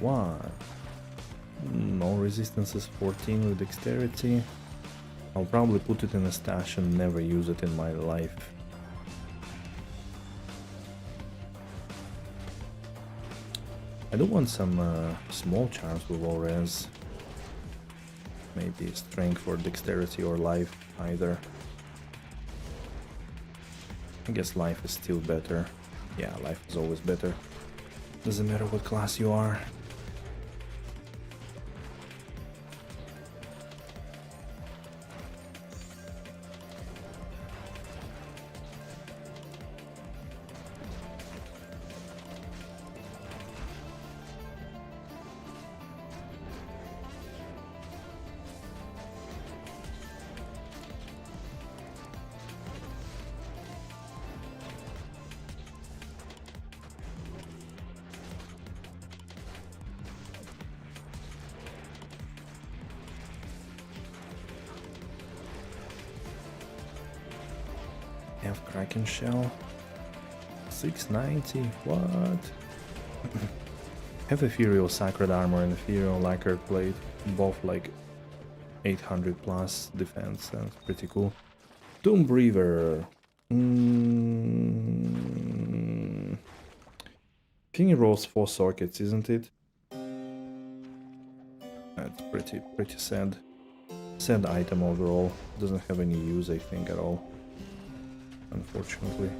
One. No resistances 14 with dexterity. I'll probably put it in a stash and never use it in my life. I do want some small charms with low res. Maybe strength or dexterity or life, either. I guess life is still better. Yeah, life is always better. Doesn't matter what class you are. Have Kraken Shell. 690, what? Have Ethereal Sacred Armor and Ethereal Lacquer Plate, both like 800 plus defense, that's pretty cool. Tomb Breather. I think it rolls 4 sockets, isn't it? That's pretty sad. Sad item overall. Doesn't have any use, I think, at all. Unfortunately.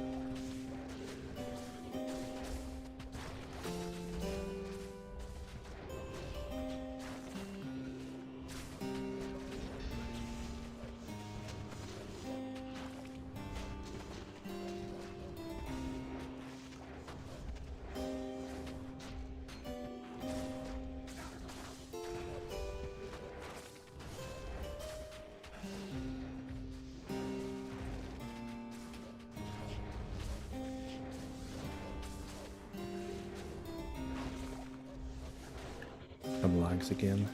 bugs again.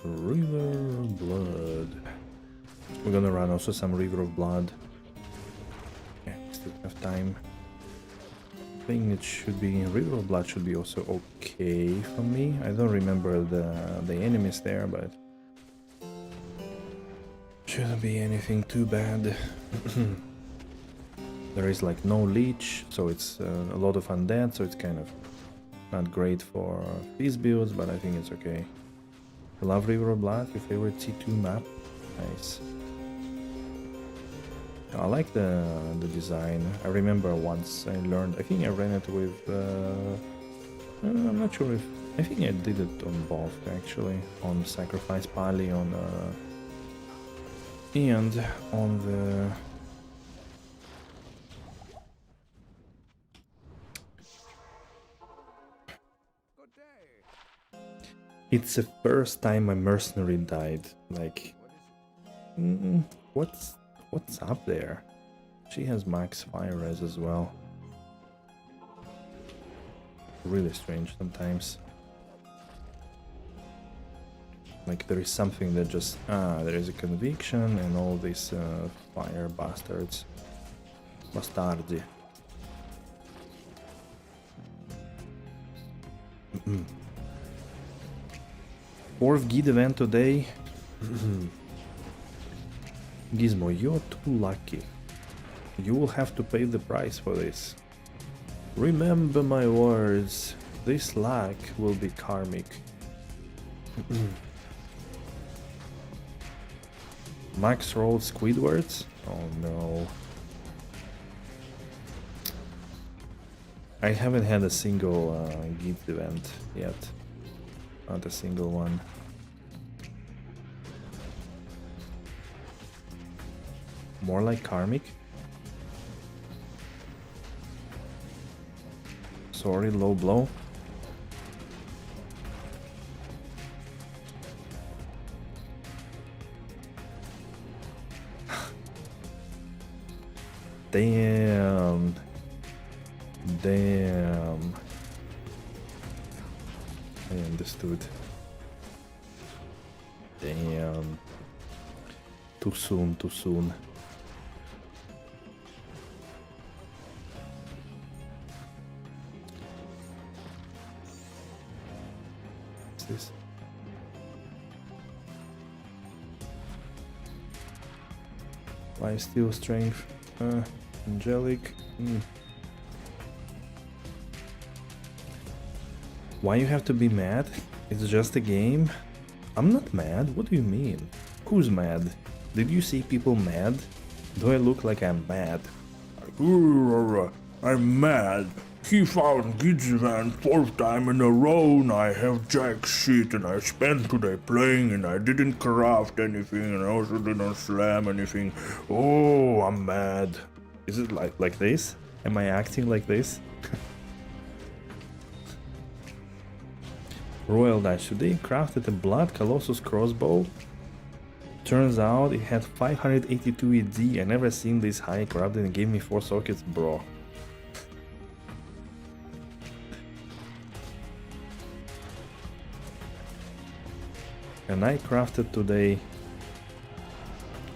River of Blood. We're gonna run also some River of Blood. Yeah, still have time. I think it should be River of Blood should be also okay for me. I don't remember the enemies there, but shouldn't be anything too bad. There is like no leech, so it's a lot of undead, so it's kind of not great for these builds, but I think it's okay. I love River of Blood, your favorite C2 map. Nice. I like the design. I remember once I learned, I think I ran it with, I'm not sure if, I think I did it on both actually, on Sacrifice Pali, on and on the It's the first time my mercenary died. Like, what's up there? She has max fire res as well. Really strange sometimes. Like there is something that just there is a conviction and all these fire bastards. Bastardi. Fourth guide event today. Gizmo, you're too lucky. You will have to pay the price for this. Remember my words. This luck will be karmic. Max rolled Squidwards? Oh no. I haven't had a single guide event yet. Not a single one. More like karmic. Sorry, low blow. Damn. Damn. I understood. Damn. Too soon, too soon. What's this? Why steel strength? Angelic. Why you have to be mad? It's just a game. I'm not mad. What do you mean? Who's mad? Did you see people mad? Do I look like I'm mad? I'm mad. He found Gidsvan 4th time in a row and I have jack shit and I spent today playing and I didn't craft anything and I also didn't slam anything. Oh, I'm mad. Is it like this? Am I acting like this? Royal Dice. Today crafted a Blood Colossus crossbow. Turns out it had 582 ED. I never seen this high. Crafted and gave me 4 sockets, bro. And I crafted today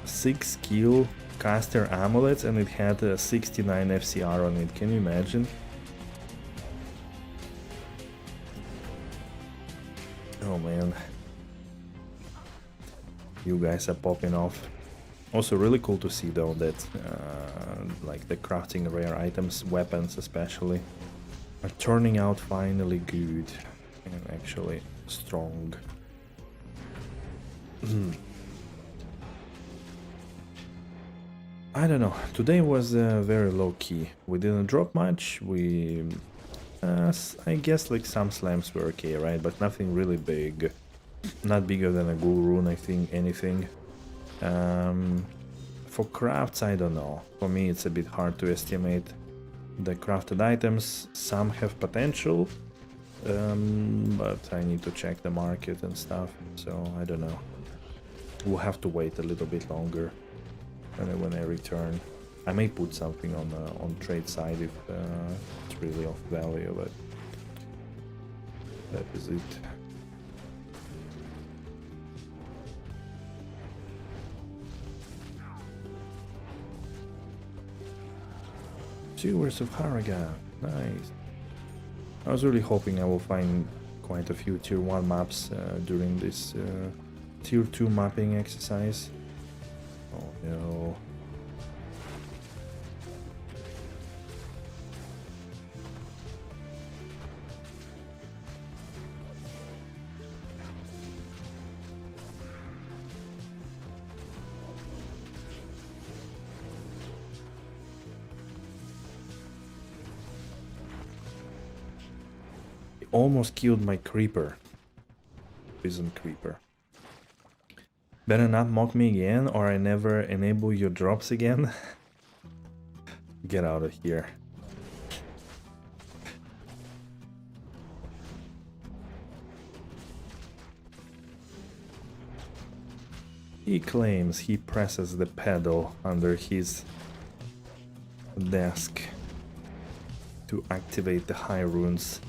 6 skill caster amulets and it had a 69 FCR on it. Can you imagine? Oh man. You guys are popping off. Also really cool to see though that like the crafting rare items, weapons especially, are turning out finally good and actually strong. I don't know, today was very low key. We didn't drop much, we I guess like some slams were okay, right? But nothing really big. Not bigger than a ghoul rune, I think, anything. For crafts, I don't know. For me, it's a bit hard to estimate the crafted items. Some have potential, but I need to check the market and stuff, so I don't know. We'll have to wait a little bit longer when I return. I may put something on trade side if it's really of value, but that is it. Sewers of Haraga, nice. I was really hoping I will find quite a few tier 1 maps during this tier 2 mapping exercise. Oh no. Almost killed my creeper. Prison creeper. Better not mock me again or I never enable your drops again. Get out of here. He claims he presses the pedal under his desk to activate the high runes.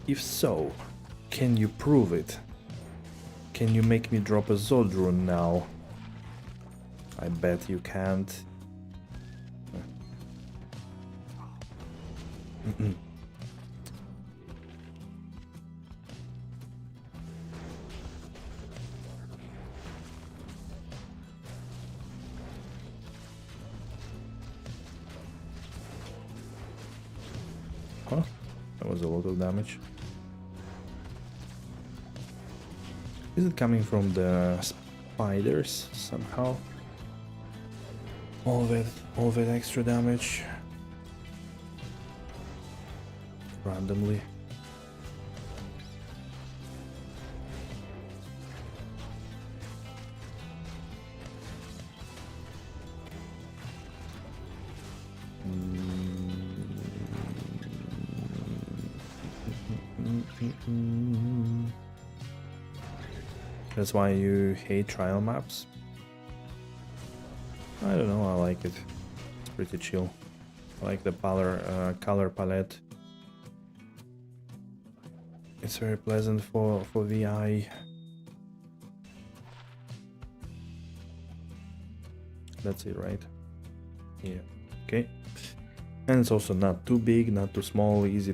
If so, can you prove it? Can you make me drop a Zod rune now? I bet you can't. Huh? That was a lot of damage. Is it coming from the spiders somehow? All that extra damage randomly. That's why you hate trial maps? I don't know, I like it. It's pretty chill. I like the color palette. It's very pleasant for the eye. That's it, right? Yeah. Okay. And it's also not too big, not too small, easy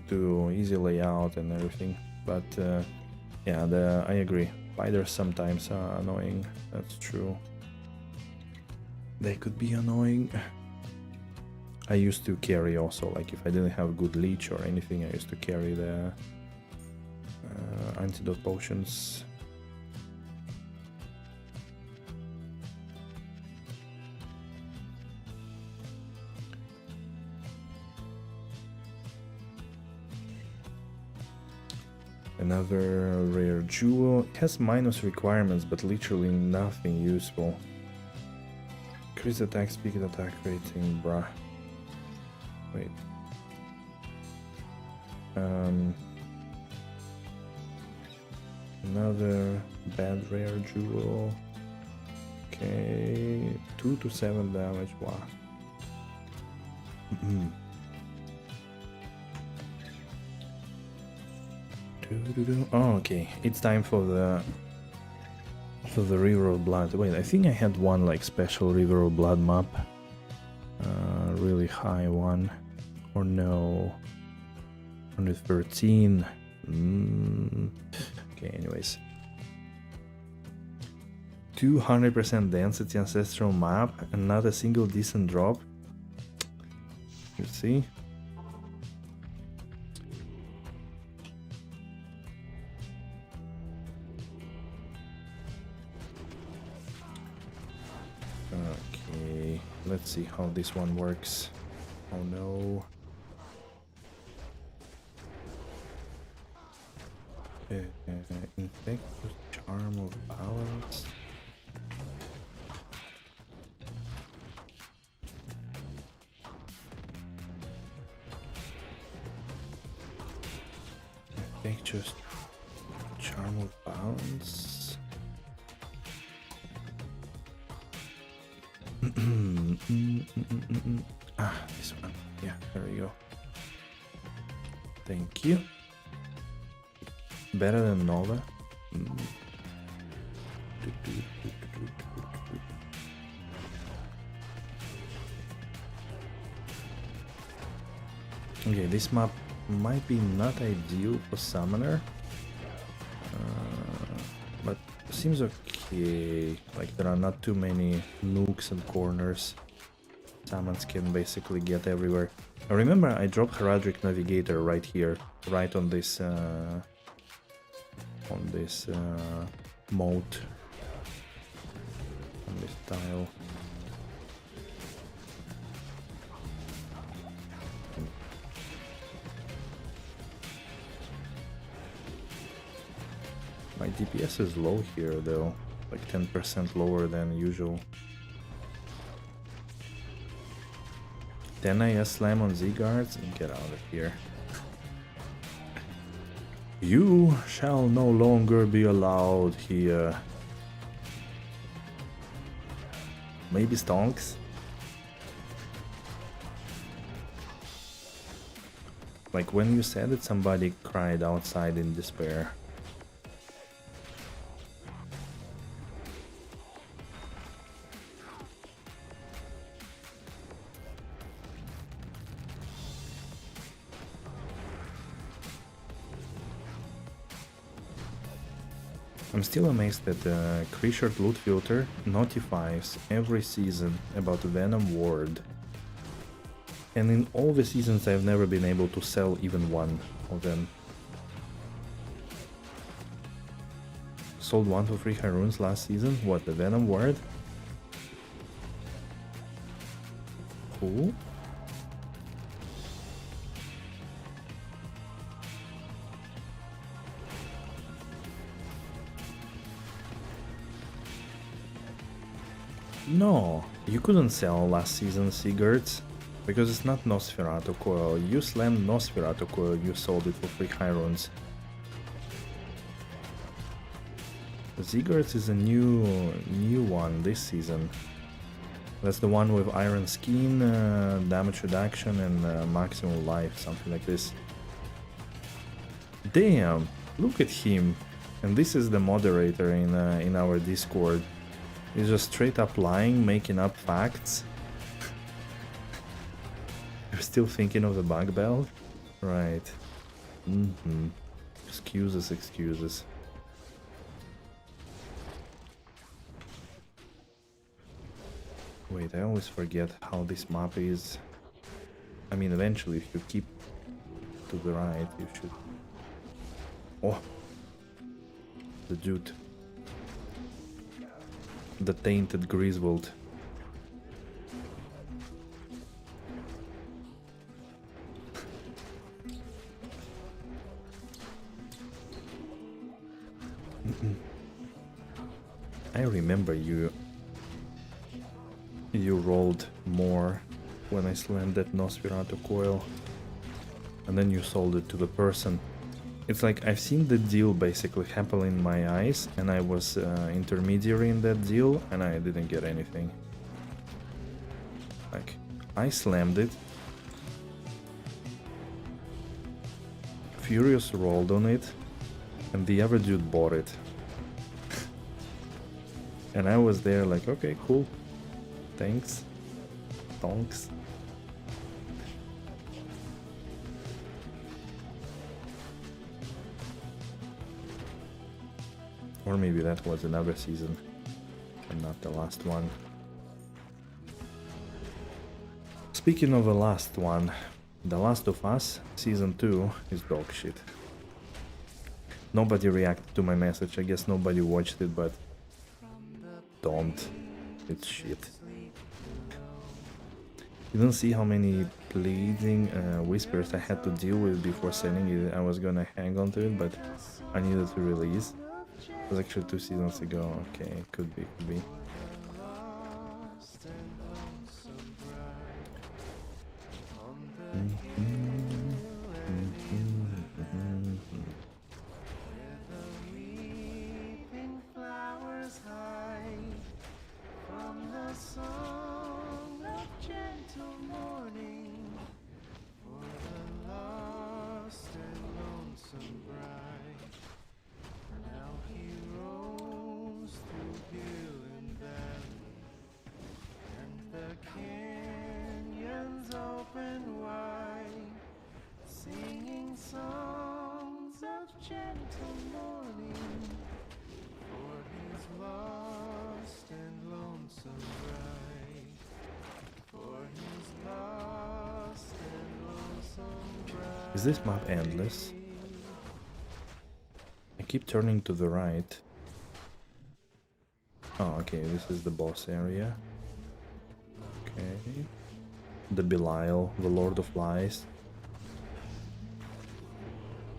layout and everything. But yeah, I agree. Spiders sometimes are annoying. That's true. They could be annoying. I used to carry also, like if I didn't have good leech or anything, I used to carry the antidote potions. Another rare jewel. It has minus requirements, but literally nothing useful. Increase attack speed, attack rating, bruh. Wait. Another bad rare jewel. Okay, 2 to 7 damage. Wow. Oh, okay. It's time for the River of Blood. Wait, I think I had one like special River of Blood map. Really high one. Or no. 113. Okay, anyways. 200% density ancestral map and not a single decent drop. You see? Okay, let's see how this one works. Oh no. Infectious Charm of Balance. Infectious Charm of Balance. Ah, this one. Yeah, there we go. Thank you. Better than Nova. Okay, this map might be not ideal for Summoner, but seems okay. Like there are not too many nooks and corners. Summons can basically get everywhere. I remember I dropped Heraldric Navigator right here, right on this moat, on this tile. My DPS is low here though, like 10% lower than usual. Then I slam on Z-guards and get out of here. You shall no longer be allowed here. Maybe stonks? Like when you said it, somebody cried outside in despair. I'm still amazed that the Creature Loot Filter notifies every season about the Venom Ward. And in all the seasons I've never been able to sell even one of them. Sold 1 for 3 high runes last season? What, the Venom Ward? Cool. No, you couldn't sell last season's Sigurds, because it's not Nosferatu Coil. You slammed Nosferatu Coil, you sold it for 3 high runes. Sigurds is a new one this season. That's the one with Iron Skin, damage reduction and maximum life, something like this. Damn, look at him. And this is the moderator in our Discord. He's just straight up lying, making up facts. You're still thinking of the bug belt? Right. Excuses, excuses. Wait, I always forget how this map is. I mean, eventually, if you keep to the right, you should... Oh! The dude. The tainted Griswold. I remember you rolled more when I slammed that Nosferatu Coil, and then you sold it to the person. It's like I've seen the deal basically happen in my eyes, and I was intermediary in that deal, and I didn't get anything. Like, I slammed it. Furious rolled on it, and the other dude bought it. And I was there like, okay, cool. Thanks. Tonks. Or maybe that was another season, and not the last one. Speaking of the last one, The Last of Us Season 2 is dog shit. Nobody reacted to my message, I guess nobody watched it, but don't. It's shit. You don't see how many bleeding whispers I had to deal with before sending it. I was gonna hang on to it, but I needed to release. It was actually 2 seasons ago. Okay, could be, could be. Flowers high from the sun. till morning for the lost and lonesome bride. Now he roams through hill and valley, and the canyons open wide, singing songs of gentle mourning for his lost and lonesome bride. For his lost and lonesome bride. Is this map endless? I keep turning to the right. Oh, okay, this is the boss area. Okay. The Belial, the Lord of Lies.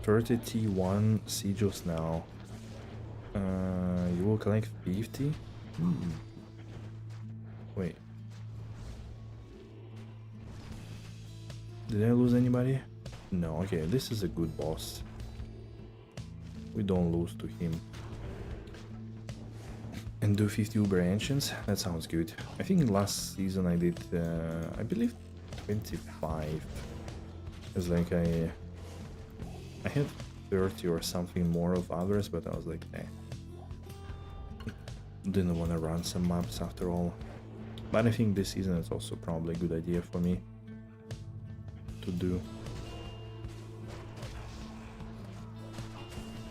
30 T1 Sieges now. You will collect 50? Wait. Did I lose anybody? No, okay, this is a good boss. We don't lose to him. And do 50 Uber Ancients? That sounds good. I think last season I did, I believe 25. It's like I had 30 or something more of others, but I was like, eh. Didn't want to run some maps after all. But I think this season is also probably a good idea for me to do.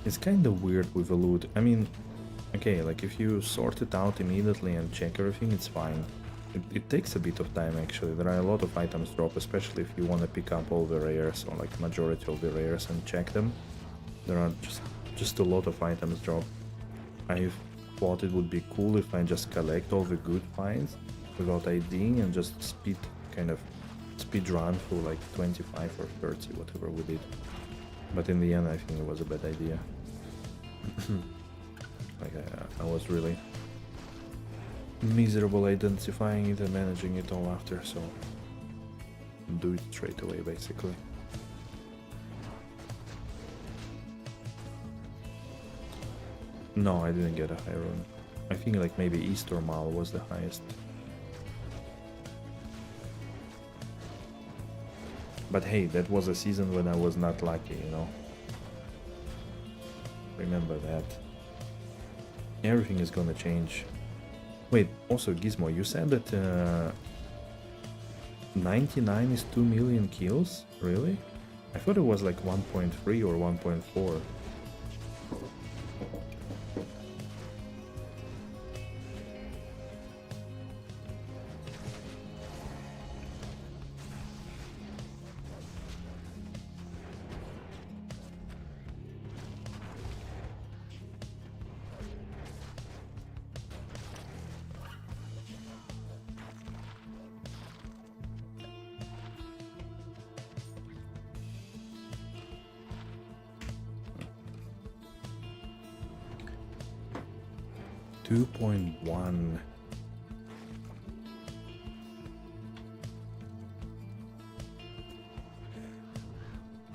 It's kind of weird with the loot. I mean, okay, like if you sort it out immediately and check everything, it's fine. It takes a bit of time actually. There are a lot of items drop, especially if you want to pick up all the rares or like majority of the rares and check them. There are just a lot of items drop. I thought it would be cool if I just collect all the good finds without IDing and just speed run through like 25 or 30, whatever we did. But in the end, I think it was a bad idea. Like I was really miserable identifying it and managing it all after, so do it straight away basically. No, I didn't get a high rune. I think like maybe East or Mal was the highest. But hey, that was a season when I was not lucky, you know. Remember that. Everything is gonna change. Wait, also Gizmo, you said that 99 is 2 million kills? Really? I thought it was like 1.3 or 1.4. .1.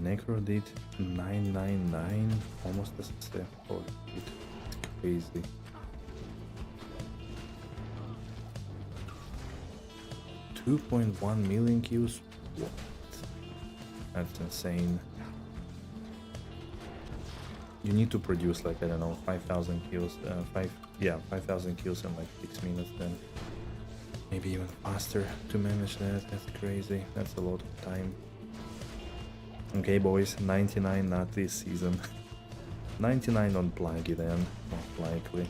Necro did 999, almost as a step. Oh, it's crazy. .1 million kills? What? That's insane. You need to produce like, I don't know, 5,000 kills, 5,000 kills in like 6 minutes then. Maybe even faster to manage that. That's crazy. That's a lot of time. Okay boys, 99 not this season. 99 on Plaggy then, most likely.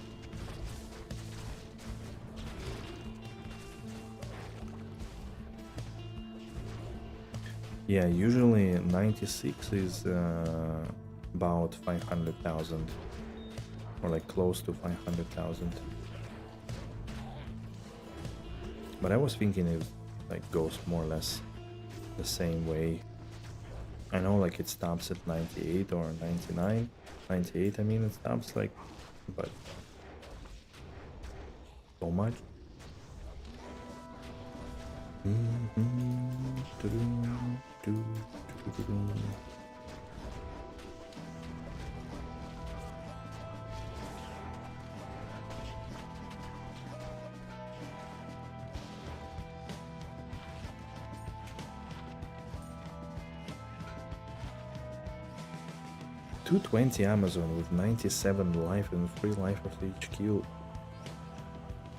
Yeah, usually 96 is about 500,000 or like close to 500,000. But I was thinking it like goes more or less the same way. I know like it stops at 98 or 99. 98 I mean it stops like, but so much. 220 Amazon with 97 life and 3 life of HQ.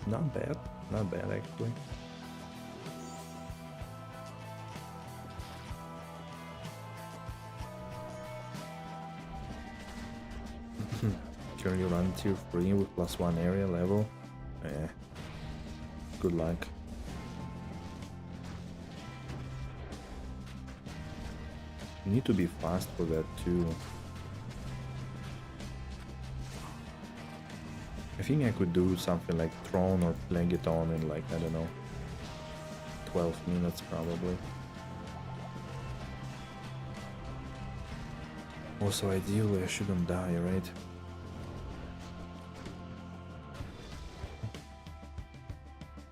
Not bad, not bad actually. Currently run tier 3 with +1 area level. Good luck. Need to be fast for that too. I think I could do something like Throne or Phlegethon in like, I don't know, 12 minutes probably. Also ideally I shouldn't die, right?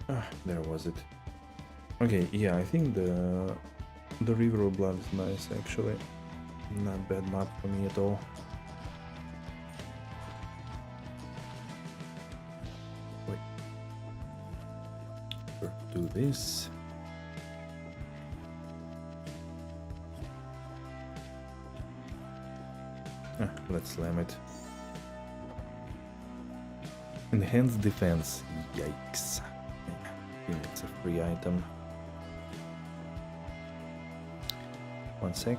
Ah, there was it. Okay, yeah, I think the River of Blood is nice actually. Not bad map for me at all. Wait. Do this. Let's slam it. Enhanced defense. Yikes. I think it's a free item. One sec.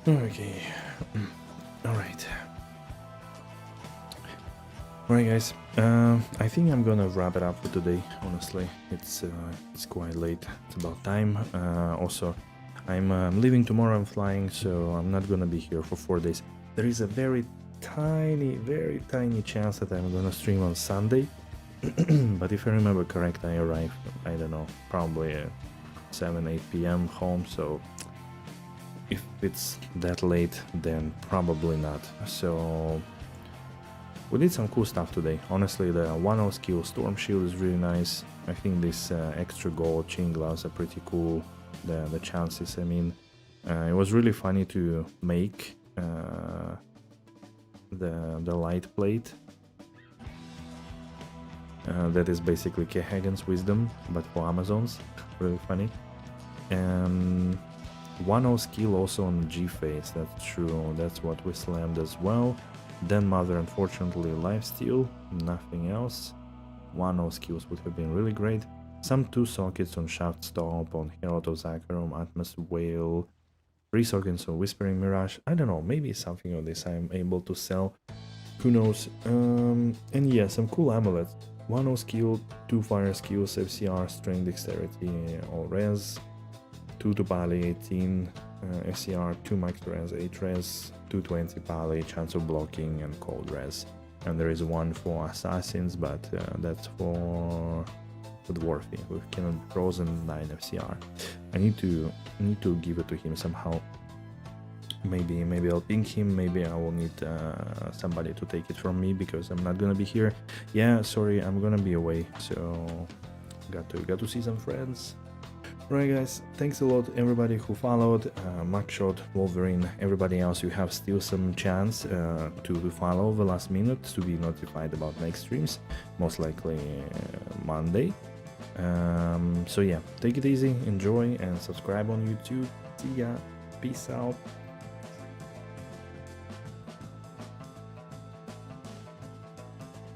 Okay. Alright. Alright guys, I think I'm gonna wrap it up for today, honestly. It's quite late, it's about time. Also, I'm leaving tomorrow, I'm flying, so I'm not gonna be here for 4 days. There is a very tiny chance that I'm gonna stream on Sunday. But if I remember correct, I arrive, I don't know, probably at 7-8 p.m. home, so if it's that late, then probably not. So we did some cool stuff today. Honestly, the 1-0 skill Storm Shield is really nice. I think this extra gold chain gloves are pretty cool. The chances, I mean, it was really funny to make the light plate. That is basically Kehagen's wisdom, but for Amazons. Really funny. And 1-0 skill also on G-Face, that's true, that's what we slammed as well. Then Mother, unfortunately, lifesteal, nothing else. 1-0 skills would have been really great. Some 2 sockets on Shaft Stop, on Herald of Zakarum, Atmos Whale, 3 sockets on Whispering Mirage. I don't know, maybe something of this I'm able to sell, who knows. And yeah, some cool amulets. 1-0 skill, 2 fire skills, FCR, Strength, Dexterity, all res. 2 to Pali, 18, SCR, 2 max res, 8 res, 220 Pali, chance of blocking, and cold res. And there is 1 for assassins, but that's for Dwarfy with Cannon Frozen, 9 FCR. I need to give it to him somehow. Maybe I'll ping him, maybe I will need somebody to take it from me because I'm not gonna be here. Yeah, sorry, I'm gonna be away, so got to see some friends. Alright guys, thanks a lot everybody who followed, Maxshot, Wolverine, everybody else, you have still some chance to follow the last minute to be notified about next streams, most likely Monday. So yeah, take it easy, enjoy and subscribe on YouTube. See ya, peace out.